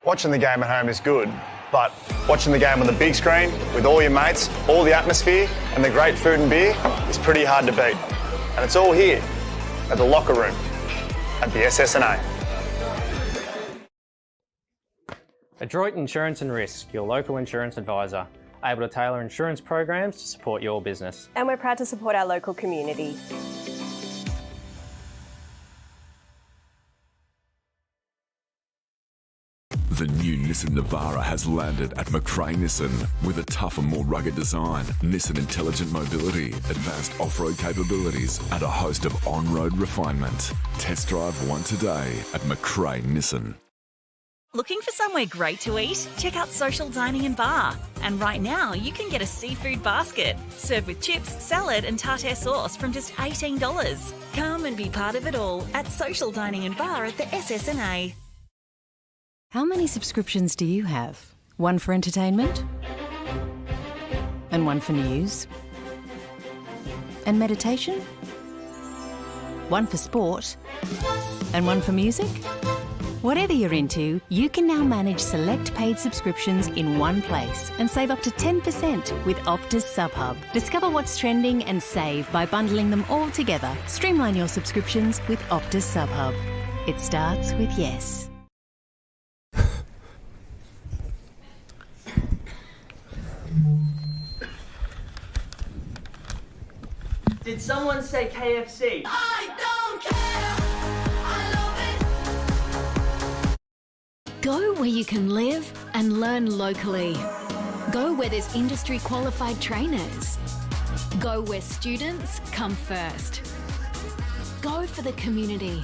Watching the game at home is good, but watching the game on the big screen with all your mates, all the atmosphere and the great food and beer is pretty hard to beat. And it's all here at the locker room at the SSNA. Adroit Insurance and Risk, your local insurance advisor, able to tailor insurance programs to support your business. And we're proud to support our local community. The new Nissan Navara has landed at McRae Nissan with a tougher, more rugged design, Nissan Intelligent Mobility, advanced off-road capabilities, and a host of on-road refinement. Test drive one today at McRae Nissan. Looking for somewhere great to eat? Check out Social Dining and Bar. And right now, you can get a seafood basket, served with chips, salad and tartare sauce from just $18. Come and be part of it all at Social Dining and Bar at the SSNA. How many subscriptions do you have? One for entertainment? And one for news? And meditation? One for sport? And one for music? Whatever you're into, you can now manage select paid subscriptions in one place and save up to 10% with Optus SubHub. Discover what's trending and save by bundling them all together. Streamline your subscriptions with Optus SubHub. It starts with yes. Did someone say KFC? I don't care. Go where you can live and learn locally. Go where there's industry qualified trainers. Go where students come first. Go for the community.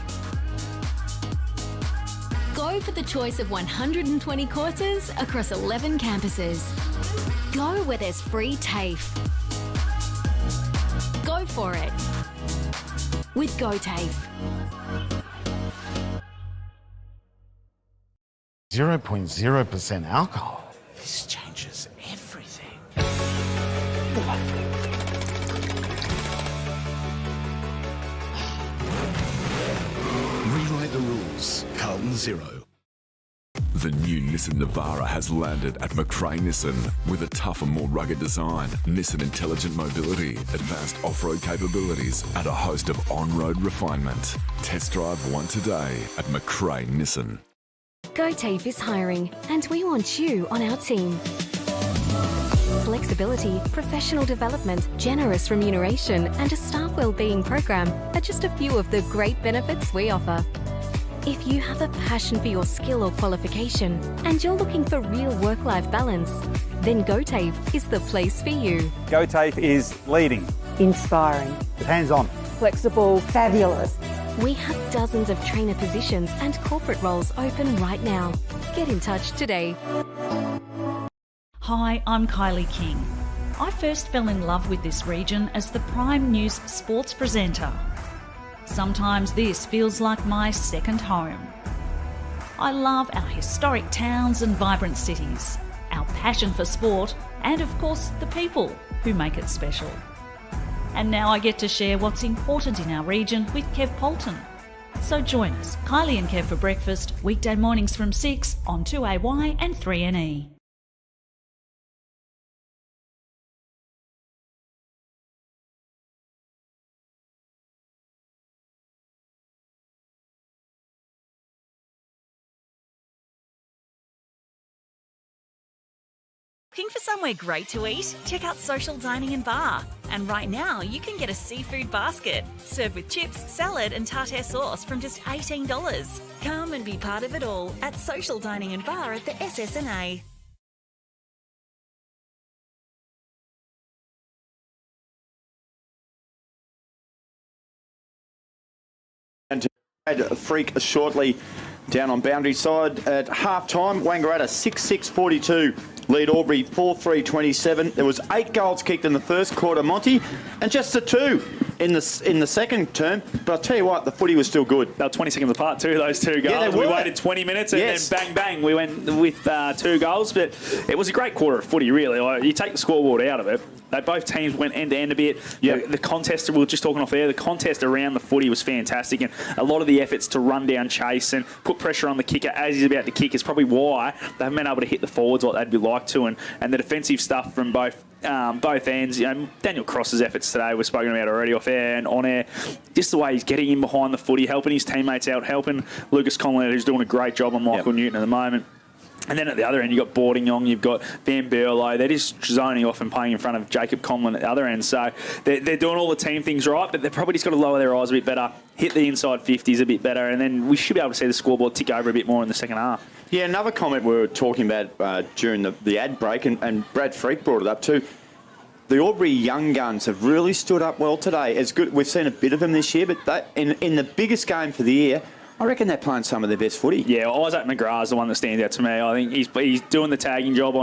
Go for the choice of 120 courses across 11 campuses. Go where there's free TAFE. for it. With GoTafe. 0.0% alcohol. This changes everything. Rewrite the rules. Carlton Zero. The new Nissan Navara has landed at McRae Nissan with a tougher, more rugged design, Nissan intelligent mobility, advanced off-road capabilities, and a host of on-road refinement. Test drive one today at McRae Nissan. GoTafe is hiring, and we want you on our team. Flexibility, professional development, generous remuneration, and a staff wellbeing program are just a few of the great benefits we offer. If you have a passion for your skill or qualification and you're looking for real work-life balance, then GoTafe is the place for you. GoTafe is leading, Inspiring. hands-on. Flexible. Fabulous. We have dozens of trainer positions and corporate roles open right now. Get in touch today. Hi, I'm Kylie King. I first fell in love with this region as the Prime News sports presenter. Sometimes this feels like my second home. I love our historic towns and vibrant cities, our passion for sport, and of course the people who make it special. And now I get to share what's important in our region with Kev Polton. So join us, Kylie and Kev for breakfast, weekday mornings from 6 on 2AY and 3NE. Looking for somewhere great to eat? Check out Social Dining and Bar. And right now, you can get a seafood basket, served with chips, salad and tartare sauce from just $18. Come and be part of it all at Social Dining and Bar at the SSNA. And to add a freak shortly down on boundary side at half-time, Wangaratta 6-6-42. Lead Aubury 4-3-27. There was 8 goals kicked in the first quarter, Monty, and just the 2 in the second term. But I'll tell you what, the footy was still good. They were 20 seconds apart too, those 2 goals. Yeah, we waited 20 minutes and then bang, bang, we went with 2 goals. But it was a great quarter of footy, really. You take the scoreboard out of it. Both teams went end-to-end a bit. Yep. The contest, we were just talking off air, the contest around the footy was fantastic, and a lot of the efforts to run down Chase and put pressure on the kicker as he's about to kick is probably why they haven't been able to hit the forwards like they'd be like to, and the defensive stuff from both ends. You know, Daniel Cross's efforts today we've spoken about already off air and on air. Just the way he's getting in behind the footy, helping his teammates out, helping Lucas Conley, who's doing a great job on Michael Newton at the moment. And then at the other end, you've got Boardingong, you've got Van Berlo. They're just zoning off and playing in front of Jacob Conlon at the other end. So they're doing all the team things right, but they've probably just got to lower their eyes a bit better, hit the inside 50s a bit better, and then we should be able to see the scoreboard tick over a bit more in the second half. Yeah, another comment we were talking about during the ad break, and Brad Freak brought it up too. The Aubury young guns have really stood up well today. As good, we've seen a bit of them this year, but in the biggest game for the year, I reckon they're playing some of their best footy. Yeah, Isaac McGrath's the one that stands out to me. I think he's doing the tagging job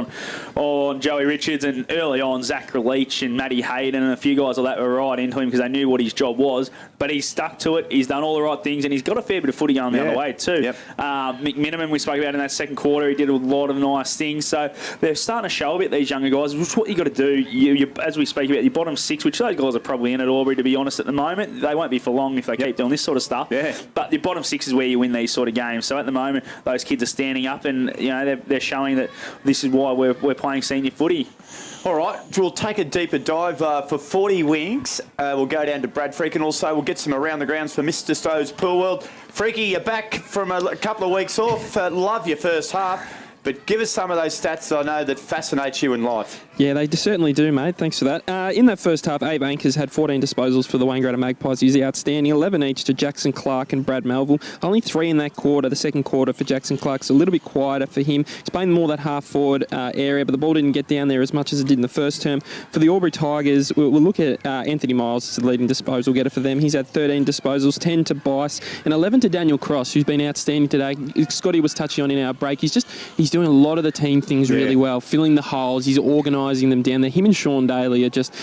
on Joey Richards, and early on Zach Leach and Matty Hayden and a few guys like that were right into him because they knew what his job was. But he's stuck to it. He's done all the right things, and he's got a fair bit of footy going the other way too. Yep. McMiniman, we spoke about in that second quarter, he did a lot of nice things. So they're starting to show a bit, these younger guys, which is what you got to do. You, as we speak about, your bottom 6, which those guys are probably in at Aubury, to be honest, at the moment. They won't be for long if they keep doing this sort of stuff. Yeah. But your bottom 6 is where you win these sort of games. So at the moment, those kids are standing up, and you know they're showing that this is why we're playing senior footy. All right, we'll take a deeper dive for 40 Wings. We'll go down to Brad Freak, and also we'll get some around the grounds for Mr. Stowe's Pool World. Freaky, you're back from a couple of weeks off. Love your first half. But give us some of those stats that I know that fascinate you in life. Yeah, they certainly do, mate. Thanks for that. In that first half, Abe Anchors had 14 disposals for the Wangaratta Magpies. He's outstanding. 11 each to Jackson Clark and Brad Melville. Only 3 in that quarter. The second quarter for Jackson Clark's a little bit quieter for him. He's playing more that half-forward area, but the ball didn't get down there as much as it did in the first term. For the Aubury Tigers, we'll look at Anthony Miles as the leading disposal getter for them. He's had 13 disposals, 10 to Bice, and 11 to Daniel Cross, who's been outstanding today. Scotty was touching on in our break. He's doing a lot of the team things really well, filling the holes. He's organised. organising them down there. Him and Sean Daly are just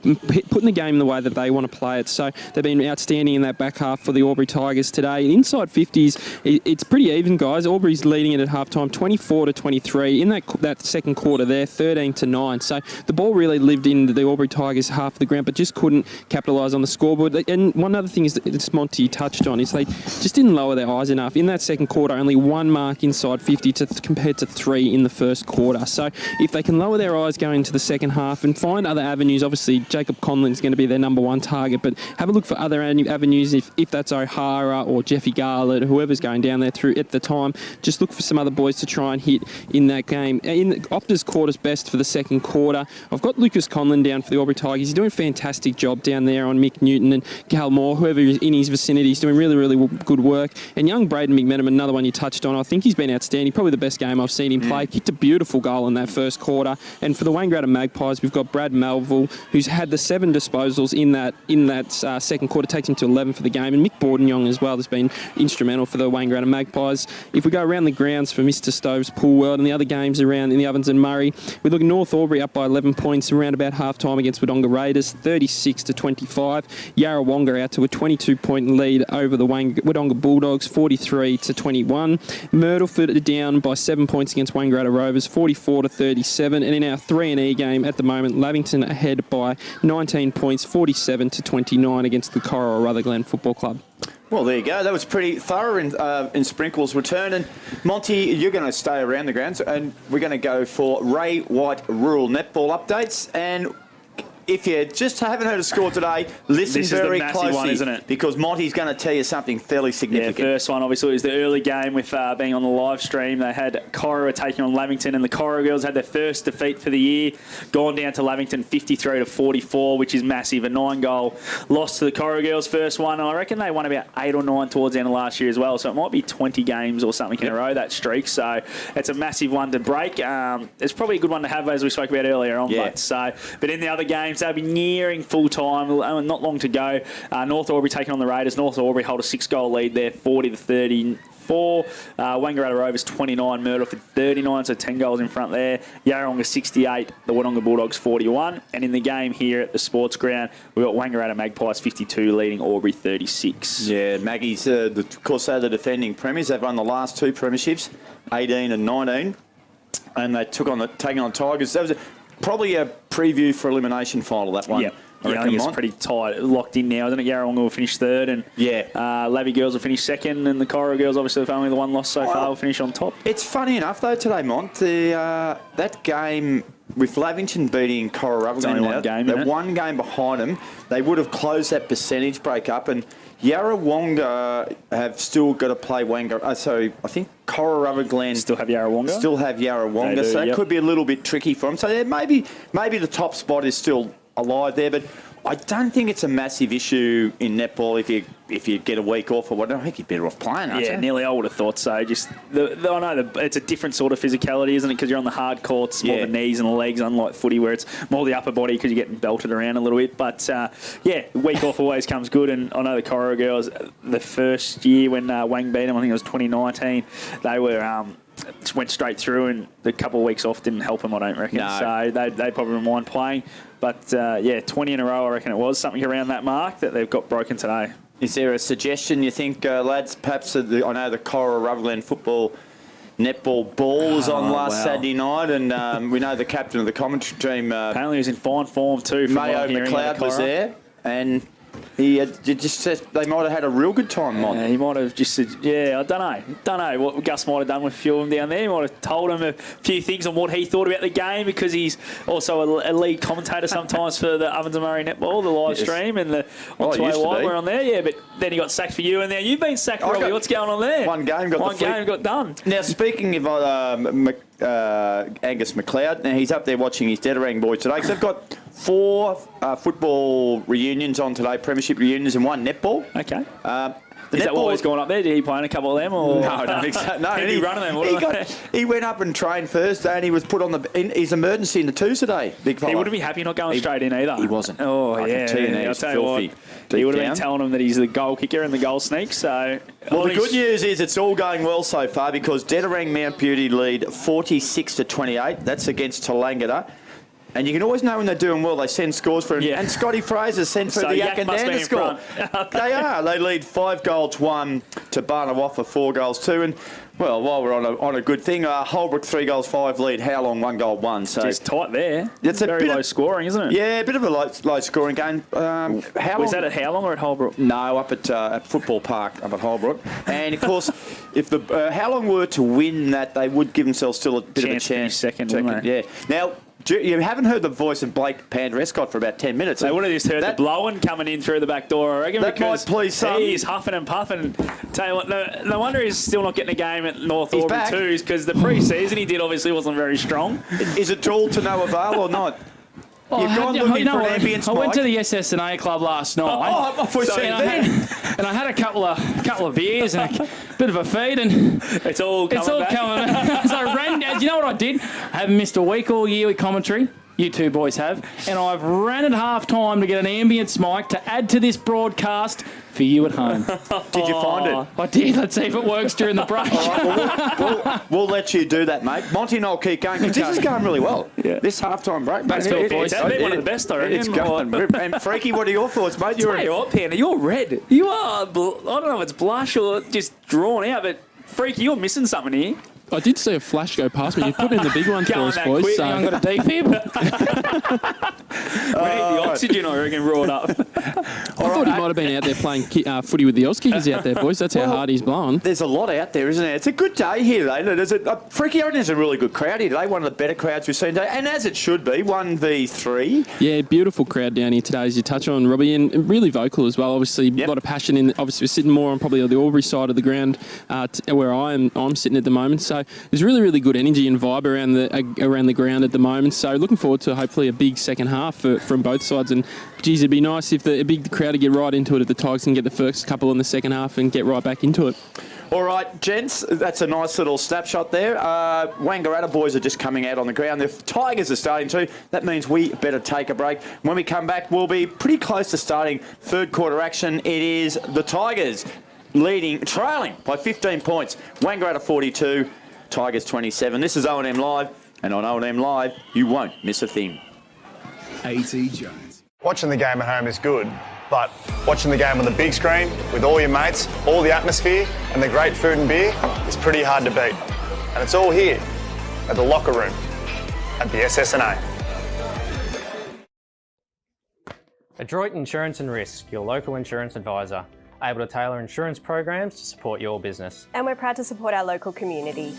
putting the game in the way that they want to play it. So they've been outstanding in that back half for the Aubury Tigers today. Inside 50s, it's pretty even, guys. Aubury's leading it at halftime, 24-23. In that second quarter there, 13-9. So the ball really lived into the Aubury Tigers half of the ground, but just couldn't capitalise on the scoreboard. And one other thing is that Monty touched on is they just didn't lower their eyes enough. In that second quarter, only 1 mark inside 50 compared to 3 in the first quarter. So if they can lower their eyes going into the second half and find other avenues, obviously Jacob Conlon's going to be their number one target, but have a look for other avenues if that's O'Hara or Jeffy Garlett, whoever's going down there through at the time. Just look for some other boys to try and hit in that game. Opta's quarter's best for the second quarter. I've got Lucas Conlon down for the Aubury Tigers. He's doing a fantastic job down there on Mick Newton and Gal Moore, whoever is in his vicinity. He's doing really, really good work. And young Braden McMenamin, another one you touched on, I think he's been outstanding. Probably the best game I've seen him play. Kicked a beautiful goal in that first quarter. And for the Wangaratta Magpies, we've got Brad Melville, who's had the 7 disposals in that second quarter, takes him to 11 for the game. And Mick Bordenyong as well has been instrumental for the Wangaratta Magpies. If we go around the grounds for Mr. Stove's Pool World and the other games around in the Ovens and Murray, we look at North Aubury up by 11 points around about half-time against Wodonga Raiders, 36-25. Yarrawonga out to a 22-point lead over the Wodonga Bulldogs, 43-21. Myrtleford down by 7 points against Wangaratta Rovers, 44-37. And in our 3&E game at the moment, Lavington ahead by 19 points, 47-29 against the Coral Rutherglen Football Club. Well, there you go. That was pretty thorough in Sprinkle's return. And Monty, you're going to stay around the grounds, and we're going to go for Ray White Rural Netball updates. And if you just haven't heard a score today, listen very closely, one, isn't it? Because Monty's going to tell you something fairly significant. Yeah, first one, obviously, was the early game with being on the live stream. They had Corowa taking on Lavington, and the Corowa girls had their first defeat for the year, gone down to Lavington 53-44, which is massive. A 9-goal loss to the Corowa girls, first one. And I reckon they won about 8 or 9 towards the end of last year as well, so it might be 20 games or something in a row, that streak. So it's a massive one to break. It's probably a good one to have, as we spoke about earlier on. Yeah. But in the other games, they'll be nearing full time, not long to go. North Aubury taking on the Raiders. North Aubury hold a 6-goal lead there, 40-34. Wangaratta Rovers 29, Myrtleford 39, so 10 goals in front there. Yarrawonga 68, the Wodonga Bulldogs 41. And in the game here at the sports ground, we've got Wangaratta Magpies 52 leading Aubury 36. Yeah, Maggie's, of course, they're the defending premiers. They've won the last 2 premierships, 18 and 19. And they taking on Tigers. That was probably a preview for elimination final, that one. Yep. I think it's pretty tight, locked in now, isn't it? Yarrawonga will finish third, and Lavy girls will finish second, and the Corowa girls, obviously, have only the one loss so far, will finish on top. It's funny enough, though, today, Mont, that game with Lavington beating Corowa Rutherglen, they're one game behind them. They would have closed that percentage break up, and Yarrawonga have still got to play Wangaratta. So I think Corowa Rutherglen still have Yarrawonga. So it could be a little bit tricky for them. So yeah, maybe the top spot is still alive there, but I don't think it's a massive issue in netball if you get a week off or whatever. I think you're better off playing, aren't you? Yeah, nearly I would have thought so. Just I know it's a different sort of physicality, isn't it? Because you're on the hard courts, more the knees and the legs, unlike footy where it's more the upper body because you're getting belted around a little bit. But week off always comes good. And I know the Corowa girls, the first year when Wang beat them, I think it was 2019, they were just went straight through, and the couple of weeks off didn't help them, I don't reckon. No. So they probably wouldn't mind playing. But 20 in a row, I reckon it was, something around that mark that they've got broken today. Is there a suggestion you think, lads, perhaps, I know the Corowa Rutherglen football netball ball was on last Saturday night, and we know the captain of the commentary team... apparently he was in fine form too. Mayo McLeod was there, and... He just said they might have had a real good time, Mon. Yeah, he might have just said, I don't know what Gus might have done with a few of them down there. He might have told him a few things on what he thought about the game, because he's also a lead commentator sometimes for the Ovens and Murray Netball, the live stream, and the on 2 Live we're on there. Yeah, but then he got sacked for you, and now you've been sacked, Robbie. What's going on there? One game got done. Now, speaking of Angus McLeod, now he's up there watching his Dedarang boys today, because they've got 4 football reunions on today, premiership reunions, and 1 netball. Okay. Is that why he's gone up there? Did he play in a couple of them? Or? No, I don't think so. No, he running them. He went up and trained Thursday, and he was put on his emergency in the twos today. Big fella. He wouldn't be happy not going straight in either. He wasn't. Oh, I can tell you now, he's filthy. He would have been telling him that he's the goal kicker and the goal sneak. So, well, the good news is it's all going well so far, because Dedarang Mount Beauty lead 46-28. That's against Tolangata. And you can always know when they're doing well. They send scores for Yeah. And Scotty Fraser sent for So the Yak Yak and must be Dan to in score. front. They are. They lead 5-1 to Barnawaff for 4-2. And, well, while we're on a good thing, Holbrook 3-5 lead. How long? 1-1. So Just tight there. It's a very bit low of, scoring, isn't it? Yeah, a bit of a low scoring game. How Was long? that at Howlong or at Holbrook? No, up at Football Park up at Holbrook. And of course, if the Howlong were to win that, they would give themselves still a bit of a Chance to finish chance. second, wouldn't they? Yeah. Now, you haven't heard the voice of Blake Pandrescott for about 10 minutes. They would have just heard the blowing coming in through the back door, I reckon. That because might please some. he's huffing and puffing. Tell you what, no wonder he's still not getting a game at North He's Aubury back. Twos, because the pre-season he did obviously wasn't very strong. Is it all to no avail or not? Oh, You've gone looking for an ambience I went mic. to the SSNA club last night. I thought you said and I had a couple of beers and a bit of a feed, and it's all coming back. So I ran. Do you know what I did? I haven't missed a week all year with commentary. You two boys have. And I've ran at half time to get an ambience mic to add to this broadcast for you at home. Did you find it? I did. Let's see if it works during the break. All right, we'll let you do that, mate. Monty and I'll keep going, because this is going really well. Yeah. This half-time break, mate. It's been one of the best, I reckon. It's going. And Freaky, what are your thoughts, mate? Tell you what, Panda, you're red. You are, I don't know if it's blush or just drawn out, but Freaky, you're missing something here. I did see a flash go past me. You put in the big one for Going us, that boys. quick. So. I've got a defib. We need the oxygen, I reckon, brought up. I thought he might have been out there playing footy with the Oz kickers out there, boys. That's how hard he's blowing. There's a lot out there, isn't there? It's a good day here today. There's Freaky, I reckon there's a really good crowd here today. One of the better crowds we've seen today, and as it should be, 1v3. Yeah, beautiful crowd down here today, as you touch on, Robbie, and really vocal as well. Obviously, a lot of passion in. Obviously, we're sitting more on probably the Aubury side of the ground, where I'm sitting at the moment. So there's really good energy and vibe around the ground at the moment. So looking forward to hopefully a big second half from both sides. And geez, it'd be nice if a big crowd to get right into it if the Tigers can get the first couple in the second half and get right back into it. All right, gents, that's a nice little snapshot there. Wangaratta boys are just coming out on the ground. The Tigers are starting to. That means we better take a break. When we come back, we'll be pretty close to starting third quarter action. It is the Tigers trailing by 15 points. Wangaratta 42, Tigers 27. This is O&M Live, and on O&M Live, you won't miss a thing. A.T. Jones. Watching the game at home is good, but watching the game on the big screen with all your mates, all the atmosphere and the great food and beer is pretty hard to beat. And it's all here at the locker room at the SSNA. Adroit Insurance and Risk, your local insurance advisor, able to tailor insurance programs to support your business. And we're proud to support our local community.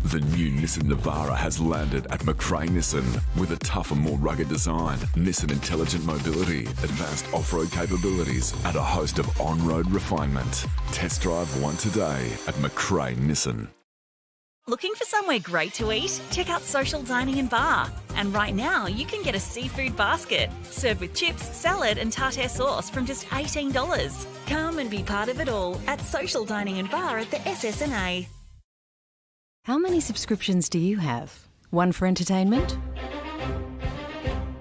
The new Nissan Navara has landed at McRae Nissan with a tougher, more rugged design, Nissan Intelligent Mobility, advanced off-road capabilities, and a host of on-road refinement. Test drive one today at McRae Nissan. Looking for somewhere great to eat? Check out Social Dining and Bar. And right now, you can get a seafood basket, served with chips, salad and tartare sauce from just $18. Come and be part of it all at Social Dining and Bar at the SSNA. How many subscriptions do you have? One for entertainment?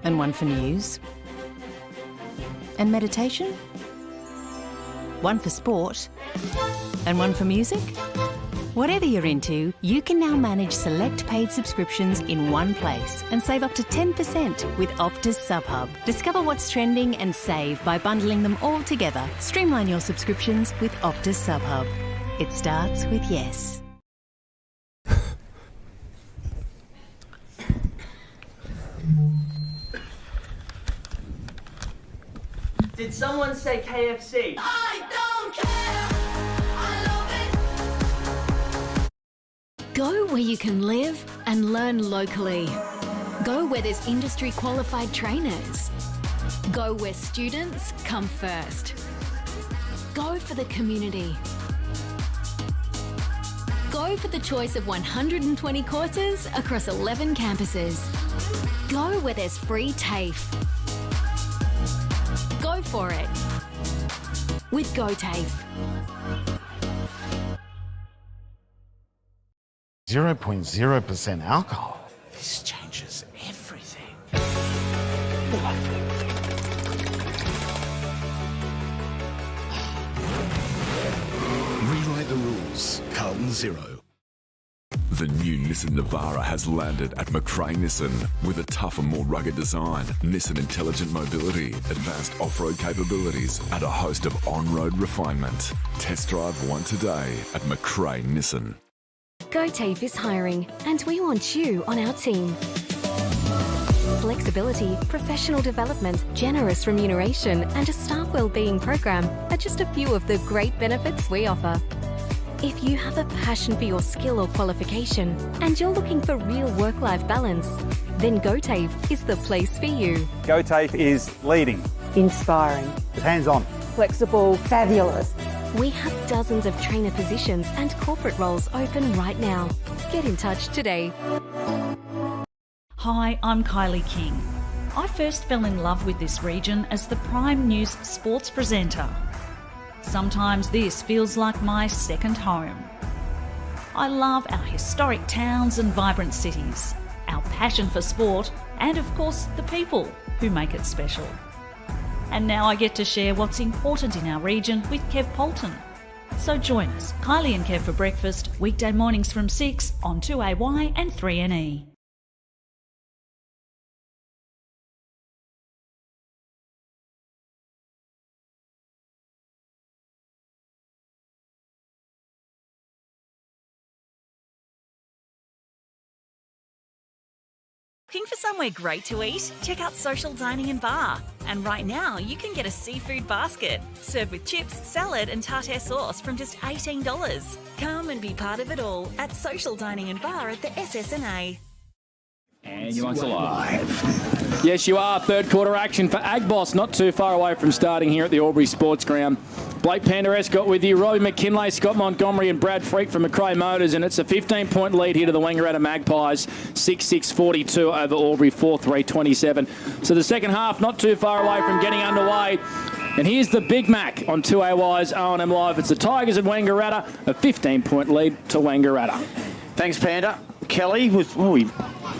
And one for news? And meditation? One for sport? And one for music? Whatever you're into, you can now manage select paid subscriptions in one place and save up to 10% with Optus SubHub. Discover what's trending and save by bundling them all together. Streamline your subscriptions with Optus SubHub. It starts with yes. Did someone say KFC? I don't care. Go where you can live and learn locally. Go where there's industry qualified trainers. Go where students come first. Go for the community. Go for the choice of 120 courses across 11 campuses. Go where there's free TAFE. Go for it with GoTAFE. 0.0% alcohol. This changes everything. Rewrite the rules. Carlton 0. The new Nissan Navara has landed at McRae Nissan with a tougher, more rugged design, Nissan intelligent mobility, advanced off-road capabilities, and a host of on-road refinement. Test drive one today at McRae Nissan. GoTafe is hiring, and we want you on our team. Flexibility, professional development, generous remuneration, and a staff wellbeing program are just a few of the great benefits we offer. If you have a passion for your skill or qualification and you're looking for real work-life balance, then GoTafe is the place for you. GoTafe is leading, Inspiring. hands-on. Flexible. Fabulous. We have dozens of trainer positions and corporate roles open right now. Get in touch today. Hi, I'm Kylie King. I first fell in love with this region as the Prime News sports presenter. Sometimes this feels like my second home. I love our historic towns and vibrant cities, our passion for sport, and of course the people who make it special. And now I get to share what's important in our region with Kev Polton. So join us, Kylie and Kev for breakfast, weekday mornings from 6 on 2AY and 3NE. Looking for somewhere great to eat? Check out Social Dining and Bar. And right now, you can get a seafood basket, served with chips, salad and tartare sauce from just $18. Come and be part of it all at Social Dining and Bar at the SSNA. And you're live. Yes, you are. Third quarter action for Agboss, not too far away from starting here at the Aubury Sports Ground. Blake Penderecott with you, Robbie McKinlay, Scott Montgomery and Brad Freak from McRae Motors, and it's a 15-point lead here to the Wangaratta Magpies, 6-6-42 over Aubury, 4-3-27. So the second half not too far away from getting underway. And here's the Big Mac on 2AY's O&M Live. It's the Tigers at Wangaratta, a 15-point lead to Wangaratta. Thanks, Panda. Kelly was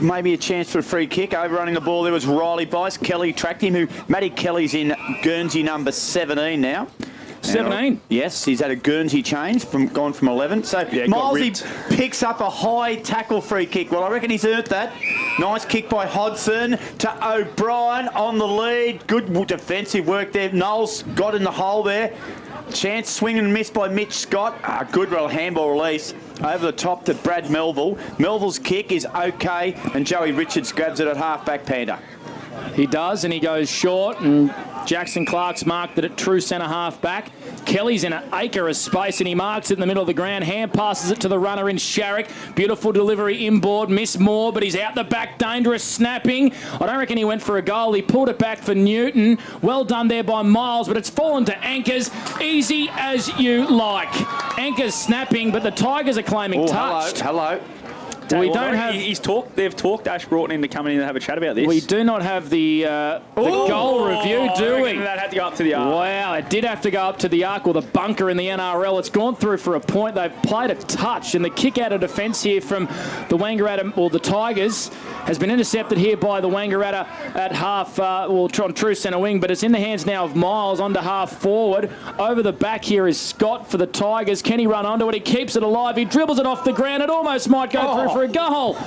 maybe a chance for a free kick. Overrunning the ball there was Riley Bice. Kelly tracked him. Matty Kelly's in Guernsey number 17 now. 17? Yes, he's had a Guernsey change, gone from 11. So yeah, Milesy picks up a high tackle free kick. Well, I reckon he's earned that. Nice kick by Hodson to O'Brien on the lead. Good defensive work there. Knowles got in the hole there. Chance swing and miss by Mitch Scott. Good handball release over the top to Brad Melville. Melville's kick is okay, and Joey Richards grabs it at half-back, Panda. He does, and he goes short, and Jackson Clark's marked it at true centre half back. Kelly's in an acre of space, and he marks it in the middle of the ground. Hand passes it to the runner in Sharrock. Beautiful delivery inboard. Miss Moore, but he's out the back. Dangerous snapping. I don't reckon he went for a goal. He pulled it back for Newton. Well done there by Miles, but it's fallen to Anchors. Easy as you like. Anchors snapping, but the Tigers are claiming touched. Hello. We don't have. They've talked Ash Broughton into coming in to have a chat about this. We do not have the goal review, do we? That had to go up to the arc. Wow, it did have to go up to the arc or the bunker in the NRL. It's gone through for a point. They've played a touch, and the kick out of defence here from the Wangaratta, or the Tigers, has been intercepted here by the Wangaratta at half, on true centre wing, but it's in the hands now of Miles onto half forward. Over the back here is Scott for the Tigers. Can he run onto it? He keeps it alive. He dribbles it off the ground. It almost might go through for a goal.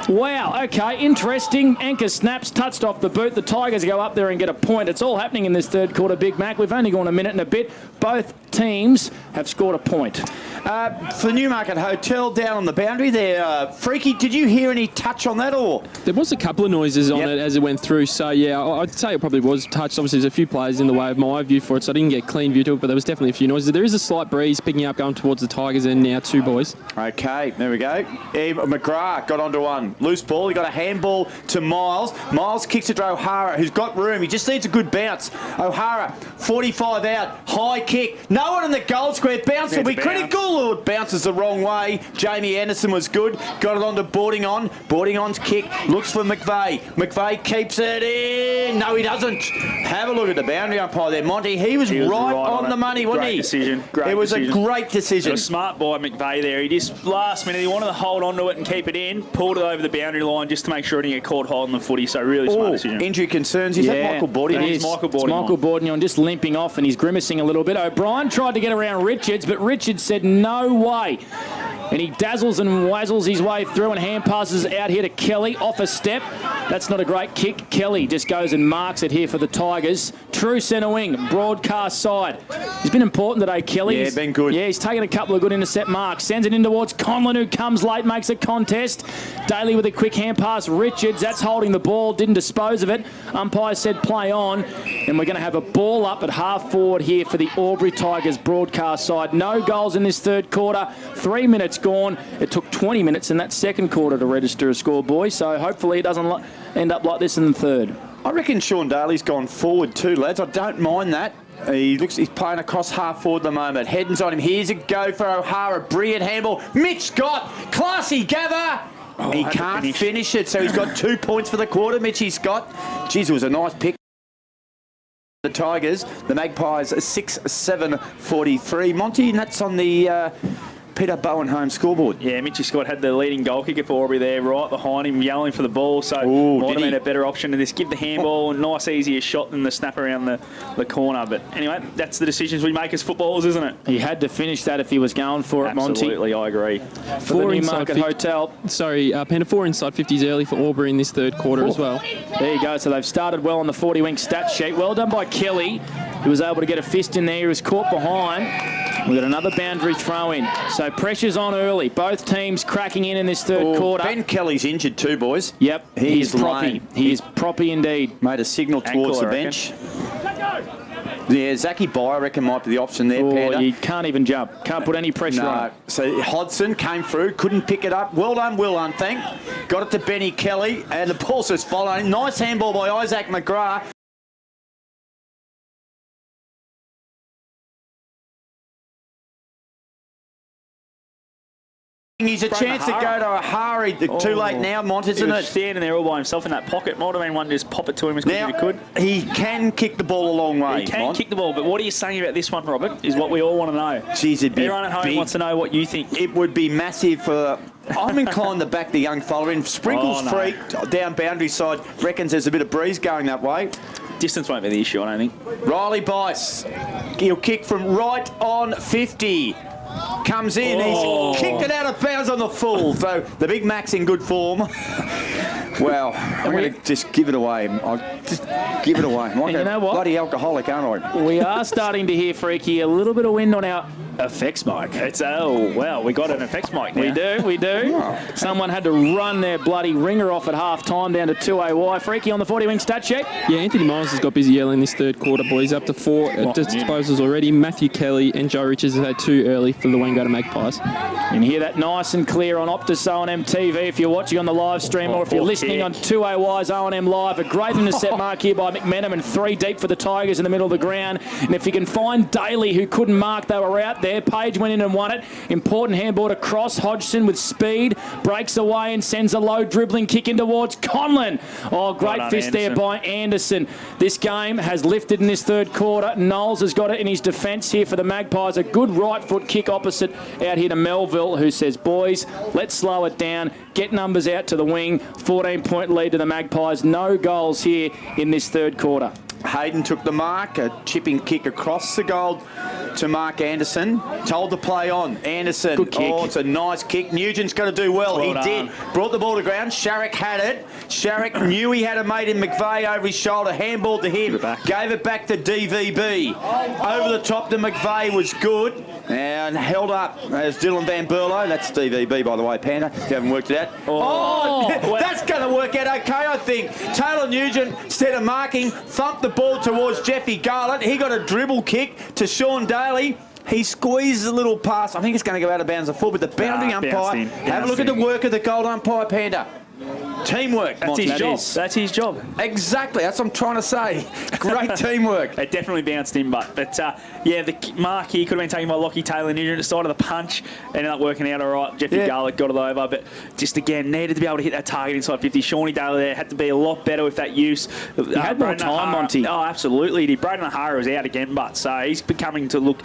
Wow, okay, interesting. Anchor snaps, touched off the boot. The Tigers go up there and get a point. It's all happening in this third quarter, Big Mac. We've only gone a minute and a bit. Both teams have scored a point. For Newmarket Hotel down on the boundary there, Freaky, did you hear any touch on that or? There was a couple of noises on it as it went through, so yeah, I'd say it probably was touched. Obviously, there's a few players in the way of my view for it, so I didn't get clean view to it, but there was definitely a few noises. There is a slight breeze picking up going towards the Tigers and now two boys. Okay, there we go. McGrath got onto one. Loose ball, he got a handball to Miles. Miles kicks it to O'Hara, who's got room. He just needs a good bounce. O'Hara, 45 out, high kick. No one in the goal square. Bounce will be critical. Oh, it bounces the wrong way. Jamie Anderson was good. Got it on to Boarding On. Boarding On's kick looks for McVeigh. McVeigh keeps it in. No, he doesn't. Have a look at the boundary umpire there, Monty. He was right on the money, wasn't he? It was a great decision. It was smart by McVeigh there. He just, last minute, he wanted to hold on to it and keep it in. Pulled it over the boundary line just to make sure he didn't get caught holding the footy. So really smart decision. Injury concerns. Is that Michael Boarding? It's Michael Boarding just limping off, and he's grimacing a little bit. O'Brien tried to get around Richards, but Richards said no way. And he dazzles and wazzles his way through and hand passes out here to Kelly off a step. That's not a great kick. Kelly just goes and marks it here for the Tigers. True centre wing, broadcast side. He's been important today, Kelly. Yeah, been good. Yeah, he's taken a couple of good intercept marks. Sends it in towards Conlon, who comes late, makes a contest. Daly with a quick hand pass. Richards, that's holding the ball, didn't dispose of it. Umpire said play on. And we're going to have a ball up at half forward here for the Aubury Tigers broadcast side. No goals in this third quarter. 3 minutes gone. It took 20 minutes in that second quarter to register a score, boys. So hopefully it doesn't end up like this in the third. I reckon Sean Daly's gone forward too, lads. I don't mind that. He's playing across half forward at the moment. Heading's on him. Here's a go for O'Hara. Brilliant handball. Mitch Scott. Classy gather. He can't finish it, so he's got 2 points for the quarter, Mitchy Scott. Jeez, it was a nice pick. The Tigers, the Magpies, 6-7-43. Monty, and that's on the Peter Bowen home scoreboard. Yeah, Mitchy Scott had the leading goal kicker for Aubury there, right behind him, yelling for the ball. So might have been a better option to just give the handball. Nice, easier shot than the snap around the corner. But anyway, that's the decisions we make as footballers, isn't it? He had to finish that if he was going for it, Monty. Absolutely, I agree. For the Newmarket Hotel. Sorry, Panda, 4 inside 50s early for Aubury in this third quarter as well. There you go. So they've started well on the 40-wing stat sheet. Well done by Kelly, who was able to get a fist in there. He was caught behind. We've got another boundary throw in. So pressure's on early. Both teams cracking in this third quarter. Ben Kelly's injured too, boys. Yep, he's proppy. He is proppy indeed. Made a signal towards the bench. Yeah, Zachy Bye, I reckon, might be the option there, Panda. He can't even jump. Can't put any pressure on it. So Hodson came through, couldn't pick it up. Well done, Will Unthank. Got it to Benny Kelly, and the ball's just following. Nice handball by Isaac McGrath. He's a chance to go to O'Hara. Too late now, Mont, isn't it? Standing there all by himself in that pocket. Might have been one to just pop it to him as quick as he could. He can kick the ball a long way. He can kick the ball, but what are you saying about this one, Robert, is what we all want to know. Jeez, it'd be everyone at home wants to know what you think. It would be massive for... I'm inclined to back the young fella in. Sprinkles freak down boundary side. Reckons there's a bit of breeze going that way. Distance won't be the issue, I don't think. Riley Bice. He'll kick from right on 50. Comes in, he's kicked it out of bounds on the full. So the Big Mac's in good form. Well, I'm going to just give it away. I'll just give it away. I'm like you know what? Bloody alcoholic, aren't I? We are starting to hear, Freaky, a little bit of wind on our effects mic. It's we got an effects mic now. We do. Oh. Someone had to run their bloody ringer off at half time down to 2AY. Freaky on the 40-wing stat sheet. Yeah, Anthony Miles has got busy yelling this third quarter, boys. Up to 4 disposals already. Matthew Kelly and Joe Richards have had 2 early for the Wangara Magpies. You can hear that nice and clear on Optus O&M TV if you're watching on the live stream or if you're listening on 2AY's O&M Live. A great intercept mark here by McMenamin and 3 deep for the Tigers in the middle of the ground. And if you can find Daly, who couldn't mark, they were out there. Page went in and won it. Important handball across. Hodgson with speed. Breaks away and sends a low dribbling kick in towards Conlon. Oh, great fist there by Anderson. This game has lifted in this third quarter. Knowles has got it in his defence here for the Magpies. A good right foot kick opposite out here to Melville, who says, boys, let's slow it down. Get numbers out to the wing. 14-point lead to the Magpies. No goals here in this third quarter. Hayden took the mark, a chipping kick across the goal to Mark Anderson. Told to play on. Anderson. Good kick. Oh, it's a nice kick. Nugent's going to do well. He did. Brought the ball to ground. Sharrock had it. Sharrock knew he had a mate in McVeigh over his shoulder. Handball to him. Gave it back to DVB. Over the top to McVeigh was good. And held up as Dylan Van Burlo. That's DVB, by the way, Panda. If you haven't worked it out. That's going to work out okay, I think. Taylor Nugent, instead of marking, thumped the ball towards Jeffy Garlett. He got a dribble kick to Sean Daly. He squeezes a little pass. I think it's going to go out of bounds the full, but the bounding umpire. Have a look at the work of the gold umpire, Panda. Teamwork. That's his job. That's his job. Exactly. That's what I'm trying to say. Great teamwork. It definitely bounced in, but yeah, the mark here could have been taken by Lockie Taylor Nugent at the side of the punch. Ended up working out all right. Jeffy Garlick got it over, but just again needed to be able to hit that target inside 50. Shawnee Daly there had to be a lot better with that use. He had more time, Monty. Oh, absolutely. He did. Braden O'Hara was out again, but so he's starting to look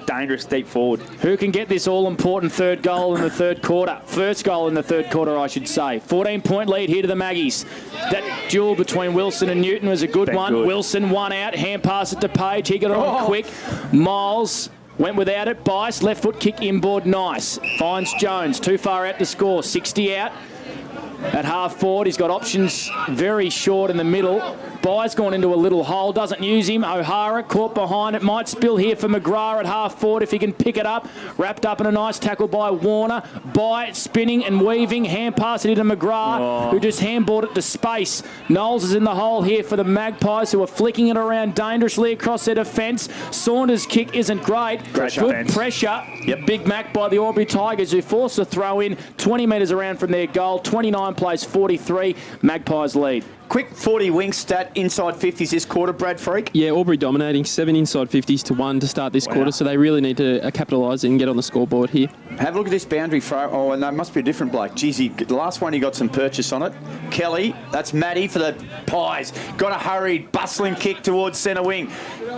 dangerous deep forward. Who can get this all-important third goal in the third quarter? First goal in the third quarter, I should say. 14-point lead here to the Maggies. That duel between Wilson and Newton was a good one. Wilson one out, hand pass it to Page. He got it on quick. Miles Went without it. Bice, left foot kick inboard, nice. Finds Jones, too far out to score. 60 out. At half forward, he's got options very short in the middle. By's gone into a little hole, doesn't use him. O'Hara caught behind it, might spill here for McGrath at half forward if he can pick it up. Wrapped up in a nice tackle by Warner. By spinning and weaving, hand pass it into McGrath, who just handballed it to space. Knowles is in the hole here for the Magpies, who are flicking it around dangerously across their defence. Saunders' kick isn't great. Good pressure. Big Mac by the Aubury Tigers, who forced a throw in 20 metres around from their goal. 29 plays 43. Magpies lead. Quick 40 wing stat inside 50s this quarter, Brad Freak. Yeah, Aubury dominating 7 inside 50s to 1 to start this quarter, so they really need to capitalise and get on the scoreboard here. Have a look at this boundary throw. Oh, and that must be a different bloke. Geez, the last one he got some purchase on it. Kelly, that's Matty for the Pies. Got a hurried, bustling kick towards centre wing.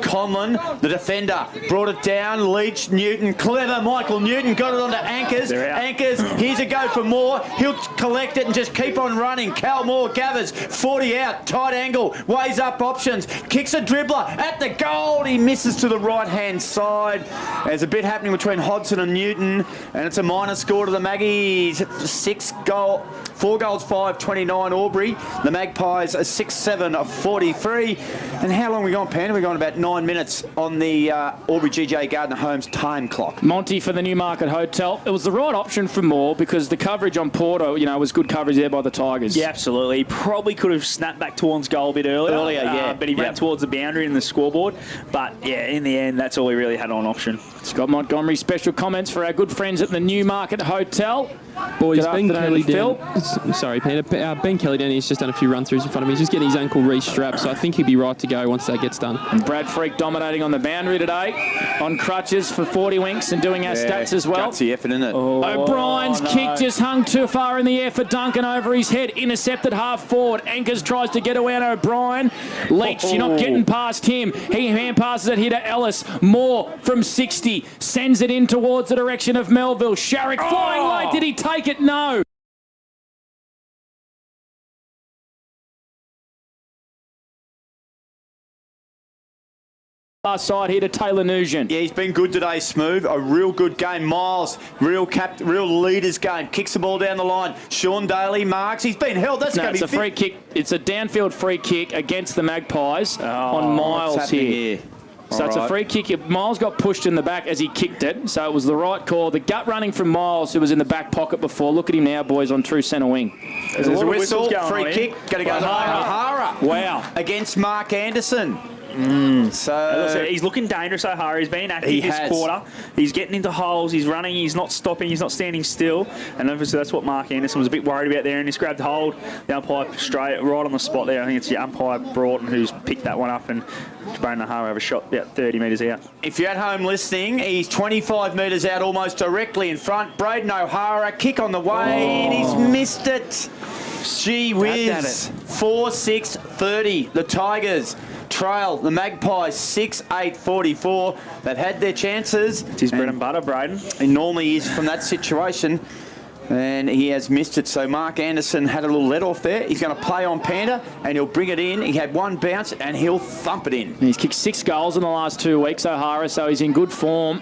Conlon, the defender, brought it down. Leach, Newton, clever Michael Newton got it onto Anchors. Anchors, here's a go for Moore. He'll collect it and just keep on running. Cal Moore gathers 40 out, tight angle, weighs up options, kicks a dribbler at the goal. He misses to the right-hand side. There's a bit happening between Hodson and Newton, and it's a minor score to the Maggies. 4 goals, 5-29 Aubury. The Magpies are 6-7 43. And how long are we gone, Panda? We've gone about 9 minutes on the Aubury GJ Gardner Homes time clock. Monty for the Newmarket Hotel. It was the right option for Moore because the coverage on Porto, was good coverage there by the Tigers. Yeah, absolutely. He probably could have snapped back towards goal a bit earlier. But he ran towards the boundary in the scoreboard. But yeah, in the end, that's all he really had on option. Scott Montgomery, special comments for our good friends at the Newmarket Hotel. Boys, Ben Kelly down. Sorry, Peter. Ben Kelly down he's just done a few run-throughs in front of me. He's just getting his ankle re-strapped, so I think he'll be right to go once that gets done. And Brad Freak dominating on the boundary today, on crutches for 40 winks and doing our stats as well. Gutsy effort, isn't it? O'Brien's kick just hung too far in the air for Duncan over his head. Intercepted half forward. Anchors tries to get away on O'Brien. Leach, you're not getting past him. He hand passes it here to Ellis. Moore from 60 sends it in towards the direction of Melville. Sharrock flying late. Did he take it? No. Last side here to Taylor Nugent. Yeah, he's been good today, Smooth. A real good game. Miles, real leader's game. Kicks the ball down the line. Sean Daly marks. He's been held. That's going to be a free kick. It's a downfield free kick against the Magpies on Miles here. So it's a free kick. Miles got pushed in the back as he kicked it, so it was the right call. The gut running from Miles, who was in the back pocket before. Look at him now, boys, on true centre wing. There's a whistle. Free kick. Going to go to O'Hara. Wow. Against Mark Anderson. So he's looking dangerous, O'Hara. He's been active this quarter. He's getting into holes. He's running. He's not stopping. He's not standing still. And obviously that's what Mark Anderson was a bit worried about there. And he's grabbed hold. The umpire straight right on the spot there. I think it's the umpire Broughton who's picked that one up, and Braden O'Hara have a shot about 30 metres out. If you're at home listening, he's 25 metres out, almost directly in front. Braden O'Hara, kick on the way, and he's missed it. Gee whiz. 4-6-30. The Tigers trail the Magpies 6-8-44. They've had their chances. It's his bread and butter, Braden. He normally is from that situation, and he has missed it. So Mark Anderson had a little let off there. He's going to play on Panda, and he'll bring it in. He had one bounce, and he'll thump it in. He's kicked 6 goals in the last 2 weeks, O'Hara, so he's in good form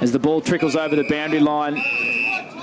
as the ball trickles over the boundary line.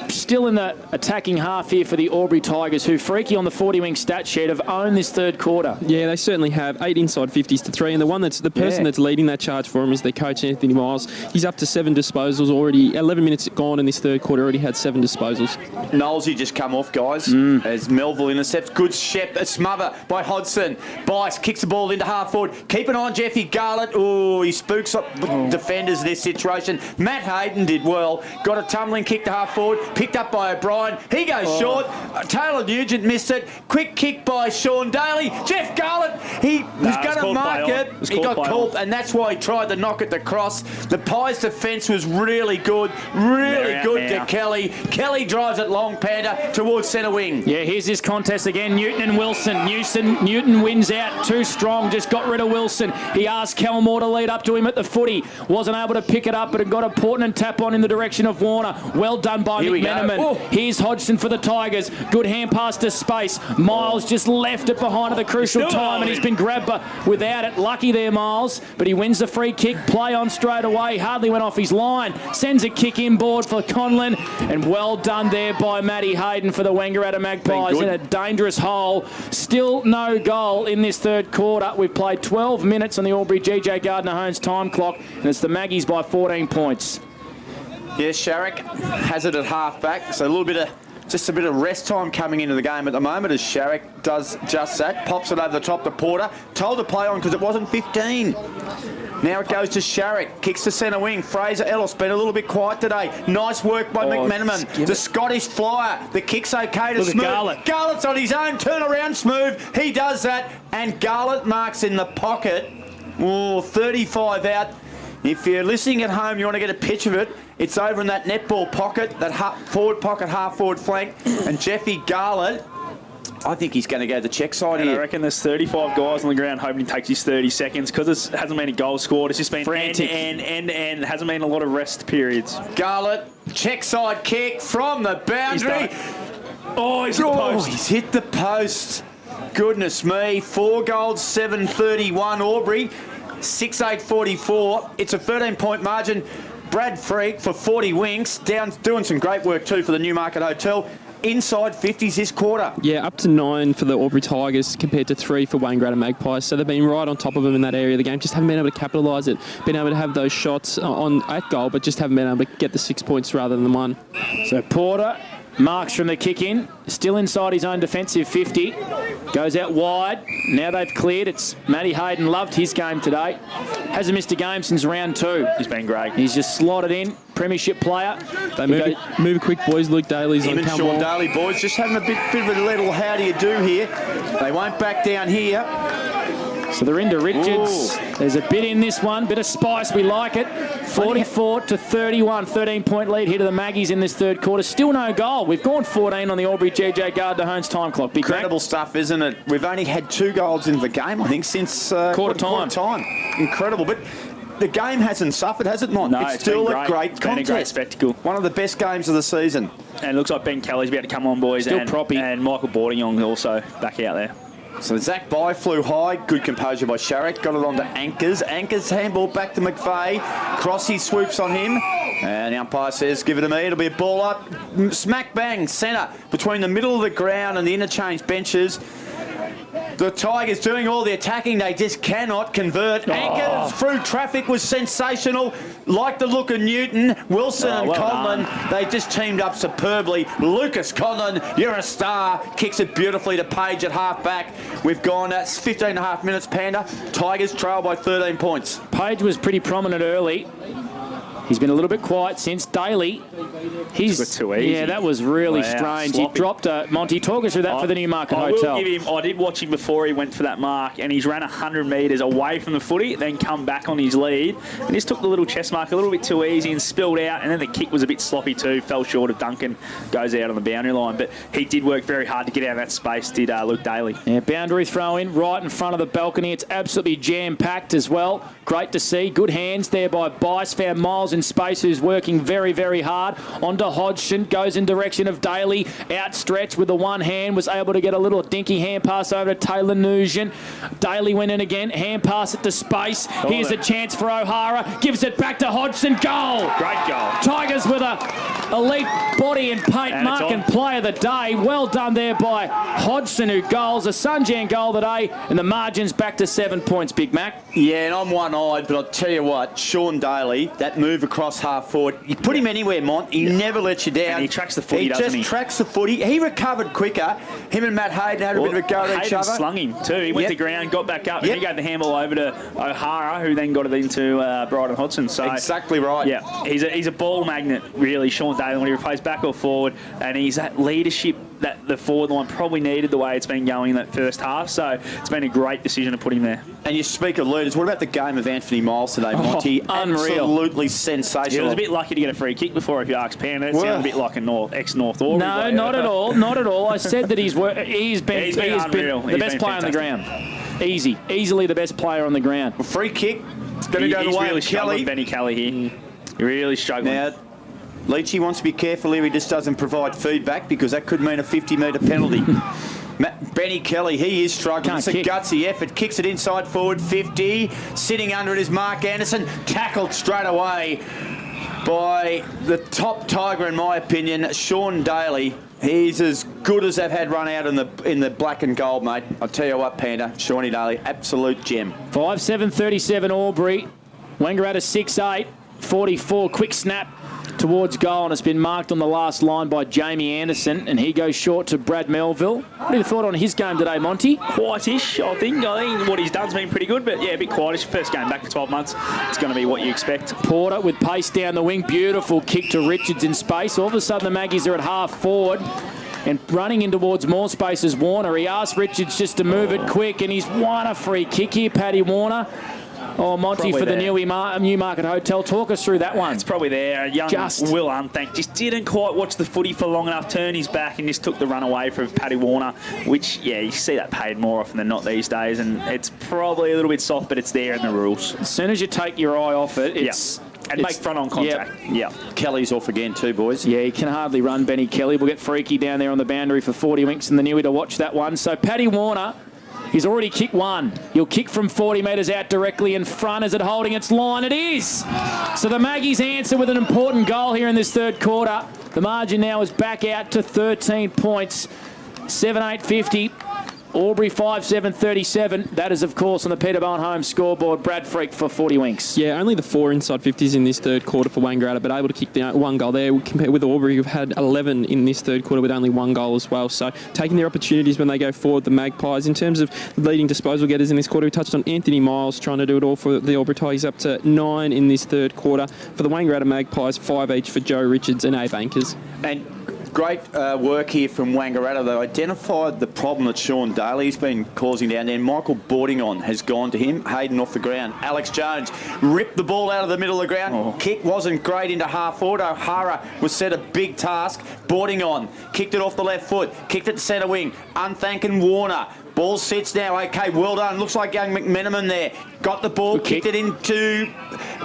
Still in the attacking half here for the Aubury Tigers, who, Freaky on the 40-wing stat sheet, have owned this third quarter. Yeah, they certainly have. 8 inside 50s to 3, and the person that's leading that charge for him is their coach, Anthony Miles. He's up to 7 disposals already. 11 minutes gone in this third quarter, already had 7 disposals. Knowlesy just come off, guys, as Melville intercepts. Good a smother by Hodson. Bice kicks the ball into half forward. Keep an eye on Jeffy Garlett. Oh, he spooks up defenders in this situation. Matt Hayden did well. Got a tumbling kick to half forward. Picked up by O'Brien. He goes short. Taylor Nugent missed it. Quick kick by Sean Daly. Jeff Garlett, he was going to mark it. He got called, and that's why he tried to knock at the cross. The Pies' defence was really good. Really good to Kelly. Kelly drives it long, Panda, towards centre wing. Yeah, here's this contest again. Newton and Wilson. Newton wins out. Too strong. Just got rid of Wilson. He asked Kelmore to lead up to him at the footy. Wasn't able to pick it up, but it got a Portland tap on in the direction of Warner. Well done by McMenamin. Here's Hodgson for the Tigers. Good hand pass to space. Miles just left it behind at the crucial time, and he's been grabbed without it. Lucky there, Miles, but he wins the free kick. Play on straight away. Hardly went off his line. Sends a kick inboard for Conlon, and well done there by Matty Hayden for the Wangaratta Magpies in a dangerous hole. Still no goal in this third quarter. We've played 12 minutes on the Aubury GJ Gardner-Hones time clock, and it's the Maggies by 14 points. Yeah, Sharrock has it at half-back, so just a bit of rest time coming into the game at the moment as Sharrock does just that. Pops it over the top to Porter. Told to play on because it wasn't 15. Now it goes to Sharrock. Kicks to centre wing. Fraser Ellis been a little bit quiet today. Nice work by McMenamin. The Scottish flyer. The kick's okay to Smooth. Garlett's on his own. Turn around, Smooth. He does that. And Garlett marks in the pocket. Oh, 35 out. If you're listening at home, you want to get a pitch of it, it's over in that netball pocket, that forward pocket, half-forward flank. And Jeffy Garlett, I think he's going to go the check side here. I reckon there's 35 guys on the ground hoping he takes his 30 seconds because there hasn't been a goal scored. It's just been frantic. End. Hasn't been a lot of rest periods. Garlett, check side kick from the boundary. He's hit the post. He's hit the post. Goodness me. 4 goals, 7:31 Aubury. 6-8-44. It's a 13-point margin. Brad Freak for 40 winks. Doing some great work too for the Newmarket Hotel. Inside 50s this quarter. Yeah, up to 9 for the Aubury Tigers compared to 3 for Wangaratta Magpies. So they've been right on top of them in that area of the game. Just haven't been able to capitalise it. Been able to have those shots at goal, but just haven't been able to get the 6 points rather than 1. So Porter marks from the kick in. Still inside his own defensive 50. Goes out wide. Now they've cleared. It's Matty Hayden. Loved his game today. Hasn't missed a game since round 2. He's been great. He's just slotted in. Premiership player. They move quick, boys. Luke Daly's on Him and Sean Daly, boys, just having a bit of a little how do you do here. They won't back down here. So they're into Richards. There's a bit in this one. Bit of spice. We like it. 44 to 31. 13-point lead here to the Maggies in this third quarter. Still no goal. We've gone 14 on the Aubury GJ Gardner-Hones time clock. Incredible stuff, isn't it? We've only had 2 goals in the game, I think, since quarter time. Incredible. But the game hasn't suffered, has it, Mont? No, it's still a great contest. Been a great spectacle. One of the best games of the season. And it looks like Ben Kelly's about to come on, boys. Still proppy. And Michael Boardingong also back out there. So Zach By flew high. Good composure by Sharrock. Got it on to Anchors. Anchors handball back to McVeigh. Crossy swoops on him. And the umpire says, give it to me. It'll be a ball up. Smack bang, centre. Between the middle of the ground and the interchange benches. The Tigers doing all the attacking. They just cannot convert. Anchors through traffic was sensational. Like the look of Newton, Wilson and Conlon. They just teamed up superbly. Lucas Conlon, you're a star. Kicks it beautifully to Page at half-back. We've gone 15 and a half minutes, Panda. Tigers trail by 13 points. Page was pretty prominent early. He's been a little bit quiet since. Daly, he's too easy. Yeah, that was really strange. Sloppy. He dropped Monty. Talk us through that for the Newmarket Hotel. I did watch him before he went for that mark, and he's ran 100 metres away from the footy, then come back on his lead, and just took the little chest mark a little bit too easy and spilled out, and then the kick was a bit sloppy too, fell short of Duncan, goes out on the boundary line, but he did work very hard to get out of that space, did Luke Daly. Yeah, boundary throw in right in front of the balcony. It's absolutely jam-packed as well. Great to see. Good hands there by Bice. Found Miles in space, who's working very, very hard. Onto Hodgson, goes in direction of Daly. Outstretched with the one hand, was able to get a little dinky hand pass over to Taylor Nugent. Daly went in again, hand pass it to space. Here's a chance for O'Hara. Gives it back to Hodgson. Goal! Great goal. Tigers with a elite body and paint mark and play of the day. Well done there by Hodgson, who goals. A Sunjan goal today, and the margin's back to 7 points, Big Mac. Yeah, and I'm one-eyed, but I'll tell you what, Sean Daly, that move across half-forward, you put him anywhere, Mont, he never lets you down. And he tracks the footy, doesn't he? He just tracks the footy. He recovered quicker. Him and Matt Hayden had a bit of a go at each other. Slung him too. He went to ground, got back up, and he gave the handball over to O'Hara, who then got it into Bryden Hodgson. So exactly right. Yeah, he's a ball magnet, really, Sean Daly, when he plays back or forward, and he's that leadership that the forward line probably needed the way it's been going in that first half. So it's been a great decision to put him there. And you speak of leaders. What about the game of Anthony Miles today, Monty? Unreal. Absolutely sensational. He was a bit lucky to get a free kick before, if you ask Panda. It sounded a bit like an ex-North Aubury No, player. not at all. Not at all. I said that he's been the best player on the ground. Easily the best player on the ground. Free kick. It's going to go the way really of Kelly. Benny Kelly here. Really struggling. Now, Leachy wants to be careful here. He just doesn't provide feedback because that could mean a 50-metre penalty. Benny Kelly, he is struggling. It's a gutsy effort. Kicks it inside forward 50. Sitting under it is Mark Anderson. Tackled straight away by the top tiger, in my opinion, Sean Daly. He's as good as they've had run out in the black and gold, mate. I'll tell you what, Panda, Shawnee Daly, absolute gem. 5-7-37 Aubury. Wangaratta 6-8, 44. Quick snap towards goal, and it's been marked on the last line by Jamie Anderson, and he goes short to Brad Melville. What have you thought on his game today, Monty? Quietish, I think. What he's done's been pretty good, but yeah, a bit quietish. First game back for 12 months. It's going to be what you expect. Porter with pace down the wing. Beautiful kick to Richards in space. All of a sudden, the Maggies are at half forward. And running in towards more space is Warner. He asked Richards just to move it quick, and he's won a free kick here, Paddy Warner. Oh, Monty, probably for the there. Newmarket Hotel. Talk us through that one. It's probably there. Young Will Unthank just didn't quite watch the footy for long enough, turned his back and just took the run away from Paddy Warner, which, yeah, you see that paid more often than not these days, and it's probably a little bit soft, but it's there in the rules. As soon as you take your eye off it, it's... And make front-on contact. Yeah. Kelly's off again too, boys. Yeah, he can hardly run, Benny Kelly. We'll get freaky down there on the boundary for 40 winks in the Newie to watch that one. So Paddy Warner... He's already kicked one. He'll kick from 40 metres out directly in front. Is it holding its line? It is. So the Maggies answer with an important goal here in this third quarter. The margin now is back out to 13 points. 7-8-50. Aubury 5-7-37. That is, of course, on the Peterbone home scoreboard. Brad Freak for 40 winks. Yeah, only the 4 inside 50s in this third quarter for Wangaratta, but able to kick the one goal there. Compared with Aubury, who've had 11 in this third quarter with only 1 goal as well. So taking their opportunities when they go forward, the Magpies. In terms of leading disposal getters in this quarter, we touched on Anthony Miles trying to do it all for the Aubury Tigers, up to 9 in this third quarter. For the Wangaratta Magpies, 5 each for Joe Richards and Abe Ankers. And great work here from Wangaratta. They identified the problem that Sean Daly's been causing down there. Michael Boardingon has gone to him. Hayden off the ground. Alex Jones ripped the ball out of the middle of the ground. Kick wasn't great into half forward. O'Hara was set a big task. Boardingon kicked it off the left foot. Kicked it to centre wing. Unthank and Warner. Ball sits now. Okay, well done. Looks like young McMenamin there. Got the ball, kicked it into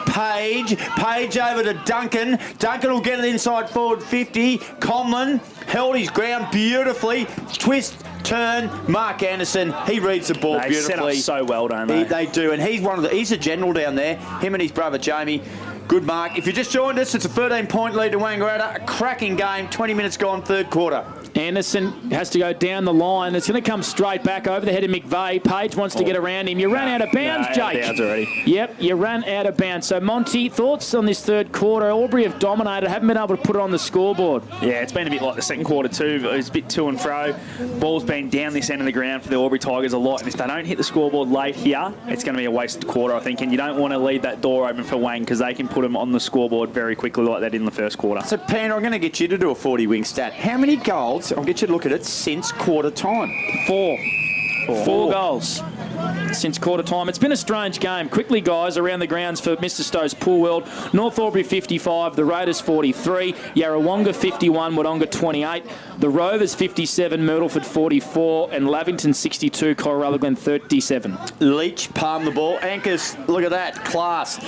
Page. Page over to Duncan. Duncan will get it inside forward 50. Conlon held his ground beautifully. Twist, turn. Mark Anderson, he reads the ball beautifully. They set up so well, don't they? They do, and he's a general down there. Him and his brother Jamie. Good mark. If you just joined us, it's a 13-point lead to Wangaratta. A cracking game. 20 minutes gone, third quarter. Anderson has to go down the line. It's going to come straight back over the head of McVeigh. Page wants to get around him. You ran out of bounds, Jake. Out of bounds already. Yep, you ran out of bounds. So, Monty, thoughts on this third quarter? Aubury have dominated, haven't been able to put it on the scoreboard. Yeah, it's been a bit like the second quarter too. It was a bit to and fro. Ball's been down this end of the ground for the Aubury Tigers a lot. And if they don't hit the scoreboard late here, it's going to be a wasted quarter, I think. And you don't want to leave that door open for Wang because they can put them on the scoreboard very quickly like they did in the first quarter. So, Pan, I'm going to get you to do a 40-wing stat. How many goals, I'll get you to look at it, since quarter time? 4 goals since quarter time. It's been a strange game. Quickly, guys, around the grounds for Mr. Stowe's Pool World. North Aubury 55, the Raiders 43, Yarrawonga 51, Wodonga 28, the Rovers 57, Myrtleford 44, and Lavington 62, Coralla Glen 37. Leach palmed the ball. Ankers, look at that, class.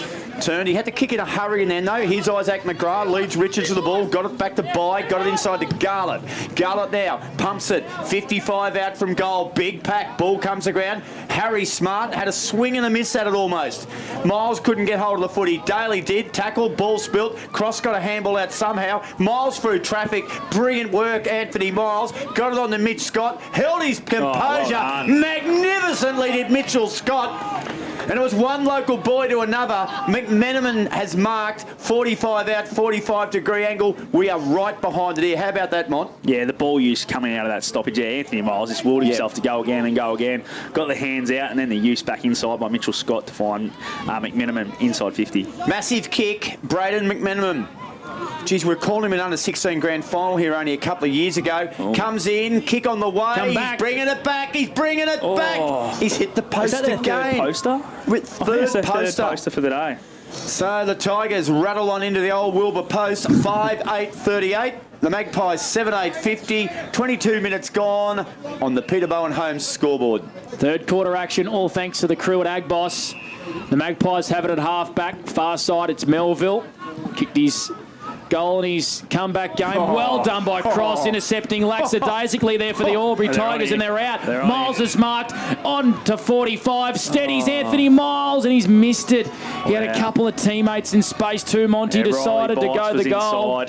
Turned, he had to kick in a hurry in there. No, here's Isaac McGrath, leads Richards to the ball, got it back to Bye, got it inside to Garlett. Garlett now, pumps it, 55 out from goal, big pack, ball comes to ground. Harry Smart had a swing and a miss at it almost. Miles couldn't get hold of the footy. Daly did. Tackle, ball spilt. Cross got a handball out somehow. Miles through traffic. Brilliant work, Anthony Miles. Got it on to Mitch Scott. Held his composure. Magnificently did Mitchell Scott. And it was one local boy to another. McMenamin has marked 45 out, 45-degree angle. We are right behind it here. How about that, Mont? Yeah, the ball use coming out of that stoppage. Yeah, Anthony Miles just willed himself to go again and go again. Got the hands out and then the use back inside by Mitchell Scott to find McMenamin inside 50. Massive kick, Braden McMenamin. Geez, we're calling him an under 16 grand final here only a couple of years ago. Comes in, kick on the way. He's bringing it back. He's bringing it back. He's hit the post again. Third poster? Third poster for the day. So the Tigers rattle on into the old Wilbur post. 5-8-38. The Magpies 7-8-50. 22 minutes gone on the Peterbone home scoreboard. Third quarter action, all thanks to the crew at Agboss. The Magpies have it at half back. Far side, it's Melville. Kicked his Goal in his comeback game. Well done by Cross, intercepting lackadaisically there for the Aubury Tigers, and they're out. Miles is marked on to 45. Steadies Anthony Miles, and he's missed it. He had a couple of teammates in space too. Monty decided to go the goal.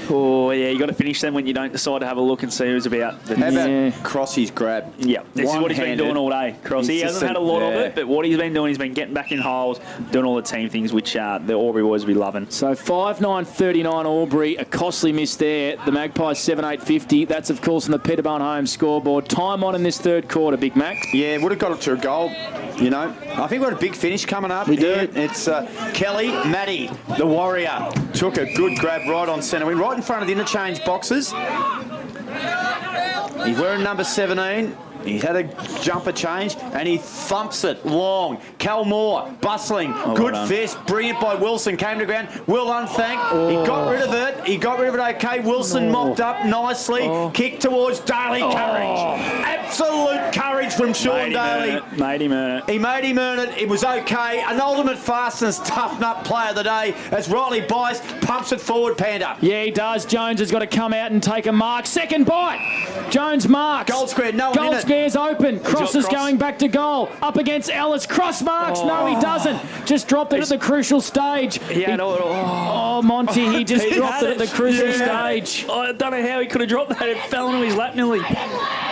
Oh, yeah, you got to finish them when you don't decide to have a look and see who's about. How about Crossy's grab? Yeah, this is what he's been doing all day. Crossy, he hasn't had a lot of it, but what he's been doing, he's been getting back in holes, doing all the team things, which the Aubury boys will be loving. So 5-9-39 Aubury, a costly miss there. The Magpies 7-8-50. That's, of course, on the Pettibone Home scoreboard. Time on in this third quarter, Big Mac. Yeah, would have got it to a goal, you know. I think we've got a big finish coming up. We do. It's Kelly Matty, the Warrior, took a good grab right on centre. We're right in front of the interchange boxes. He's wearing number 17. He's had a jumper change, and he thumps it long. Cal Moore, bustling, good fist, brilliant by Wilson, came to ground. Will unthanked, he got rid of it. He got rid of it okay. Wilson mopped up nicely, kick towards Daly, courage. Absolute courage from Sean Daly. Made him earn it. He made him earn it. It was okay. An ultimate fastness, tough nut player of the day as Riley Bice pumps it forward, Panda. Yeah, he does. Jones has got to come out and take a mark. Second bite. Jones marks. Goal square, no one in it. Square's open. Cross is going back to goal. Up against Ellis. Cross marks. No, he doesn't. Just dropped it at the crucial stage. Monty, he just dropped it at the crucial stage. I don't know how he could have dropped that. It fell into his lap nearly.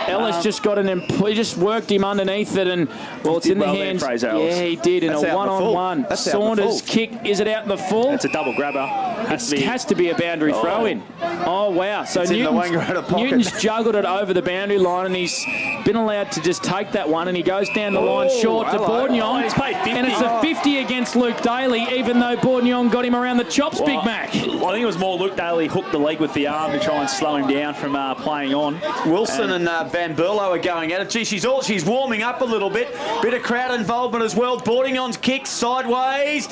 Ellis just got he just worked him underneath it, and it's in the hands. Yeah, he did in a one-on-one. Saunders kick. Is it out in the full? It's a double grabber. Has to be a boundary throw in. Oh wow! So Newton's juggled it over the boundary line, and he's been allowed to just take that one, and he goes down the line short to Bourdignon. He's paid 50. And it's a 50 against Luke Daly, even though Bourdignon got him around the chops, Big Mac. I think it was more Luke Daly hooked the leg with the arm to try and slow him down from playing on. Wilson and Van Berlo are going at it. Gee, she's warming up a little bit. Bit of crowd involvement as well. Bourdignon's kick sideways.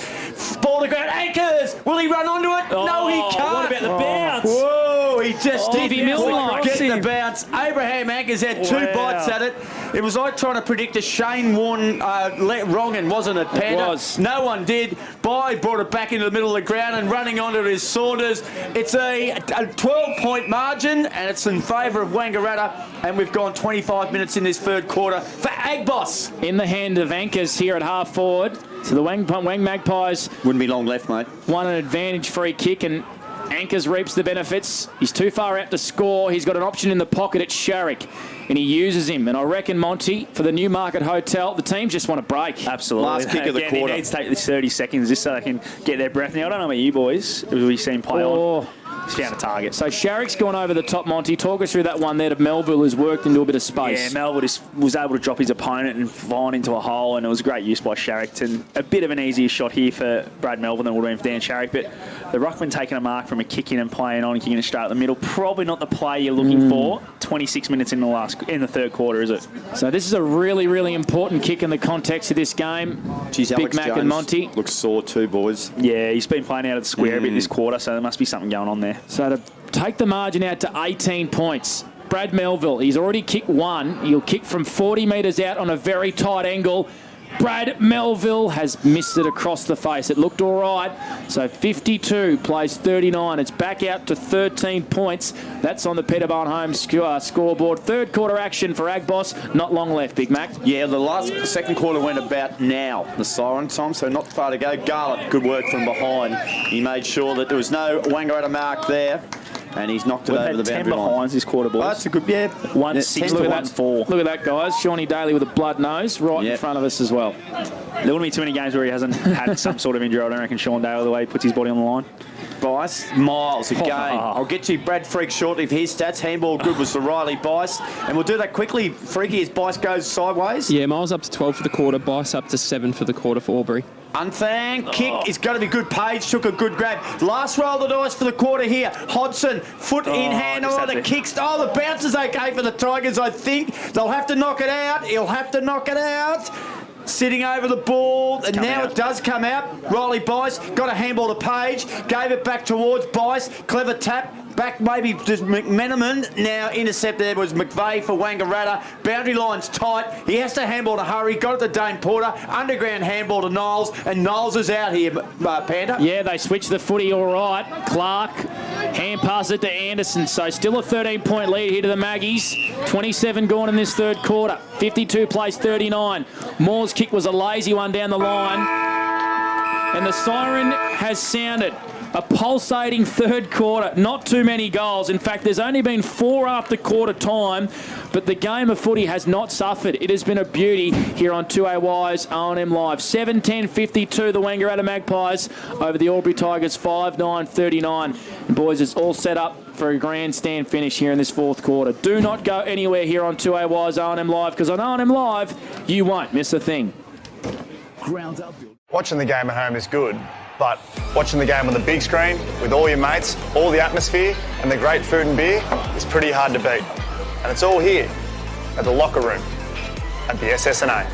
Ball to ground. Anchors! Will he run onto it? No, he can't. What about the bounce? Whoa, he just Stevie Milner get the bounce. Abraham Anchors had two bites at it. It was like trying to predict a Shane Warne wronging, wasn't it, Panda? It was. No one did. Bye brought it back into the middle of the ground, and running onto it is Saunders. It's a 12-point margin, and it's in favour of Wangaratta, and we've gone 25 minutes in this third quarter for Agboss. In the hand of Anchors here at half forward. So the Wang Magpies wouldn't be long left, mate. Won an advantage free kick, and Anchors reaps the benefits. He's too far out to score. He's got an option in the pocket at Sharrock, and he uses him. And I reckon, Monty, for the Newmarket Hotel, the teams just want to break. Absolutely. Last kick of the quarter. He needs to take this 30 seconds just so they can get their breath. Now, I don't know about you boys. We've seen play on. He's found a target. So Sharrock's gone over the top, Monty. Talk us through that one there to Melville, who's worked into a bit of space. Yeah, Melville was able to drop his opponent and find into a hole, and it was great use by Sharrock. And a bit of an easier shot here for Brad Melville than it would have been for Dan Sharrock. But the ruckman taking a mark from a kick in and playing on and kicking it straight at the middle, probably not the play you're looking for 26 minutes in the third quarter, is it? So this is a really, really important kick in the context of this game. Geez, Big Alex Mac Jones and Monty. looks sore too, boys. Yeah, he's been playing out of the square a bit this quarter, so there must be something going on there. So to take the margin out to 18 points. Brad Melville, he's already kicked one. He'll kick from 40 metres out on a very tight angle. Brad Melville has missed it across the face. It looked all right. So 52 plays 39. It's back out to 13 points. That's on the Pettibone Home scoreboard. Third quarter action for Agboss. Not long left, Big Mac. Yeah, the second quarter went about now, the siren time, so not far to go. Garlett, good work from behind. He made sure that there was no Wangaratta mark there. And he's knocked it over the boundary line. 10 behinds this quarter, boys. Oh, that's a good, 1-6 to 1-4. Look at that, guys. Shawnee Daly with a blood nose right in front of us as well. There wouldn't be too many games where he hasn't had some sort of injury. I don't reckon Sean Daly, the way he puts his body on the line. Bice, Miles again. I'll get you Brad Freak shortly for his stats. Handball good was the Riley Bice. And we'll do that quickly, Freaky, as Bice goes sideways. Yeah, Miles up to 12 for the quarter, Bice up to 7 for the quarter for Aubury. Unthanked kick is going to be good. Page took a good grab. Last roll of the dice for the quarter here. Hodson, foot in hand. The kicks. The bounce is okay for the Tigers, I think. They'll have to knock it out. He'll have to knock it out. Sitting over the ball, and now it does come out. Riley Bice got a handball to Page, gave it back towards Bice. Clever tap. Back maybe just McMenamin. Now intercept there was McVeigh for Wangaratta. Boundary line's tight. He has to handball to Hurry. Got it to Dane Porter. Underground handball to Niles. And Niles is out here, Panda. Yeah, they switched the footy all right. Clark, hand pass it to Anderson. So still a 13-point lead here to the Maggies. 27 gone in this third quarter. 52 plays 39. Moore's kick was a lazy one down the line. And the siren has sounded. A pulsating third quarter. Not too many goals. In fact, there's only been 4 after quarter time, but the game of footy has not suffered. It has been a beauty here on 2AY's O&M Live. 7-10-52, the Wangaratta Magpies over the Aubury Tigers, 5-9-39. And boys, it's all set up for a grandstand finish here in this fourth quarter. Do not go anywhere here on 2AY's O&M Live, because on O&M Live, you won't miss a thing. Watching the game at home is good, but watching the game on the big screen with all your mates, all the atmosphere and the great food and beer is pretty hard to beat. And it's all here at the locker room at the SSNA.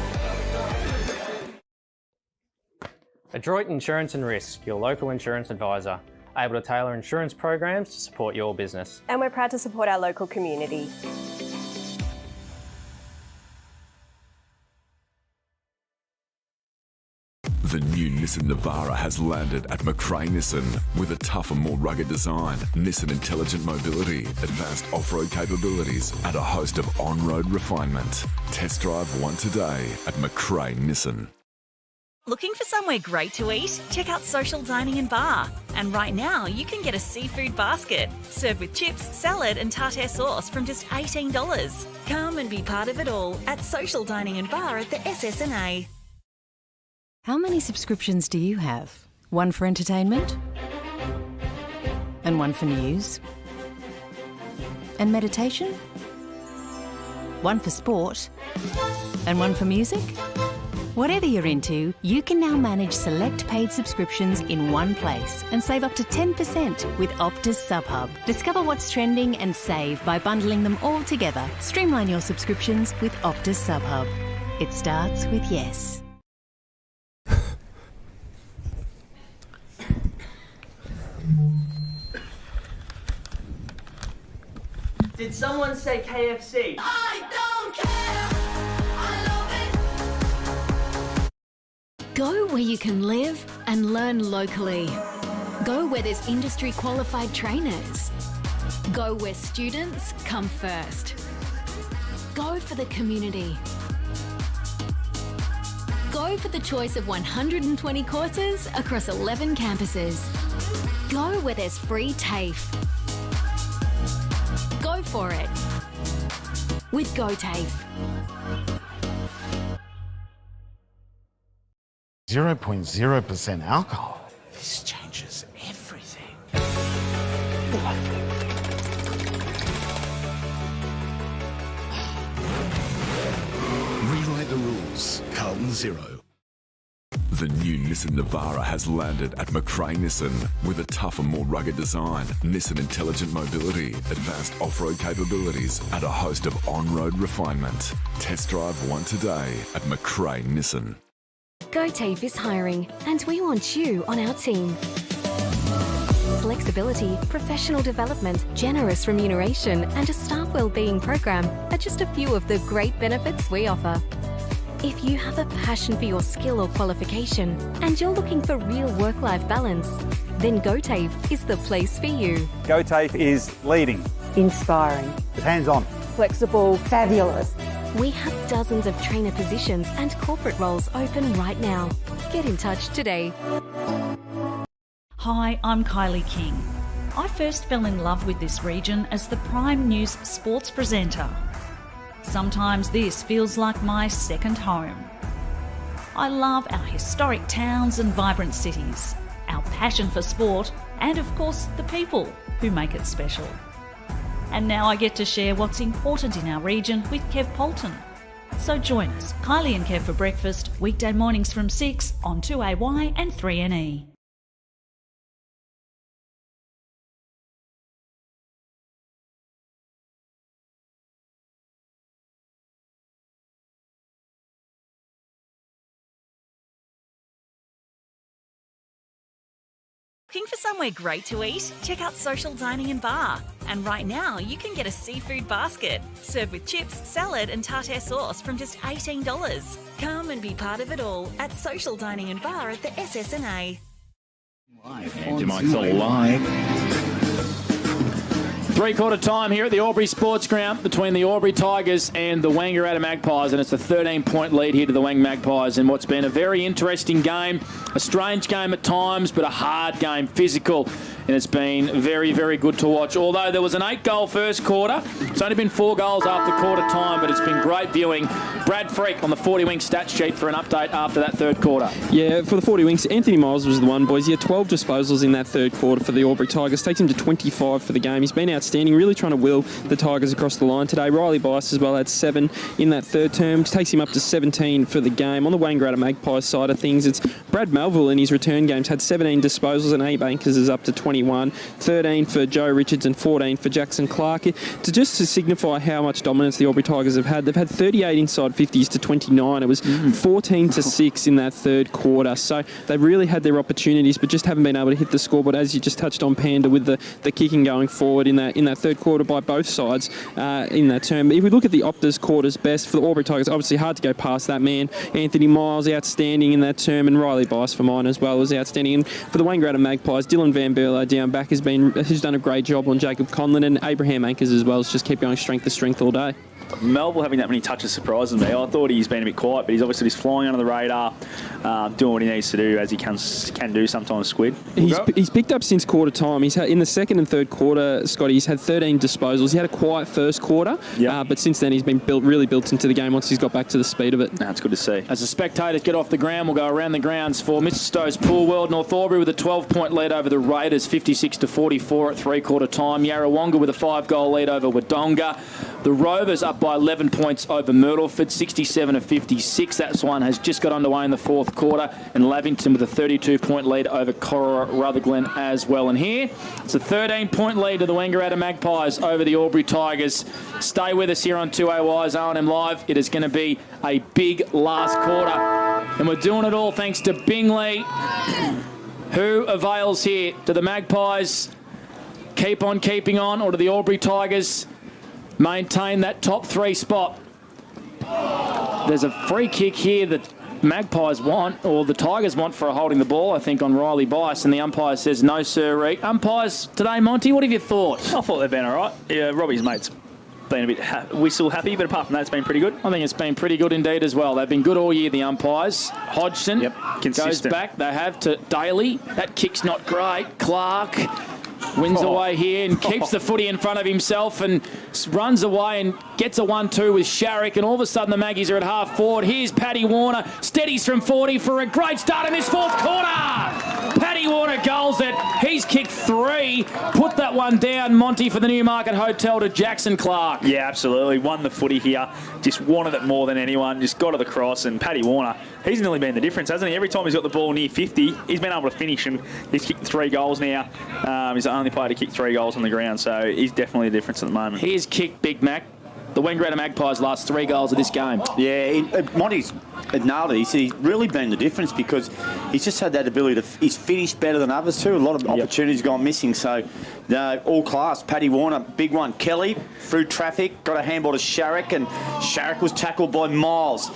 Adroit Insurance and Risk, your local insurance advisor, able to tailor insurance programs to support your business. And we're proud to support our local community. The new Nissan Navara has landed at McRae Nissan with a tougher, more rugged design, Nissan Intelligent Mobility, advanced off-road capabilities and a host of on-road refinement. Test drive one today at McRae Nissan. Looking for somewhere great to eat? Check out Social Dining and Bar. And right now, you can get a seafood basket, served with chips, salad and tartare sauce from just $18. Come and be part of it all at Social Dining and Bar at the SSNA. How many subscriptions do you have? One for entertainment? And one for news? And meditation? One for sport? And one for music? Whatever you're into, you can now manage select paid subscriptions in one place and save up to 10% with Optus SubHub. Discover what's trending and save by bundling them all together. Streamline your subscriptions with Optus SubHub. It starts with yes. Did someone say KFC? I don't care. I love it. Go where you can live and learn locally. Go where there's industry qualified trainers. Go where students come first. Go for the community. Go for the choice of 120 courses across 11 campuses. Go where there's free TAFE. Go for it with GoTAFE. 0.0% alcohol. This changes everything. Rewrite the rules. Carlton Zero. The new Nissan Navara has landed at McRae Nissan with a tougher, more rugged design, Nissan Intelligent Mobility, advanced off-road capabilities and a host of on-road refinement. Test drive one today at McRae Nissan. GoTAFE is hiring and we want you on our team. Flexibility, professional development, generous remuneration and a staff wellbeing program are just a few of the great benefits we offer. If you have a passion for your skill or qualification and you're looking for real work-life balance, then GoTAFE is the place for you. GoTAFE is leading, Inspiring. hands-on, Flexible. Fabulous. We have dozens of trainer positions and corporate roles open right now. Get in touch today. Hi, I'm Kylie King. I first fell in love with this region as the Prime News sports presenter. Sometimes this feels like my second home. I love our historic towns and vibrant cities, our passion for sport, and of course the people who make it special. And now I get to share what's important in our region with Kev Polton. So join us, Kylie and Kev for breakfast, weekday mornings from 6 on 2AY and 3NE. Looking for somewhere great to eat? Check out Social Dining and Bar. And right now, you can get a seafood basket, served with chips, salad and tartare sauce from just $18. Come and be part of it all at Social Dining and Bar at the SSNA. And Mike's all live. Three-quarter time here at the Aubury Sports Ground between the Aubury Tigers and the Wangaratta Magpies, and it's a 13-point lead here to the Wang Magpies in what's been a very interesting game, a strange game at times, but a hard game, physical, and it's been very, very good to watch. Although there was an 8-goal first quarter, it's only been 4 goals after quarter time, but it's been great viewing. Brad Freak on the 40 Winks stat sheet for an update after that third quarter. Yeah, for the 40 Winks, Anthony Miles was the one, boys. He had 12 disposals in that third quarter for the Aubury Tigers. Takes him to 25 for the game. He's been outstanding, really trying to will the Tigers across the line today. Riley Bice as well had 7 in that third term. Takes him up to 17 for the game. On the Wangaratta Magpies side of things, it's Brad Melville in his return games had 17 disposals, and Abe Ankers is up to 21. 13 for Joe Richards and 14 for Jackson Clark. To signify how much dominance the Aubury Tigers have had, they've had 38 inside 50s to 29. It was 14 to 6 in that third quarter. So they've really had their opportunities, but just haven't been able to hit the scoreboard, as you just touched on, Panda, with the kicking going forward in that third quarter by both sides in that term. If we look at the Optus quarters best for the Aubury Tigers, obviously hard to go past that man. Anthony Miles, outstanding in that term, and Riley Bice for mine as well was outstanding. And for the Wangaratta Magpies, Dylan Van Berlo down back has done a great job on Jacob Conlon, and Abraham Ankers as well has just kept going strength to strength all day. Melville having that many touches surprises me. I thought he's been a bit quiet, but he's obviously just flying under the radar, doing what he needs to do, as he can do sometimes, Squid. He's picked up since quarter time. He's had, in the second and third quarter, Scotty, he's had 13 disposals. He had a quiet first quarter, but since then he's been really built into the game once he's got back to the speed of it. That's good to see. As the spectators get off the ground, we'll go around the grounds for Mr. Stowe's Pool World. North Aubury with a 12-point lead over the Raiders, 56 to 44 at three-quarter time. Yarrawonga with a 5-goal lead over Wodonga. The Rovers up by 11 points over Myrtleford, 67 to 56. That one has just got underway in the fourth quarter. And Lavington with a 32-point lead over Cora Rutherglen as well. And here, it's a 13-point lead to the Wangaratta Magpies over the Aubury Tigers. Stay with us here on 2AY's O&M Live. It is going to be a big last quarter. And we're doing it all thanks to Bingley, who avails here. To the Magpies keep on keeping on, or to the Aubury Tigers maintain that top 3 spot. There's a free kick here that Magpies want, or the Tigers want, for holding the ball, I think, on Riley Bice, and the umpire says no, sir. Umpires today, Monty, what have you thought? I thought they've been all right. Yeah, Robbie's mate's been a bit whistle happy, but apart from that, it's been pretty good. I think it's been pretty good indeed as well. They've been good all year, the umpires. Hodgson goes back. They have to Daly. That kick's not great. Clark wins away here and keeps the footy in front of himself and runs away and gets a 1-2 with Sharrock, and all of a sudden the Maggies are at half forward. Here's Paddy Warner, steadies from 40 for a great start in this fourth quarter. Paddy Warner goals it. He's kicked 3. Put that one down, Monty, for the Newmarket Hotel to Jackson Clark. Yeah, absolutely. Won the footy here. Just wanted it more than anyone. Just got to the cross, and Paddy Warner, he's nearly been the difference, hasn't he? Every time he's got the ball near 50, he's been able to finish, and he's kicked 3 goals now. He's the only player to kick 3 goals on the ground, so he's definitely the difference at the moment. Here's kicked Big Mac. The Wangaratta Magpies last 3 goals of this game. Yeah, Monty's nailed it. He's really been the difference because he's just had that ability to... He's finished better than others too. A lot of opportunities gone missing. So, all class. Paddy Warner, big one. Kelly, through traffic, got a handball to Sharrock, and Sharrock was tackled by Miles.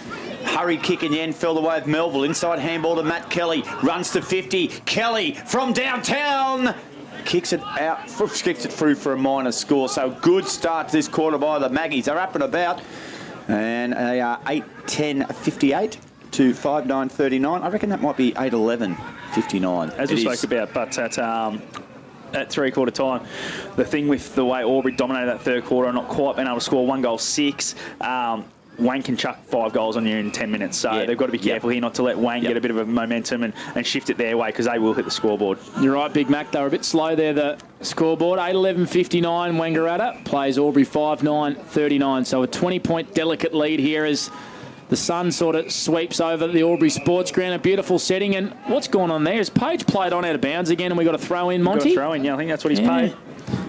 Hurried kick in the end, fell the way of Melville. Inside handball to Matt Kelly. Runs to 50. Kelly from downtown. Kicks it out, kicks it through for a minor score. So good start to this quarter by the Maggies. They're up and about, and they are 8-10-58 to 5-9-39. I reckon that might be 8-11-59. As we spoke about, but at three-quarter time, the thing with the way Aubury dominated that third quarter and not quite being able to score 1 goal 6, Wang can chuck 5 goals on you in 10 minutes. So they've got to be careful here not to let Wang get a bit of a momentum and shift it their way, because they will hit the scoreboard. You're right, Big Mac. They were a bit slow there, the scoreboard. 8-11-59 Wangaratta plays Aubury 5-9-39. So a 20-point delicate lead here as the sun sort of sweeps over the Aubury Sports Ground. A beautiful setting. And what's going on there is Page played on out of bounds again, and we got a throw in, Monty. Got a throw in, I think that's what he's paid.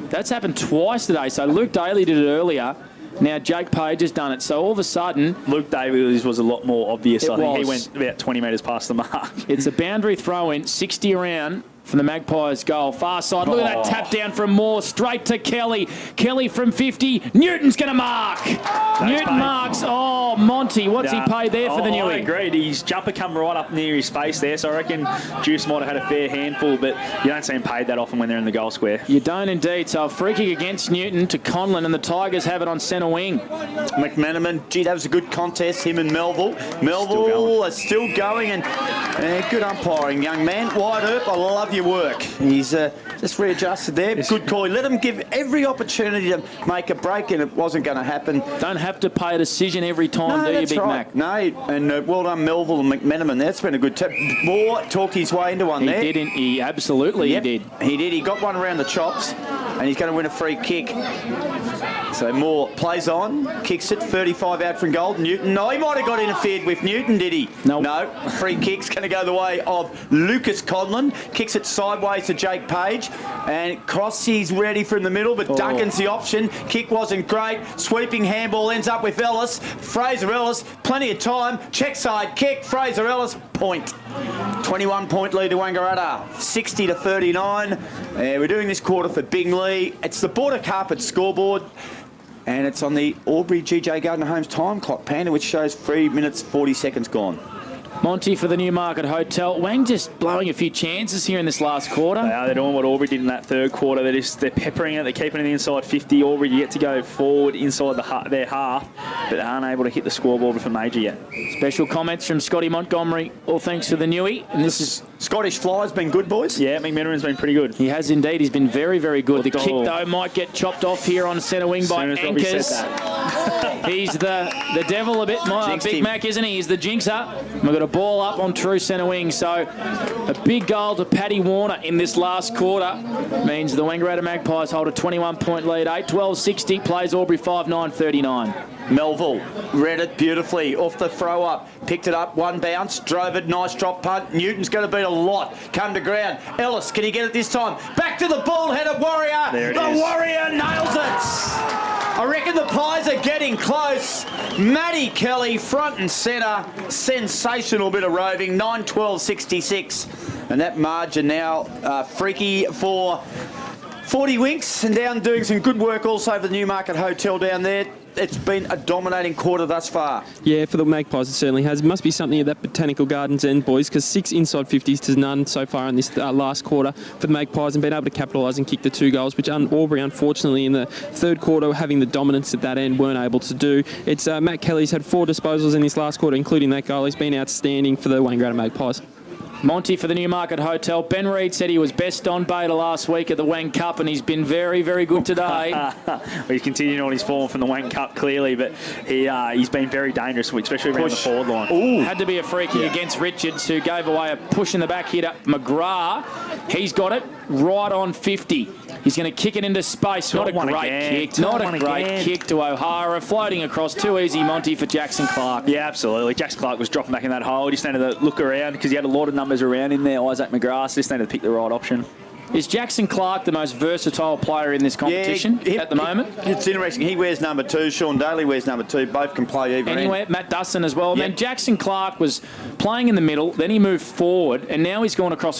That's happened twice today. So Luke Daly did it earlier. Now Jake Page has done it. So all of a sudden... Luke Davies was a lot more obvious. I think he went about 20 metres past the mark. It's a boundary throw-in, 60 around. from the Magpies goal. Far side. Look at that tap down from Moore. Straight to Kelly. Kelly from 50. Newton's going to mark. Newton marks. Oh, Monty. What's he paid there for the Newey? I agreed. His jumper come right up near his face there, so I reckon Juice might have had a fair handful, but you don't see him paid that often when they're in the goal square. You don't indeed. So a free kick against Newton to Conlon, and the Tigers have it on centre wing. McMenamin, gee, that was a good contest, him and Melville. Melville is still going, and good umpiring, young man. Wide Earp, I love your work. He's just readjusted there. Good call. Let him give every opportunity to make a break, and it wasn't going to happen. Don't have to pay a decision every time, do you, Big Mac? No, and well done, Melville and McMenamin. That's been a good tip. Moore talked his way into one there. He did. He absolutely he did. He did. He got one around the chops, and he's going to win a free kick. So Moore plays on, kicks it, 35 out from goal. Newton, no, he might have got interfered with Newton, did he? No. No, free kick's going to go the way of Lucas Conlon. Kicks it sideways to Jake Page, and Crossie's ready from the middle, but Duncan's the option. Kick wasn't great. Sweeping handball ends up with Ellis. Fraser Ellis, plenty of time. Check side kick, Fraser Ellis, point. 21-point lead to Wangaratta, 60-39. We're doing this quarter for Bingley. It's the Border Carpet scoreboard, and it's on the Aubury GJ Gardner Homes time clock, Panda, which shows 3 minutes 40 seconds gone. Monty for the Newmarket Hotel. Wang just blowing a few chances here in this last quarter. They're doing what Aubury did in that third quarter. They're peppering it. They're keeping it inside 50. Aubury get to go forward inside their half, but they aren't able to hit the scoreboard with a major yet. Special comments from Scotty Montgomery. All thanks to the Newey. And this is Scottish Fly's been good, boys. Yeah, McMenamin's been pretty good. He has indeed. He's been very, very good. The kick, though, might get chopped off here on centre wing by Ankers. He's the devil a bit, Big Mac, isn't he? He's the jinxer. We've got a ball up on true centre wing. So a big goal to Paddy Warner in this last quarter means the Wangaratta Magpies hold a 21-point lead. 8-12-60, plays Aubury 5-9-39. Melville read it beautifully off the throw up, picked it up, one bounce, drove it, nice drop punt. Newton's going to beat a lot. Come to ground. Ellis, can he get it this time? Back to the ball-headed Warrior. The Warrior nails it. I reckon the Pies are getting close. Matty Kelly, front and centre. Sensational bit of roving. 9-12-66. And that margin now freaky for 40 Winks, and down doing some good work also for the Newmarket Hotel down there. It's been a dominating quarter thus far. Yeah, for the Magpies it certainly has. Must be something at that Botanical Gardens end, boys, because 6 inside 50s to none so far in this last quarter for the Magpies, and been able to capitalise and kick the 2 goals, which Aubury, unfortunately, in the third quarter, having the dominance at that end, weren't able to do. It's Matt Kelly's had 4 disposals in this last quarter, including that goal. He's been outstanding for the Wangaratta Magpies. Monty for the Newmarket Hotel. Ben Reid said he was best on beta last week at the Wang Cup, and he's been very, very good today. Well, he's continuing on his form from the Wang Cup, clearly, but he's been very dangerous, especially around the forward line. Ooh. Had to be a freaky against Richards, who gave away a push in the back hitter. McGrath, he's got it right on 50. He's going to kick it into space. Not a great kick. Not a great kick to O'Hara. Floating across, too easy, Monty, for Jackson Clark. Yeah, absolutely. Jackson Clark was dropping back in that hole. He just needed to look around because he had a lot of numbers around in there. Isaac McGrath just needed to pick the right option. Is Jackson Clark the most versatile player in this competition at the moment? It's interesting. He wears number 2. Sean Daly wears number 2. Both can play either end. Matt Dustin as well. Man, Jackson Clark was playing in the middle, then he moved forward, and now he's gone across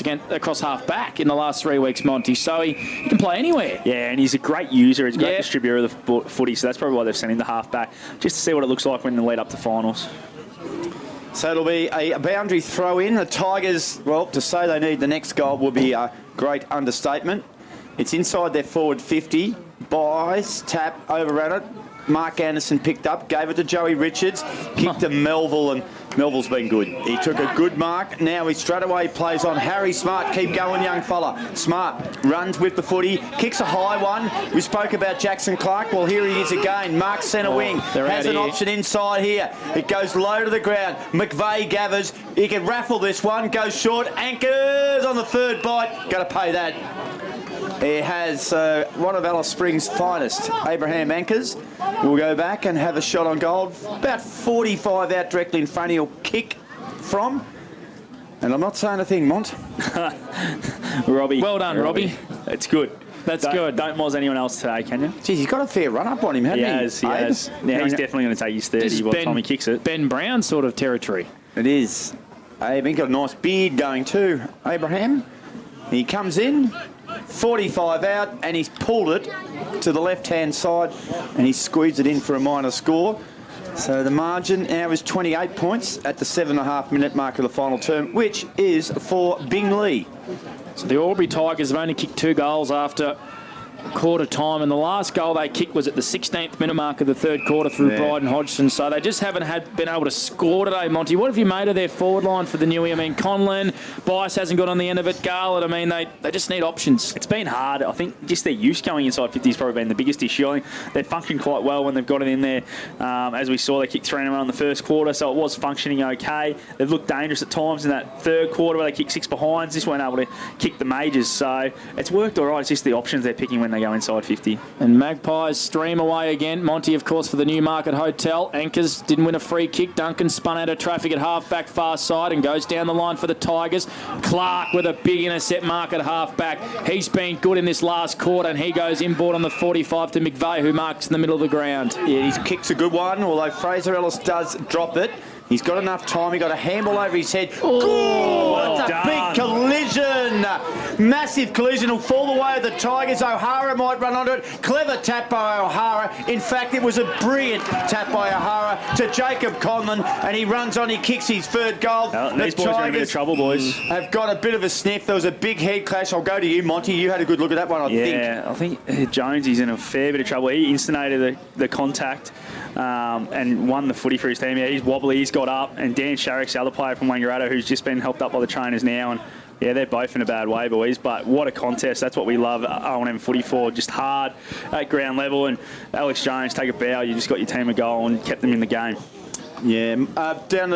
half back in the last 3 weeks, Monty. So he can play anywhere. Yeah, and he's a great user. He's a great distributor of the footy, so that's probably why they've sent him to half back, just to see what it looks like when they lead up to finals. So it'll be a boundary throw in. The Tigers, well, to say they need the next goal would be a great understatement. It's inside their forward 50. Buys, tap, overran it. Mark Anderson picked up, gave it to Joey Richards, kicked to Melville, and Melville's been good. He took a good mark. Now he straight away plays on Harry Smart. Keep going, young fella. Smart runs with the footy, kicks a high one. We spoke about Jackson Clark. Well, here he is again. Mark centre wing. Has an option inside here. It goes low to the ground. McVeigh gathers. He can raffle this one. Goes short. Anchors on the third bite. Got to pay that. It has one of Alice Springs' finest, Abraham Anchors. We'll go back and have a shot on goal. About 45 out directly in front. He'll kick from. And I'm not saying a thing, Mont. Robbie. Well done, Robbie. That's good. That's good. Don't moz anyone else today, can you? Geez, he's got a fair run up on him, hasn't he? He has. Now he's definitely going to take his 30 by the time he kicks it. Ben Brown sort of territory. It is. Abe got a nice beard going too, Abraham. He comes in, 45 out, and he's pulled it to the left-hand side, and he squeezed it in for a minor score. So the margin now is 28 points at the 7.5-minute mark of the final term, which is for Bingley. So the Aubury Tigers have only kicked 2 goals after quarter time, and the last goal they kicked was at the 16th minute mark of the third quarter through Bryden Hodgson. So they just haven't been able to score today, Monty. What have you made of their forward line for the Newey? I mean, Conlon, Bice hasn't got on the end of it. Garland, I mean, they just need options. It's been hard. I think just their use going inside 50 has probably been the biggest issue. I think they've functioned quite well when they've got it in there. As we saw, they kicked 3 in a row in the first quarter, so it was functioning okay. They've looked dangerous at times in that third quarter where they kicked 6 behinds. Just weren't able to kick the majors, so it's worked all right. It's just the options they're picking when they go inside 50. And Magpies stream away again. Monty, of course, for the Newmarket Hotel. Anchors didn't win a free kick. Duncan spun out of traffic at half-back far side and goes down the line for the Tigers. Clark with a big intercept mark at half-back. He's been good in this last quarter, and he goes inboard on the 45 to McVeigh, who marks in the middle of the ground. Yeah, his kick's a good one, although Fraser Ellis does drop it. He's got enough time. He got a handball over his head. Oh, that's a big collision. Massive collision. Will fall the way of the Tigers. O'Hara might run onto it. Clever tap by O'Hara. In fact, it was a brilliant tap by O'Hara to Jacob Conlon, and he runs on. He kicks his third goal. These boys are in a bit of trouble, boys. Have got a bit of a sniff. There was a big head clash. I'll go to you, Monty. You had a good look at that one, I think. Yeah, I think Jonesy's in a fair bit of trouble. He instigated the contact and won the footy for his team. Yeah, he's wobbly. He's got up, and Dan Sharrock's the other player from Wangaratta who's just been helped up by the trainers now, and yeah, they're both in a bad way, boys, but what a contest. That's what we love O&M footy for, just hard at ground level, and Alex Jones, take a bow, you just got your team a goal and kept them in the game. Yeah, down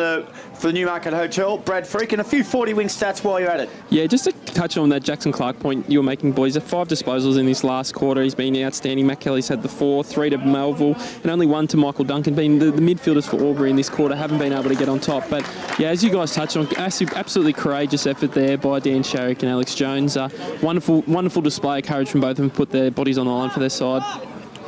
for the Newmarket Hotel, Brad Freak, and a few 40-wing stats while you're at it. Yeah, just to touch on that Jackson Clark point you were making, boys. 5 disposals in this last quarter. He's been outstanding. Matt Kelly's had the 4, 3 to Melville, and only 1 to Michael Duncan. Being the midfielders for Aubury in this quarter haven't been able to get on top. But yeah, as you guys touched on, absolutely courageous effort there by Dan Sharrock and Alex Jones. Wonderful display of courage from both of them, put their bodies on the line for their side.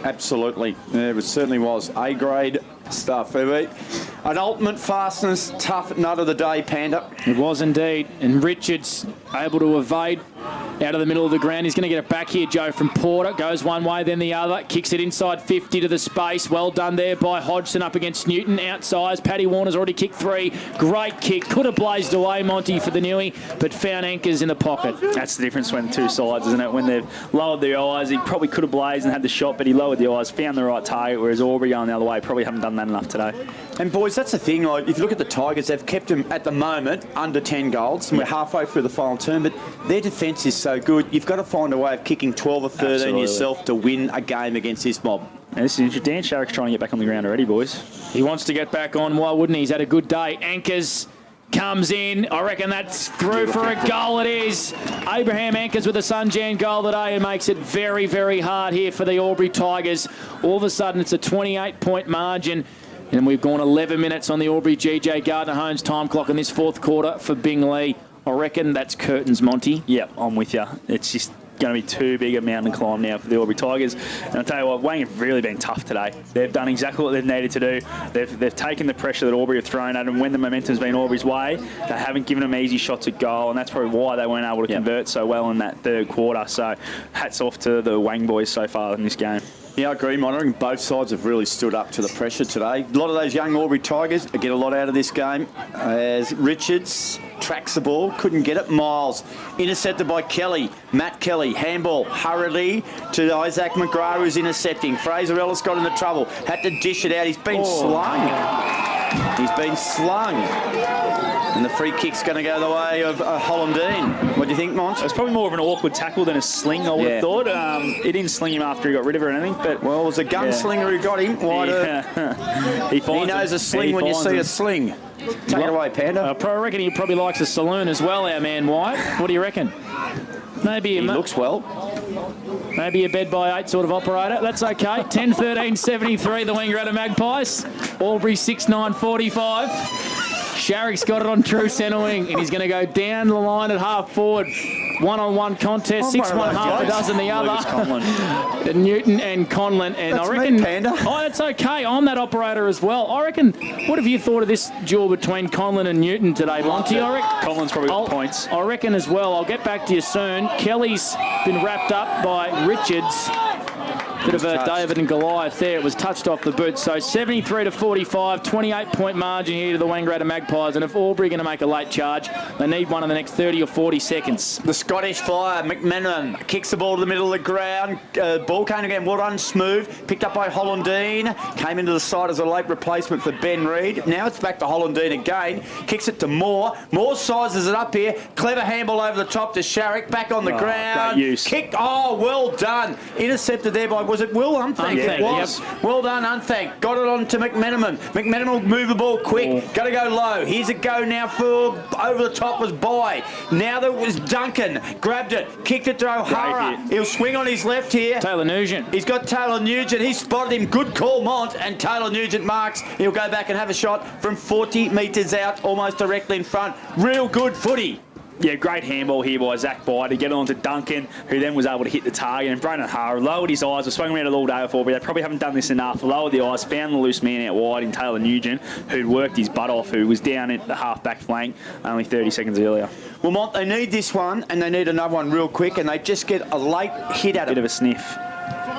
Absolutely. Yeah, it certainly was. A-grade stuff. An ultimate fastness, tough nut of the day, Panda. It was indeed. And Richards able to evade out of the middle of the ground. He's going to get it back here, Joe, from Porter. Goes one way, then the other. Kicks it inside 50 to the space. Well done there by Hodgson up against Newton. Outsize. Paddy Warner's already kicked 3. Great kick. Could have blazed away, Monty, for the Newey, but found anchors in the pocket. That's the difference between the two sides, isn't it? When they've lowered their eyes, he probably could have blazed and had the shot, but he lowered the eyes, found the right target, whereas Aubury going the other way probably haven't done that enough today. And boys, that's the thing. Like, if you look at the Tigers, they've kept them at the moment under 10 goals. And we're halfway through the final term, but their defence is so good. You've got to find a way of kicking 12 or 13 Absolutely. yourself to win a game against this mob. And this is Dan Sharrock's trying to get back on the ground already, boys. He wants to get back on. Why wouldn't he? He's had a good day. Anchors comes in. I reckon that's through for a goal. It is. Abraham Anchors with a Sunjan goal today and makes it very, very hard here for the Aubury Tigers. All of a sudden, it's a 28-point margin. And we've gone 11 minutes on the Aubury GJ Gardner-Homes time clock in this fourth quarter for Bingley. I reckon that's curtains, Monty. Yep, I'm with you. It's just going to be too big a mountain to climb now for the Aubury Tigers. And I'll tell you what, Wang have really been tough today. They've done exactly what they've needed to do. They've taken the pressure that Aubury have thrown at them when the momentum's been Aubury's way. They haven't given them easy shots at goal, and that's probably why they weren't able to convert so well in that third quarter. So hats off to the Wang boys so far in this game. Yeah, I agree, monitoring. Both sides have really stood up to the pressure today. A lot of those young Aubury Tigers get a lot out of this game. As Richards tracks the ball, couldn't get it. Miles, intercepted by Kelly. Matt Kelly, handball, hurriedly to Isaac McGrath, who's intercepting. Fraser Ellis got into trouble, had to dish it out. He's been slung. He's been slung. And the free kick's going to go the way of Hollandine. What do you think, Mont? It's probably more of an awkward tackle than a sling, I would have thought. He didn't sling him after he got rid of it or anything. But well, it was a gunslinger who got him. He knows a sling when you see a sling. Take it away, Panda. I reckon he probably likes a saloon as well, our man White. What do you reckon? Maybe he looks well. Maybe a bed by 8 sort of operator. That's okay. 10-13-73, the Wangaratta Magpies. Aubury 6-9-45. Sharrick's got it on true centre wing, and he's going to go down the line at half forward. One-on-one contest, 6-1, half a dozen the other. Newton and Conlon. And That's I reckon... me, Panda. Oh, that's okay. I'm that operator as well. I reckon... What have you thought of this duel between Conlon and Newton today, Monty? Conlon's probably got points. I reckon as well. I'll get back to you soon. Kelly's been wrapped up by Richards. Bit of a David and Goliath there. It was touched off the boot. So 73 to 45, 28-point margin here to the Wangaratta Magpies. And if Aubury are going to make a late charge, they need one in the next 30 or 40 seconds. The Scottish Flyer, McMenamin, kicks the ball to the middle of the ground. Ball came again, well done, smooth. Picked up by Hollandine. Came into the side as a late replacement for Ben Reid. Now it's back to Hollandine again. Kicks it to Moore. Moore sizes it up here. Clever handball over the top to Sharrick. Back on the ground. Great use. Kicked. Oh, well done. Intercepted there by, was it Will Unthank? Unthank, It was. yep. Well done, Unthank. Got it on to McMenamin. McMenamin will move the ball quick. Got to go low. Here's a go now for over the top was By. Now there was Duncan. Grabbed it. Kicked it to O'Hara. He'll swing on his left here. Taylor Nugent. He's got Taylor Nugent. He spotted him. Good call, Mont. And Taylor Nugent marks. He'll go back and have a shot from 40 metres out, almost directly in front. Real good footy. Yeah, great handball here by Zach By to get on to Duncan, who then was able to hit the target. And Brayden O'Hara lowered his eyes. Was swung around it all day before, but they probably haven't done this enough. Lowered the eyes, found the loose man out wide in Taylor Nugent, who'd worked his butt off, who was down at the half-back flank only 30 seconds earlier. Well, Mont, they need this one, and they need another one real quick, and they just get a late hit at it. Bit of a sniff.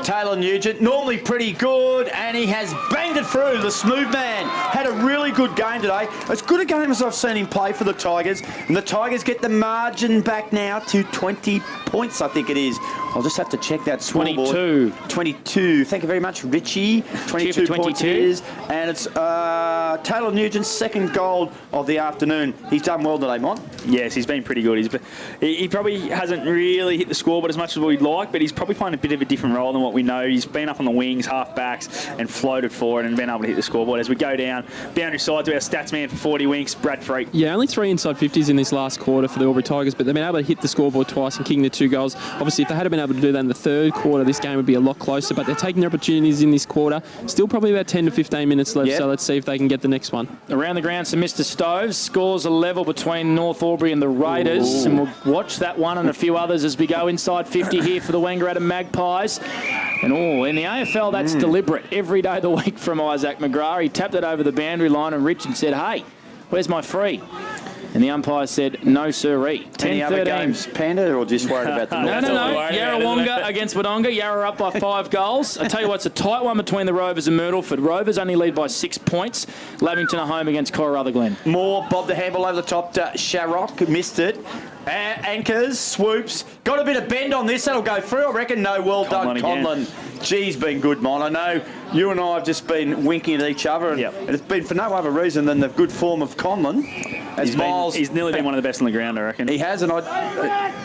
Taylor Nugent, normally pretty good, and he has banged it through. The smooth man had a really good game today. As good a game as I've seen him play for the Tigers, and the Tigers get the margin back now to 20 points, I think it is. I'll just have to check that scoreboard. 22. Thank you very much, Richie. 22 points it is, and it's Taylor Nugent's second goal of the afternoon. He's done well today, Mont. Yes, he's been pretty good. He probably hasn't really hit the scoreboard as much as we'd like, but he's probably playing a bit of a different role than what we know. He's been up on the wings, half-backs, and floated forward and been able to hit the scoreboard. As we go down, boundary side to our stats man for 40 winks, Brad Freak. Yeah, only 3 inside 50s in this last quarter for the Aubury Tigers, but they've been able to hit the scoreboard twice and kicking the 2 goals. Obviously, if they had been able to do that in the third quarter, this game would be a lot closer, but they're taking their opportunities in this quarter. Still probably about 10 to 15 minutes left, so let's see if they can get the next one. Around the ground, so Mr. Stoves scores a level between North Aubury and the Raiders, and we'll watch that one and a few others as we go inside 50 here for the Wangaratta Magpies. And in the AFL, that's deliberate. Every day of the week from Isaac McGrath. He tapped it over the boundary line, and Richard said, "Hey, where's my free?" And the umpire said, "No, sirree." 10-13. Any other games, Panda, or just worried about the No. Yarrawonga against Wodonga. Yarra up by 5 goals. I tell you what, it's a tight one between the Rovers and Myrtleford. Rovers only lead by 6 points. Lavington are home against Corrutherglen. Moore bobbed the handball over the top to Sharrock. Missed it. Anchors, swoops. Got a bit of bend on this. That'll go through, I reckon. No, well done, Conlon. Gee's been good, Mon. I know you and I have just been winking at each other, and it's been for no other reason than the good form of Conlon. He's nearly been one of the best on the ground, I reckon. He has,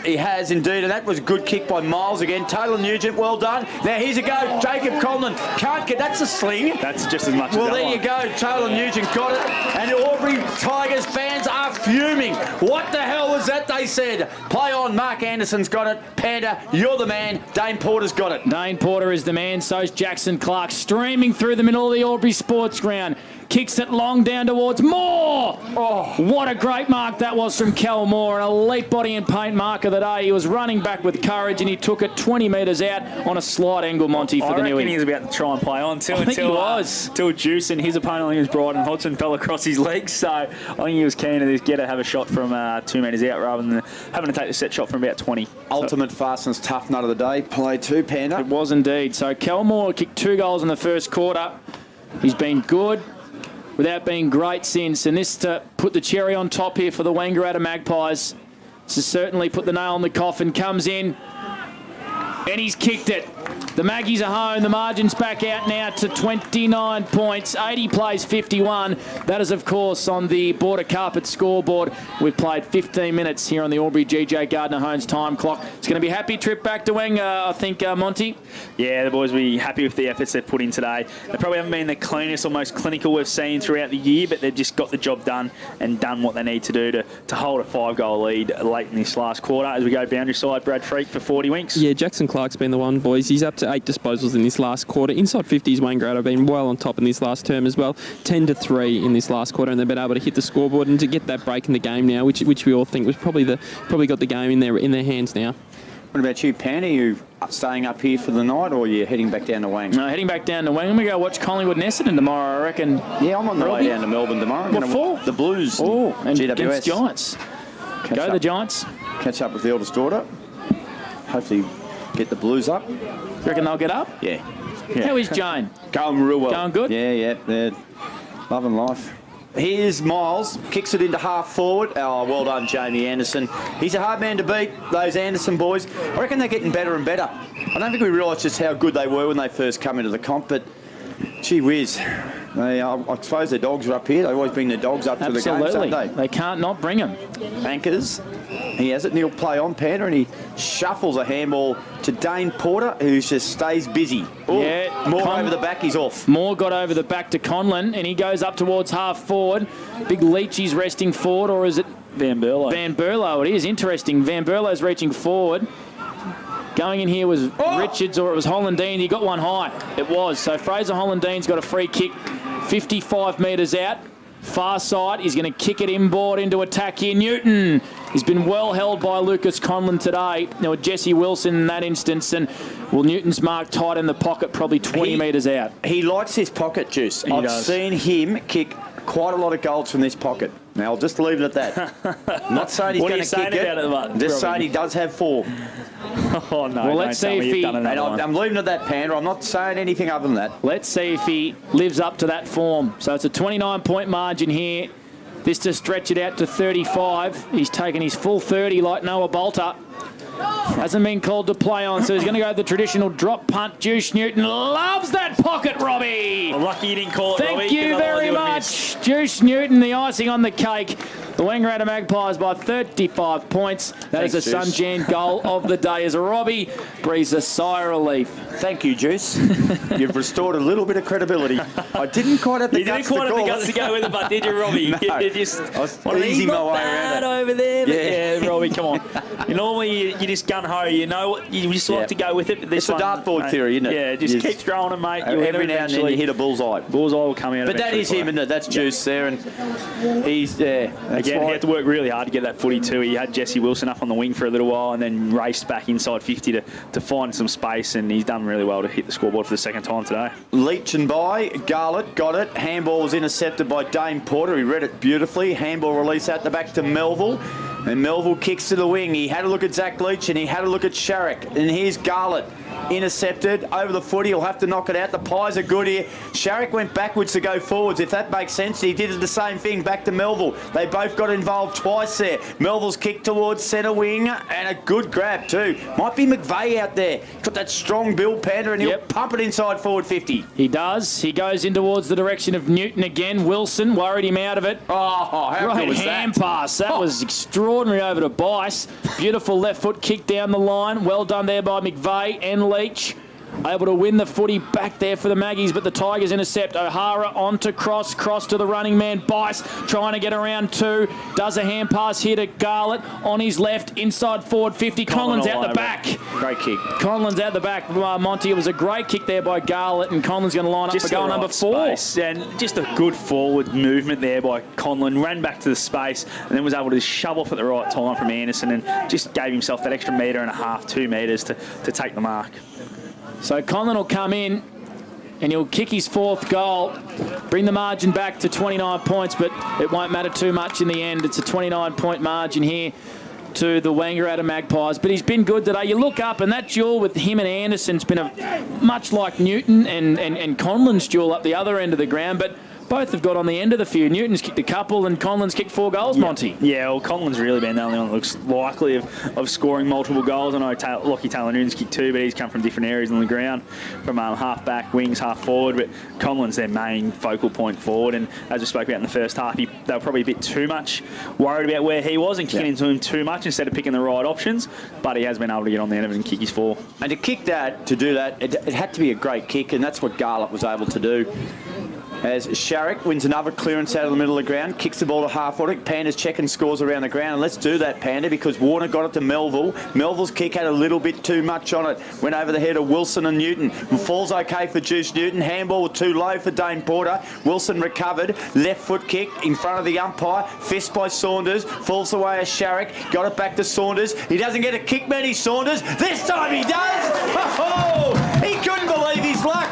he has indeed, and that was a good kick by Miles again. Taylor Nugent, well done. Now here's a go. Jacob Conlon can't get. That's a sling. That's just as much. Well, as that there one. you go. Taylor Nugent got it, and the Aubury Tigers fans are fuming. What the hell was that? They said. Play on. Mark Anderson's got it. Panda, you're the man. Dane Porter's got it. Dane Porter is the man. So's Jackson Clark, streaming through the middle of the Aubury Sports Ground. Kicks it long down towards Moore. Oh, what a great mark that was from Cal Moore. An elite body and paint mark of the day. He was running back with courage, and he took it 20 metres out on a slight angle, Monty, for the Newey. I reckon he was about to try and play on too. I think he was. Until Juice and his opponent, I think it was Bryden Hodgson, fell across his legs. So I think he was keen to get have a shot from 2 metres out rather than having to take the set shot from about 20. Ultimate Fastness tough nut of the day. Play 2, Panda. It was indeed. So Cal Moore kicked 2 goals in the first quarter. He's been good without being great since, and this to put the cherry on top here for the Wangaratta Magpies. This has certainly put the nail in the coffin. Comes in, and he's kicked it. The Maggies are home. The margin's back out now to 29 points. 80 plays 51. That is, of course, on the Border Carpet scoreboard. We've played 15 minutes here on the Aubury GJ Gardner-Hones time clock. It's going to be a happy trip back to Wang, I think, Monty. Yeah, the boys will be happy with the efforts they've put in today. They probably haven't been the cleanest or most clinical we've seen throughout the year, but they've just got the job done and done what they need to do to hold a 5-goal lead late in this last quarter. As we go boundary side, Brad Freak for 40 winks. Yeah, Jackson Clark's been the one, boys. He's up to 8 disposals in this last quarter. Inside 50s, Wang Grado been well on top in this last term as well. 10-3 in this last quarter, and they've been able to hit the scoreboard and to get that break in the game now, which we all think was probably got the game in their hands now. What about you, Pan? Are you staying up here for the night, or are you heading back down to Wang? No, heading back down to Wang. I'm going to go watch Collingwood and Essendon tomorrow, I reckon. Yeah, I'm on the way down to Melbourne tomorrow. What for? The Blues. Oh, and GWS. against Giants. Go the Giants. Catch up with the eldest daughter. Hopefully get the Blues up. You reckon they'll get up? Yeah. How is Jane? Going real well. Going good? Yeah. They're loving life. Here's Miles, kicks it into half forward. Oh, well done, Jamie Anderson. He's a hard man to beat, those Anderson boys. I reckon they're getting better and better. I don't think we realised just how good they were when they first come into the comp, but gee whiz. I suppose their dogs are up here. They've always been the dogs up to the games, haven't they? They can't not bring them. Anchors. He has it, and he'll play on, Panda, and he shuffles a handball to Dane Porter, who just stays busy. Ooh, yeah, Moore over the back, he's off. Moore got over the back to Conlon, and he goes up towards half forward. Big Leachy's resting forward, or is it Van Berlo? Van Berlo, it is. Interesting. Van Berlo's reaching forward. Going in here was Richards, or it was Hollandine. He got one high. It was. So Fraser Hollandine's got a free kick 55 metres out. Far side. He's going to kick it inboard into attack here. Newton. He's been well held by Lucas Conlon today. Now Jesse Wilson in that instance. And, well, Newton's marked tight in the pocket, probably 20 metres out. He likes his pocket, Juice. I've seen him kick quite a lot of goals from this pocket. Now, I'll just leave it at that. I'm not saying he's going to kick it. Just saying he does have form. Oh, no. Well, let's see if he... I'm leaving it at that, Panda. I'm not saying anything other than that. Let's see if he lives up to that form. So it's a 29-point margin here. This to stretch it out to 35. He's taken his full 30 like Noah Bolter. Hasn't been called to play on, so he's going to go the traditional drop punt. Juice Newton loves that pocket, Robbie. Well, lucky you didn't call it, Thank Robbie. you very much. Juice Newton, the icing on the cake. The Wangaratta Magpies by 35 points. That is a Sunjan goal of the day as Robbie breathes a sigh of relief. Thank you, Juice. You've restored a little bit of credibility. I didn't quite have the guts to go with it, but did you, Robbie? No. You just I was easy my way around it. over there. Yeah, Robbie, come on. Normally you just gun-ho. You know what? You just like to go with it. But this it's the dartboard theory, isn't it? Yeah, just keep throwing them, mate. Every now and then you hit a bullseye. Bullseye will come out. But that is him, isn't it? That's Juice there, and he's Again, he had to work really hard to get that footy too. He had Jesse Wilson up on the wing for a little while and then raced back inside 50 to find some space, and he's done really well to hit the scoreboard for the second time today. Leach and by, Garlett got it. Handball was intercepted by Dane Porter. He read it beautifully. Handball release out the back to Melville. And Melville kicks to the wing. He had a look at Zach Leach and he had a look at Sharrock. And here's Garlett. Intercepted over the footy. He'll have to knock it out. The Pies are good here. Sharrock went backwards to go forwards, if that makes sense. He did the same thing back to Melville. They both got involved twice there. Melville's kicked towards centre wing and a good grab too. Might be McVeigh out there. Got that strong build, Panda, and he'll pump it inside forward 50. He does. He goes in towards the direction of Newton again. Wilson worried him out of it. Oh, how good was that? Hand pass. That was extraordinary over to Bice. Beautiful left foot kick down the line. Well done there by McVeigh and Leach. Able to win the footy back there for the Maggies, but the Tigers intercept. O'Hara onto cross to the running man. Bice trying to get around two. Does a hand pass here to Garlett on his left, inside forward 50. Conlon's out the back. Great kick. Conlon's out the back, Monty. It was a great kick there by Garlett, and Conlon's going to line up for goal number 4. And just a good forward movement there by Conlon. Ran back to the space and then was able to shove off at the right time from Anderson and just gave himself that extra metre and a half, 2 metres to take the mark. So Conlon will come in and he'll kick his 4th goal, bring the margin back to 29 points, but it won't matter too much in the end. It's a 29-point margin here to the Wangaratta Magpies, but he's been good today. You look up and that duel with him and Anderson's been much like Newton and Conlon's duel up the other end of the ground, but both have got on the end of the field. Newton's kicked a couple and Conlon's kicked 4 goals, Monty. Yeah, well, Conlon's really been the only one that looks likely of scoring multiple goals. I know Lockie Taylor-Newton's kicked 2, but he's come from different areas on the ground, from half-back, wings, half-forward, but Conlon's their main focal point forward, and as we spoke about in the first half, they were probably a bit too much worried about where he was and kicking into him too much instead of picking the right options, but he has been able to get on the end of it and kick his 4. And to do that, it had to be a great kick, and that's what Garlett was able to do. as Sharrock wins another clearance out of the middle of the ground, kicks the ball to half forward. Panda's checking scores around the ground, and let's do that, Panda, because Warner got it to Melville. Melville's kick had a little bit too much on it. Went over the head of Wilson and Newton. Falls okay for Juice Newton. Handball too low for Dane Porter. Wilson recovered. Left foot kick in front of the umpire. Fist by Saunders. Falls away as Sharrock. Got it back to Saunders. He doesn't get a kick, Matty Saunders. This time he does! Oh, he couldn't believe his luck.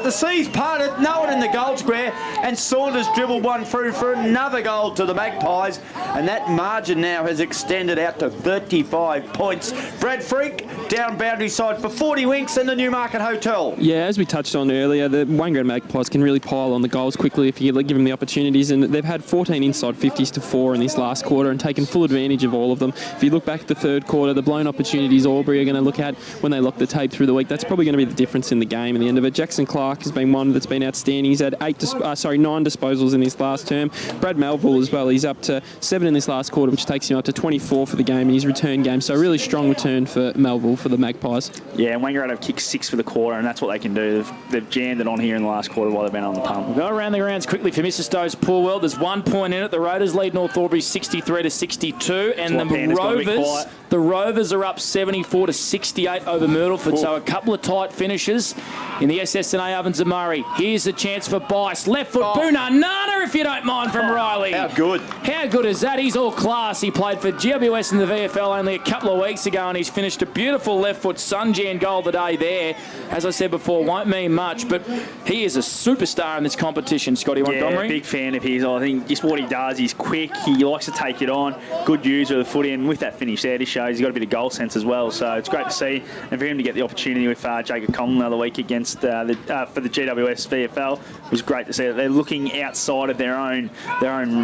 The seas parted, no one in the goal square, and Saunders dribbled one through for another goal to the Magpies, and that margin now has extended out to 35 points. Brad Freak down boundary side for 40 winks in the Newmarket Hotel. Yeah, as we touched on earlier, the Wangara Magpies can really pile on the goals quickly if you give them the opportunities, and they've had 14 inside 50s to 4 in this last quarter and taken full advantage of all of them. If you look back at the third quarter, the blown opportunities Aubury are going to look at when they lock the tape through the week, that's probably going to be the difference in the game in the end of it. Jackson Clark has been one that's been outstanding. He's had 9 disposals in his last term. Brad Melville as well, he's up to 7 in this last quarter, which takes him up to 24 for the game in his return game. So a really strong return for Melville for the Magpies. Yeah, and Wangara have kicked 6 for the quarter, and that's what they can do. They've jammed it on here in the last quarter while they've been on the pump. We'll go around the grounds quickly for Mr. Stowe's Poor World. There's 1 point in it. The Raiders lead North Aubury 63 to 62, and the Rovers are up 74 to 68 over Myrtleford. So a couple of tight finishes in the SSNA Ovens of Murray. Here's a chance for Bice. Left foot, Boonanana, if you don't mind, from Riley. How good. How good is that? He's all class. He played for GWS in the VFL only a couple of weeks ago, and he's finished a beautiful left foot Sunjan goal today there. As I said before, won't mean much, but he is a superstar in this competition, Scotty Montgomery. Yeah, big fan of his. I think just what he does, he's quick, he likes to take it on, good user of the footy, and with that finish there, it shows he's got a bit of goal sense as well. So it's great to see, and for him to get the opportunity with Jacob Conlon the other week against for the GWS VFL, it was great to see that they're looking outside of their own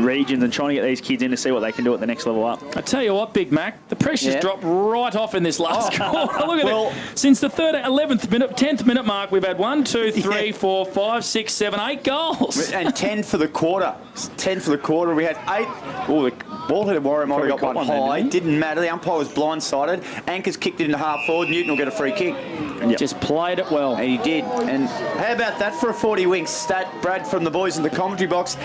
regions and trying to get these kids in to see what they can do at the next level up. I tell you what, Big Mac, the pressure's dropped right off in this last quarter. Look at it. Since the 10th minute mark, we've had 1, 2, 3, 4, 5, 6, 7, 8 goals. And 10 for the quarter. 10 for the quarter. We had 8. Oh, the ball-headed Warrior might have got one high. Didn't matter. The umpire was blindsided. Anchors kicked it into half forward. Newton will get a free kick. Just played it well. And he did. And how about that for a 40 winks stat, Brad, from the boys in the commentary box?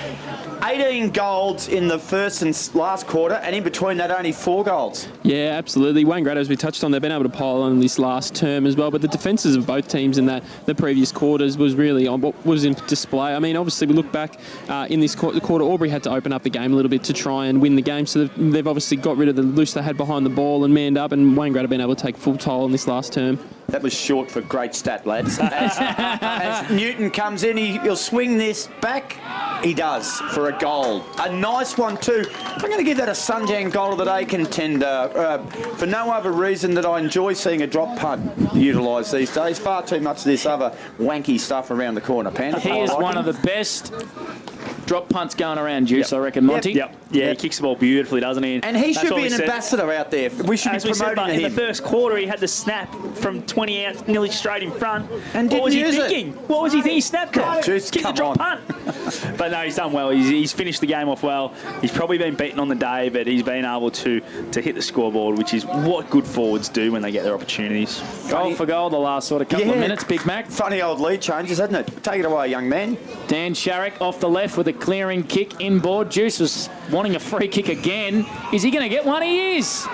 18 goals in the first and last quarter, and in between that, only 4 goals. Yeah, absolutely. Wayne Grado, as we touched on, they've been able to pile on this last term as well, but the defences of both teams in the previous quarters was really on what was in display. I mean, obviously, we look back in this quarter, Aubury had to open up the game a little bit to try and win the game, so they've obviously got rid of the loose they had behind the ball and manned up, and Wayne Grado been able to take full toll in this last term. That was short for great stat, lads. As Newton comes in, he'll swing this back. He does, for a goal. A nice one, too. I'm going to give that a Sunjan Goal of the Day contender for no other reason that I enjoy seeing a drop punt utilised these days. Far too much of this other wanky stuff around the corner, Panda. He is one of the best drop punts going around, Juice, I reckon, Monty. Yeah, he kicks the ball beautifully, doesn't he? And he should be an ambassador out there. We should be promoting him. In the first quarter, he had the snap from 20 out, nearly straight in front. And what was he use thinking? It. What was he thinking? He snapped it. Juice, kick the drop punt. But no, he's done well. He's finished the game off well. He's probably been beaten on the day, but he's been able to hit the scoreboard, which is what good forwards do when they get their opportunities. Goal for goal the last sort of couple of minutes, Big Mac. Funny old lead changes, hasn't it? Take it away, young man. Dan Sharrock off the left with a clearing kick inboard. Juice was wanting a free kick again. Is he going to get one? He is.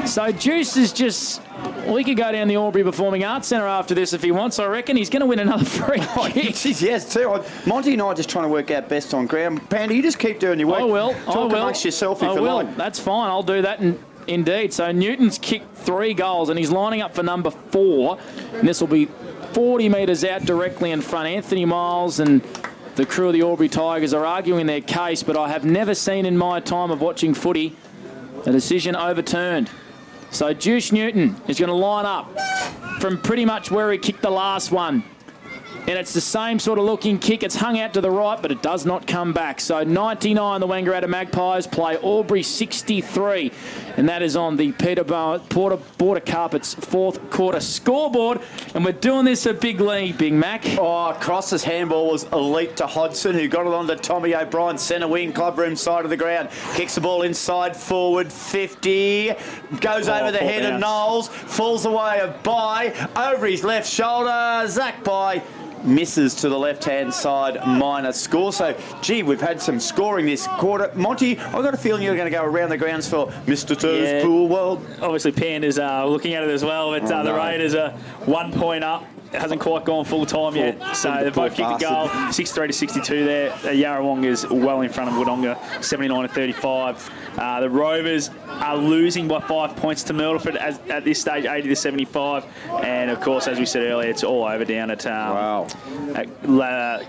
So Juice is just... Well, he could go down the Aubury Performing Arts Centre after this if he wants. I reckon he's going to win another free kick. Yes, too. Monty and I are just trying to work out best on ground. Panda, you just keep doing your work. I will. Talk amongst yourself if you like. That's fine. I'll do that indeed. So Newton's kicked 3 goals and he's lining up for number 4. And this will be 40 metres out directly in front. Anthony Miles and the crew of the Aubury Tigers are arguing their case, but I have never seen in my time of watching footy a decision overturned. So Juice Newton is going to line up from pretty much where he kicked the last one. And it's the same sort of looking kick. It's hung out to the right, but it does not come back. So 99, the Wangaratta Magpies play Aubury 63. And that is on the Border Carpets 4th quarter scoreboard. And we're doing this for Big Lee, Big Mac. Oh, Cross's handball was elite to Hodgson, who got it on to Tommy O'Brien, centre wing, clubroom side of the ground. Kicks the ball inside, forward, 50. Goes over the head of Knowles. Falls away of By. Over his left shoulder. Zach By misses to the left-hand side, minor score. So, gee, we've had some scoring this quarter. Monty, I've got a feeling you're going to go around the grounds for Mr. T's Pool World. Obviously, Panda's looking at it as well, but the Raiders are 1 point up. It hasn't quite gone full time yet. So they've both kicked a goal, 63 to 62 there. Yarrawong is well in front of Wodonga, 79 to 35. The Rovers are losing by 5 points to Myrtleford at this stage, 80 to 75. And of course, as we said earlier, it's all over down at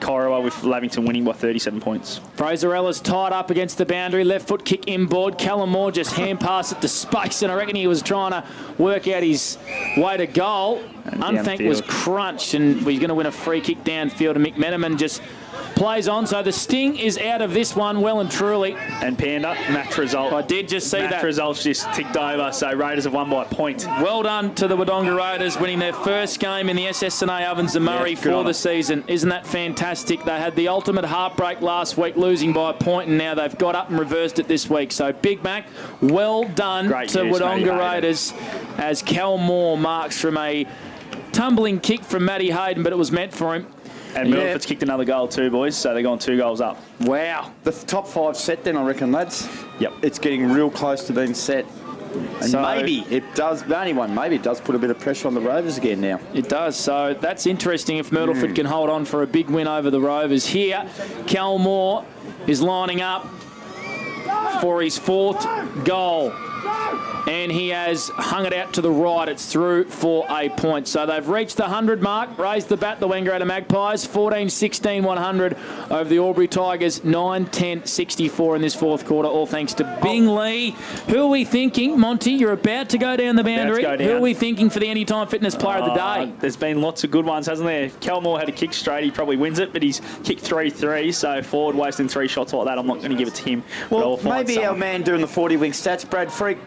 Korowa with Lavington winning by 37 points. Fraser Ellis tied up against the boundary, left foot kick inboard. Callum Moore just hand passed it to space, and I reckon he was trying to work out his way to goal. Unthank was crunched, and we're going to win a free kick downfield, and McMenamin just plays on. So the sting is out of this one, well and truly. And Panda, match result. I did just see that. Match results just ticked over, so Raiders have won by a point. Well done to the Wodonga Raiders, winning their first game in the SSNA Ovens and Murray for the season. Isn't that fantastic? They had the ultimate heartbreak last week, losing by a point, and now they've got up and reversed it this week. So Big Mac, well done to Wodonga Raiders, as Cal Moore marks from a tumbling kick from Matty Hayden, but it was meant for him. And Myrtleford's kicked another goal too, boys, so they're going 2 goals up. Wow. The top 5 set then, I reckon, lads. Yep. It's getting real close to being set. And So- maybe it does, the only one, maybe it does put a bit of pressure on the Rovers again now. It does, so that's interesting if Myrtleford can hold on for a big win over the Rovers here. Cal Moore is lining up for his 4th goal, and he has hung it out to the right. It's through for a point. So they've reached the 100 mark, raised the bat, the Wangaratta Magpies, 14-16, 100 over the Aubury Tigers, 9-10, 64 in this 4th quarter, all thanks to Bing Lee. Who are we thinking? Monty, you're about to go down the boundary. Who are we thinking for the Anytime Fitness Player of the Day? There's been lots of good ones, hasn't there? Kelmore had a kick straight, he probably wins it, but he's kicked 3-3, so forward wasting 3 shots like that, I'm not going to give it to him. Well, maybe our man doing the 40-wing stats, Brad Freak,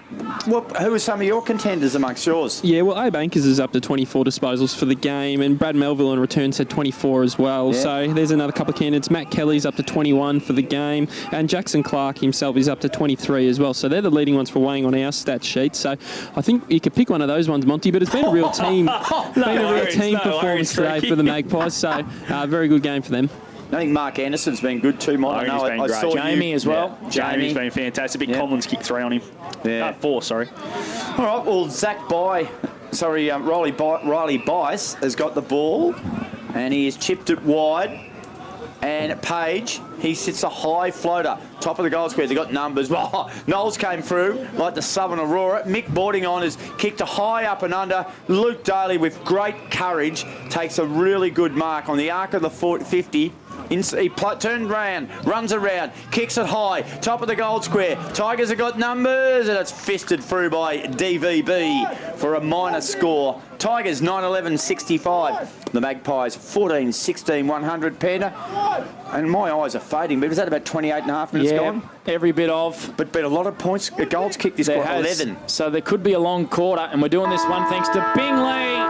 who are some of your contenders amongst yours? Yeah, well, Abe Ankers is up to 24 disposals for the game, and Brad Melville in return said 24 as well. Yeah. So there's another couple of candidates. Matt Kelly's up to 21 for the game, and Jackson Clark himself is up to 23 as well. So they're the leading ones for Wang on our stat sheet. So I think you could pick one of those ones, Monty, but it's been a real team, performance today for the Magpies. So very good game for them. I think Mark Anderson's been good too, Mike. He's been great. Jamie as well. Yeah. Jamie's been fantastic. Big Conlon's kicked 3 on him. 4, sorry. All right, well, Riley Bice has got the ball, and he has chipped it wide. And Page, he sits a high floater, top of the goal square. They've got numbers. Knowles came through like the Southern Aurora. Mick Boarding-on has kicked a high up and under. Luke Daly, with great courage, takes a really good mark on the arc of the 50. He turned around, runs around, kicks it high, top of the goal square. Tigers have got numbers, and it's fisted through by DVB for a minor score. Tigers 9-11-65. The Magpies 14-16, 100. Panda. And my eyes are fading, but was that about 28 and a half minutes gone? Every bit of. But a lot of points, goals kicked this quarter, 11. So there could be a long quarter, and we're doing this one thanks to Bingley.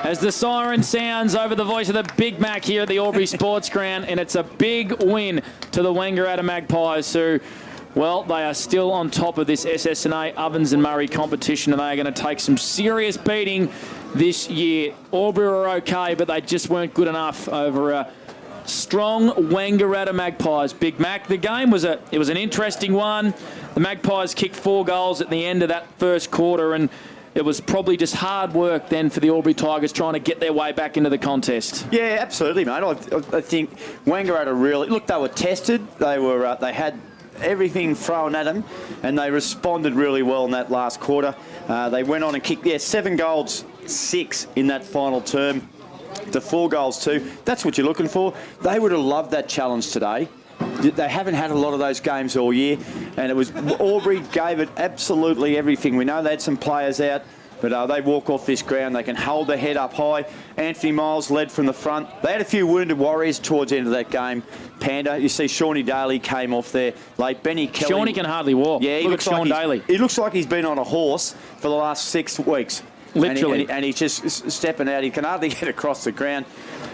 As the siren sounds over the voice of the Big Mac here at the Aubury Sports Ground, and it's a big win to the Wangaratta Magpies, who, well, they are still on top of this SSNA Ovens and Murray competition, and they are going to take some serious beating this year. Aubury were okay, but they just weren't good enough over a strong Wangaratta Magpies. Big Mac, the game was an interesting one. The Magpies kicked 4 goals at the end of that first quarter, and it was probably just hard work then for the Aubury Tigers trying to get their way back into the contest. Yeah, absolutely, mate. I think Wangaratta really... Look, they were tested. They had everything thrown at them, and they responded really well in that last quarter. They went on and kicked, 7 goals, 6 in that final term to 4 goals, 2. That's what you're looking for. They would have loved that challenge today. They haven't had a lot of those games all year, and it was Aubury gave it absolutely everything. We know they had some players out, but they walk off this ground. They can hold their head up high. Anthony Miles led from the front. They had a few wounded warriors towards the end of that game. Panda, you see Shawnee Daly came off there late. Benny Kelly. Shawnee can hardly walk. Yeah, Look at Shawn Daly. He looks like he's been on a horse for the last 6 weeks. Literally. And he's just stepping out. He can hardly get across the ground.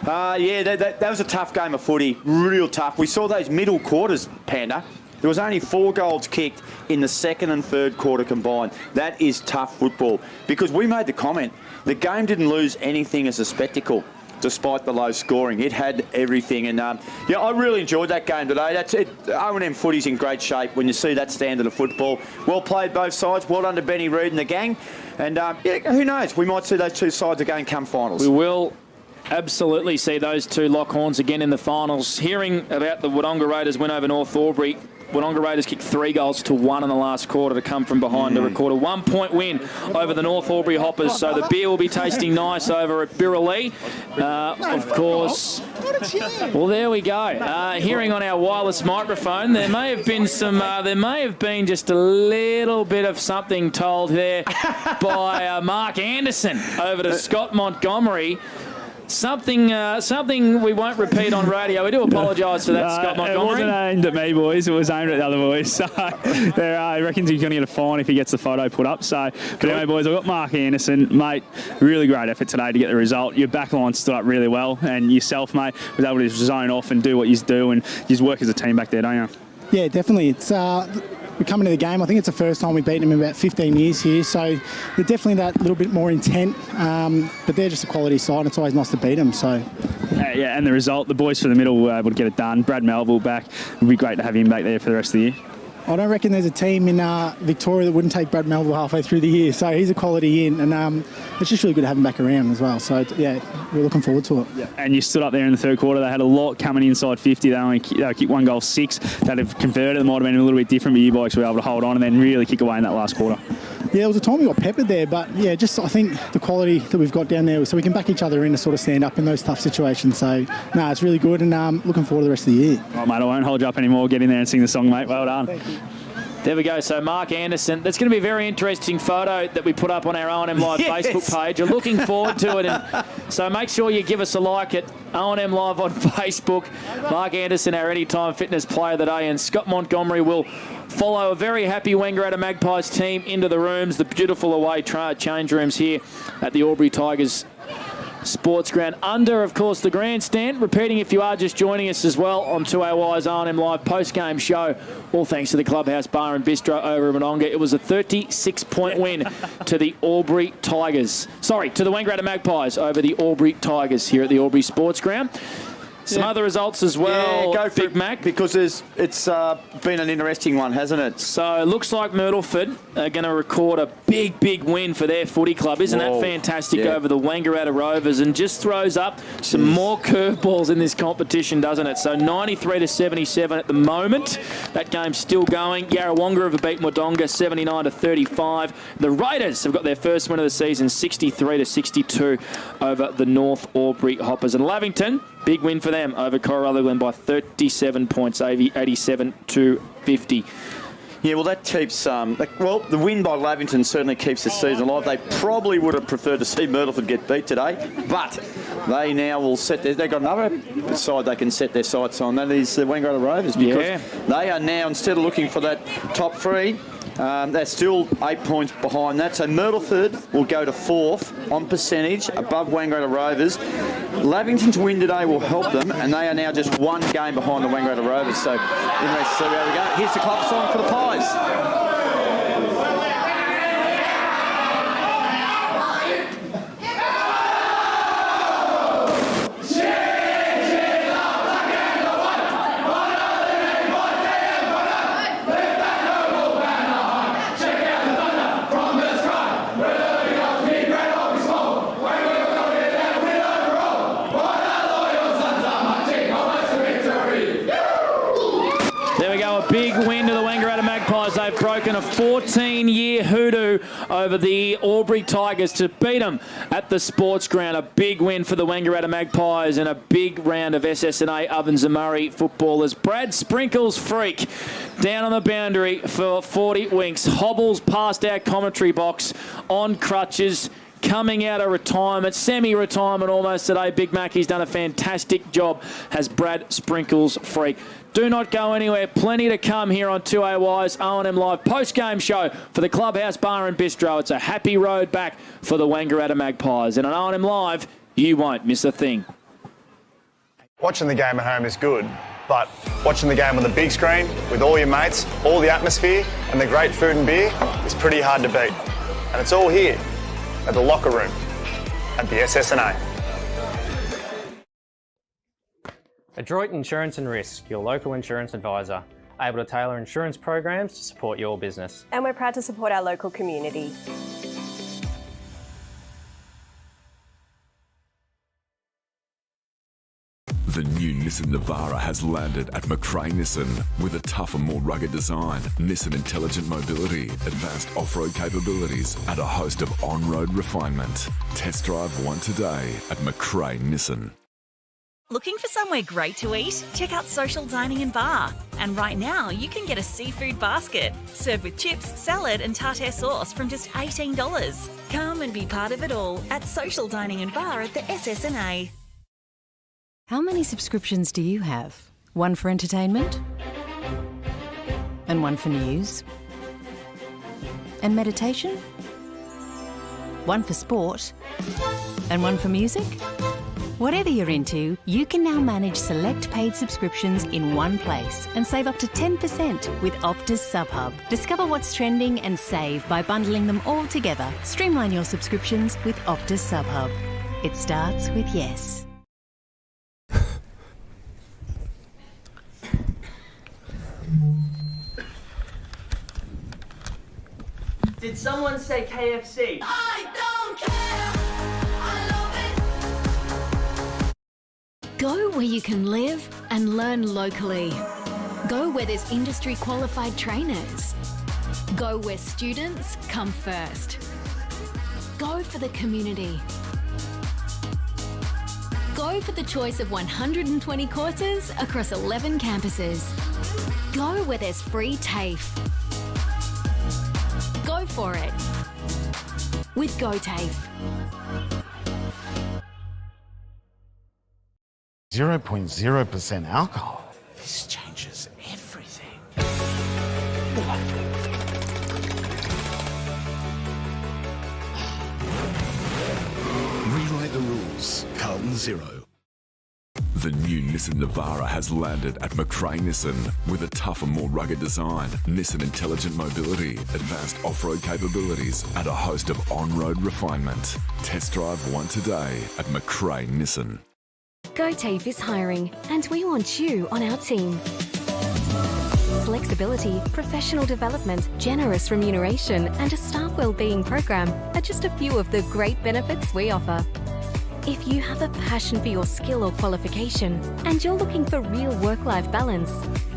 That was a tough game of footy. Real tough. We saw those middle quarters, Panda. There was only 4 goals kicked in the second and third quarter combined. That is tough football, because we made the comment, the game didn't lose anything as a spectacle. Despite the low scoring, it had everything, and yeah, I really enjoyed that game today. That's it. O&M footy's in great shape when you see that standard of football. Well played both sides. Well done to Benny Reid and the gang. And yeah, who knows? We might see those two sides again come finals. We will absolutely see those two lock horns again in the finals. Hearing about the Wodonga Raiders win over North Aubury. Wodonga Raiders kicked 3 goals to 1 in the last quarter to come from behind to record a 1-point win over the North Aubury Hoppers. So the beer will be tasting nice over at Birralee. Of course. Well, there we go. Hearing on our wireless microphone, there may have been just a little bit of something told there by Mark Anderson over to Scott Montgomery. Something we won't repeat on radio. We do apologise for that, Scott Montgomery. It wasn't aimed at me, boys. It was aimed at the other boys. So he reckons he's going to get a fine if he gets the photo put up. So, but anyway, boys, I've got Mark Anderson. Mate, really great effort today to get the result. Your back line stood up really well, and yourself, mate, was able to zone off and do what you do, and you work as a team back there, don't you? Yeah, definitely. It's we're coming to the game. I think it's the first time we've beaten them in about 15 years here, so they're definitely that little bit more intent, but they're just a quality side, and it's always nice to beat them. So. Yeah, and the result, the boys for the middle were able to get it done. Brad Melville back. It would be great to have him back there for the rest of the year. I don't reckon there's a team in Victoria that wouldn't take Brad Melville halfway through the year, so he's a quality in, and it's just really good to have him back around as well. So, yeah, we're looking forward to it. Yeah. And you stood up there in the third quarter. They had a lot coming inside 50. They only kicked 1 goal 6. They'd have converted. It might have been a little bit different, but you boys were able to hold on and then really kick away in that last quarter. Yeah, there was a time we got peppered there, but, yeah, just I think the quality that we've got down there, so we can back each other in to sort of stand up in those tough situations. So, no, it's really good, and looking forward to the rest of the year. Right, mate, I won't hold you up anymore. Get in there and sing the song, mate. Well done. Thank you. There we go. So Mark Anderson. That's going to be a very interesting photo that we put up on our O&M Live Facebook page. We're looking forward to it. And so make sure you give us a like at O&M Live on Facebook. Mark Anderson, our Anytime Fitness Player of the Day, and Scott Montgomery will follow a very happy Wangaratta Magpies team into the rooms, the beautiful away change rooms here at the Aubury Tigers Sports Ground, under, of course, the grandstand. Repeating, if you are just joining us as well on 2AY's O&M Live post-game show, all thanks to the Clubhouse Bar and Bistro over in Wodonga. It was a 36-point win to the Aubury Tigers. Sorry, to the Wangaratta Magpies over the Aubury Tigers here at the Aubury Sports Ground. Some other results as well, go for Big it, Mac. because it's been an interesting one, hasn't it? So it looks like Myrtleford are going to record a big win for their footy club. Isn't that fantastic over the Wangaratta Rovers, and just throws up some more curveballs in this competition, doesn't it? So 93-77 at the moment. That game's still going. Yarrawonga have beaten Wodonga 79-35. The Raiders have got their first win of the season, 63-62 over the North Aubury Hoppers. And Lavington, big win for them over Coraluglen by 37 points, 87-50. Yeah, well, that keeps... the win by Lavington certainly keeps the season alive. They probably would have preferred to see Myrtleford get beat today, but they now will set they've got another side they can set their sights on. That is the Wangaratta Rovers, because they are now, instead of looking for that top 3, they're still 8 points behind that. So Myrtleford will go to 4th on percentage above Wangaratta Rovers. Lavington's win today will help them, and they are now just 1 game behind the Wangaratta Rovers. So anyway, so there we go. Here's the club song for the Pies. Big win to the Wangaratta Magpies. They've broken a 14-year hoodoo over the Aubury Tigers to beat them at the Sports Ground. A big win for the Wangaratta Magpies and a big round of SSNA Ovens and Murray footballers. Brad Sprinkles Freak down on the boundary for 40 winks. Hobbles past our commentary box on crutches. Coming out of retirement, semi-retirement almost today. Big Mac, he's done a fantastic job, has Brad Sprinkles Freak. Do not go anywhere. Plenty to come here on 2AY's O&M Live post-game show for the Clubhouse Bar and Bistro. It's a happy road back for the Wangaratta Magpies. And on O&M Live, you won't miss a thing. Watching the game at home is good, but watching the game on the big screen with all your mates, all the atmosphere and the great food and beer is pretty hard to beat. And it's all here at the locker room at the SSNA. Adroit Insurance and Risk, your local insurance advisor, able to tailor insurance programs to support your business. And we're proud to support our local community. The new Nissan Navara has landed at McRae Nissan with a tougher, more rugged design, Nissan Intelligent Mobility, advanced off-road capabilities and a host of on-road refinement. Test drive one today at McRae Nissan. Looking for somewhere great to eat? Check out Social Dining and Bar. And right now, you can get a seafood basket served with chips, salad and tartare sauce from just $18. Come and be part of it all at Social Dining and Bar at the SSNA. How many subscriptions do you have? One for entertainment? And one for news? And meditation? One for sport? And one for music? Whatever you're into, you can now manage select paid subscriptions in one place and save up to 10% with Optus SubHub. Discover what's trending and save by bundling them all together. Streamline your subscriptions with Optus SubHub. It starts with yes. Did someone say KFC? I don't care. Go where you can live and learn locally. Go where there's industry qualified trainers. Go where students come first. Go for the community. Go for the choice of 120 courses across 11 campuses. Go where there's free TAFE. Go for it with GoTAFE. 0.0% alcohol. This changes everything. Rewrite the rules. Carlton Zero. The new Nissan Navara has landed at McRae Nissan with a tougher, more rugged design, Nissan Intelligent Mobility, advanced off-road capabilities and a host of on-road refinement. Test drive one today at McRae Nissan. GoTAFE is hiring, and we want you on our team. Flexibility, professional development, generous remuneration, and a staff wellbeing program are just a few of the great benefits we offer. If you have a passion for your skill or qualification, and you're looking for real work-life balance,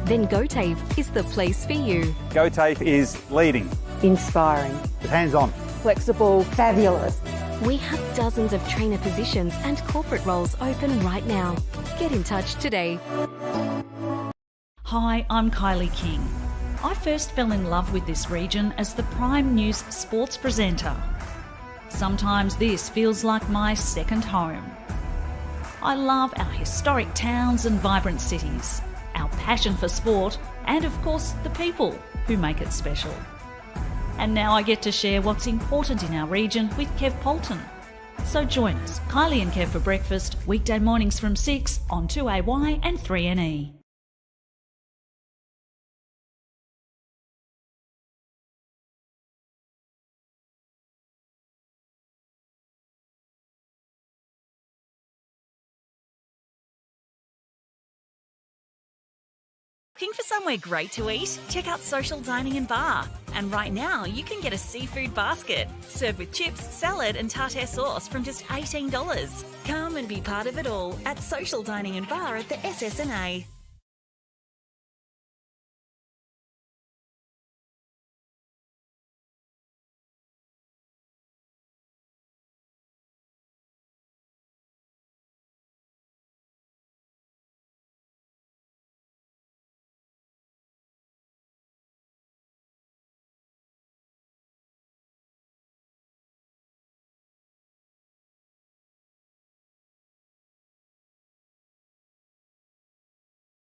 then GoTAFE is the place for you. GoTAFE is leading, Inspiring. hands-on, Flexible. Fabulous. We have dozens of trainer positions and corporate roles open right now. Get in touch today. Hi, I'm Kylie King. I first fell in love with this region as the Prime News sports presenter. Sometimes this feels like my second home. I love our historic towns and vibrant cities, our passion for sport, and of course the people who make it special. And now I get to share what's important in our region with Kev Polton. So join us, Kylie and Kev for breakfast, weekday mornings from 6 on 2AY and 3NE. Looking for somewhere great to eat? Check out Social Dining and Bar. And right now, you can get a seafood basket served with chips, salad and tartare sauce from just $18. Come and be part of it all at Social Dining and Bar at the SSNA.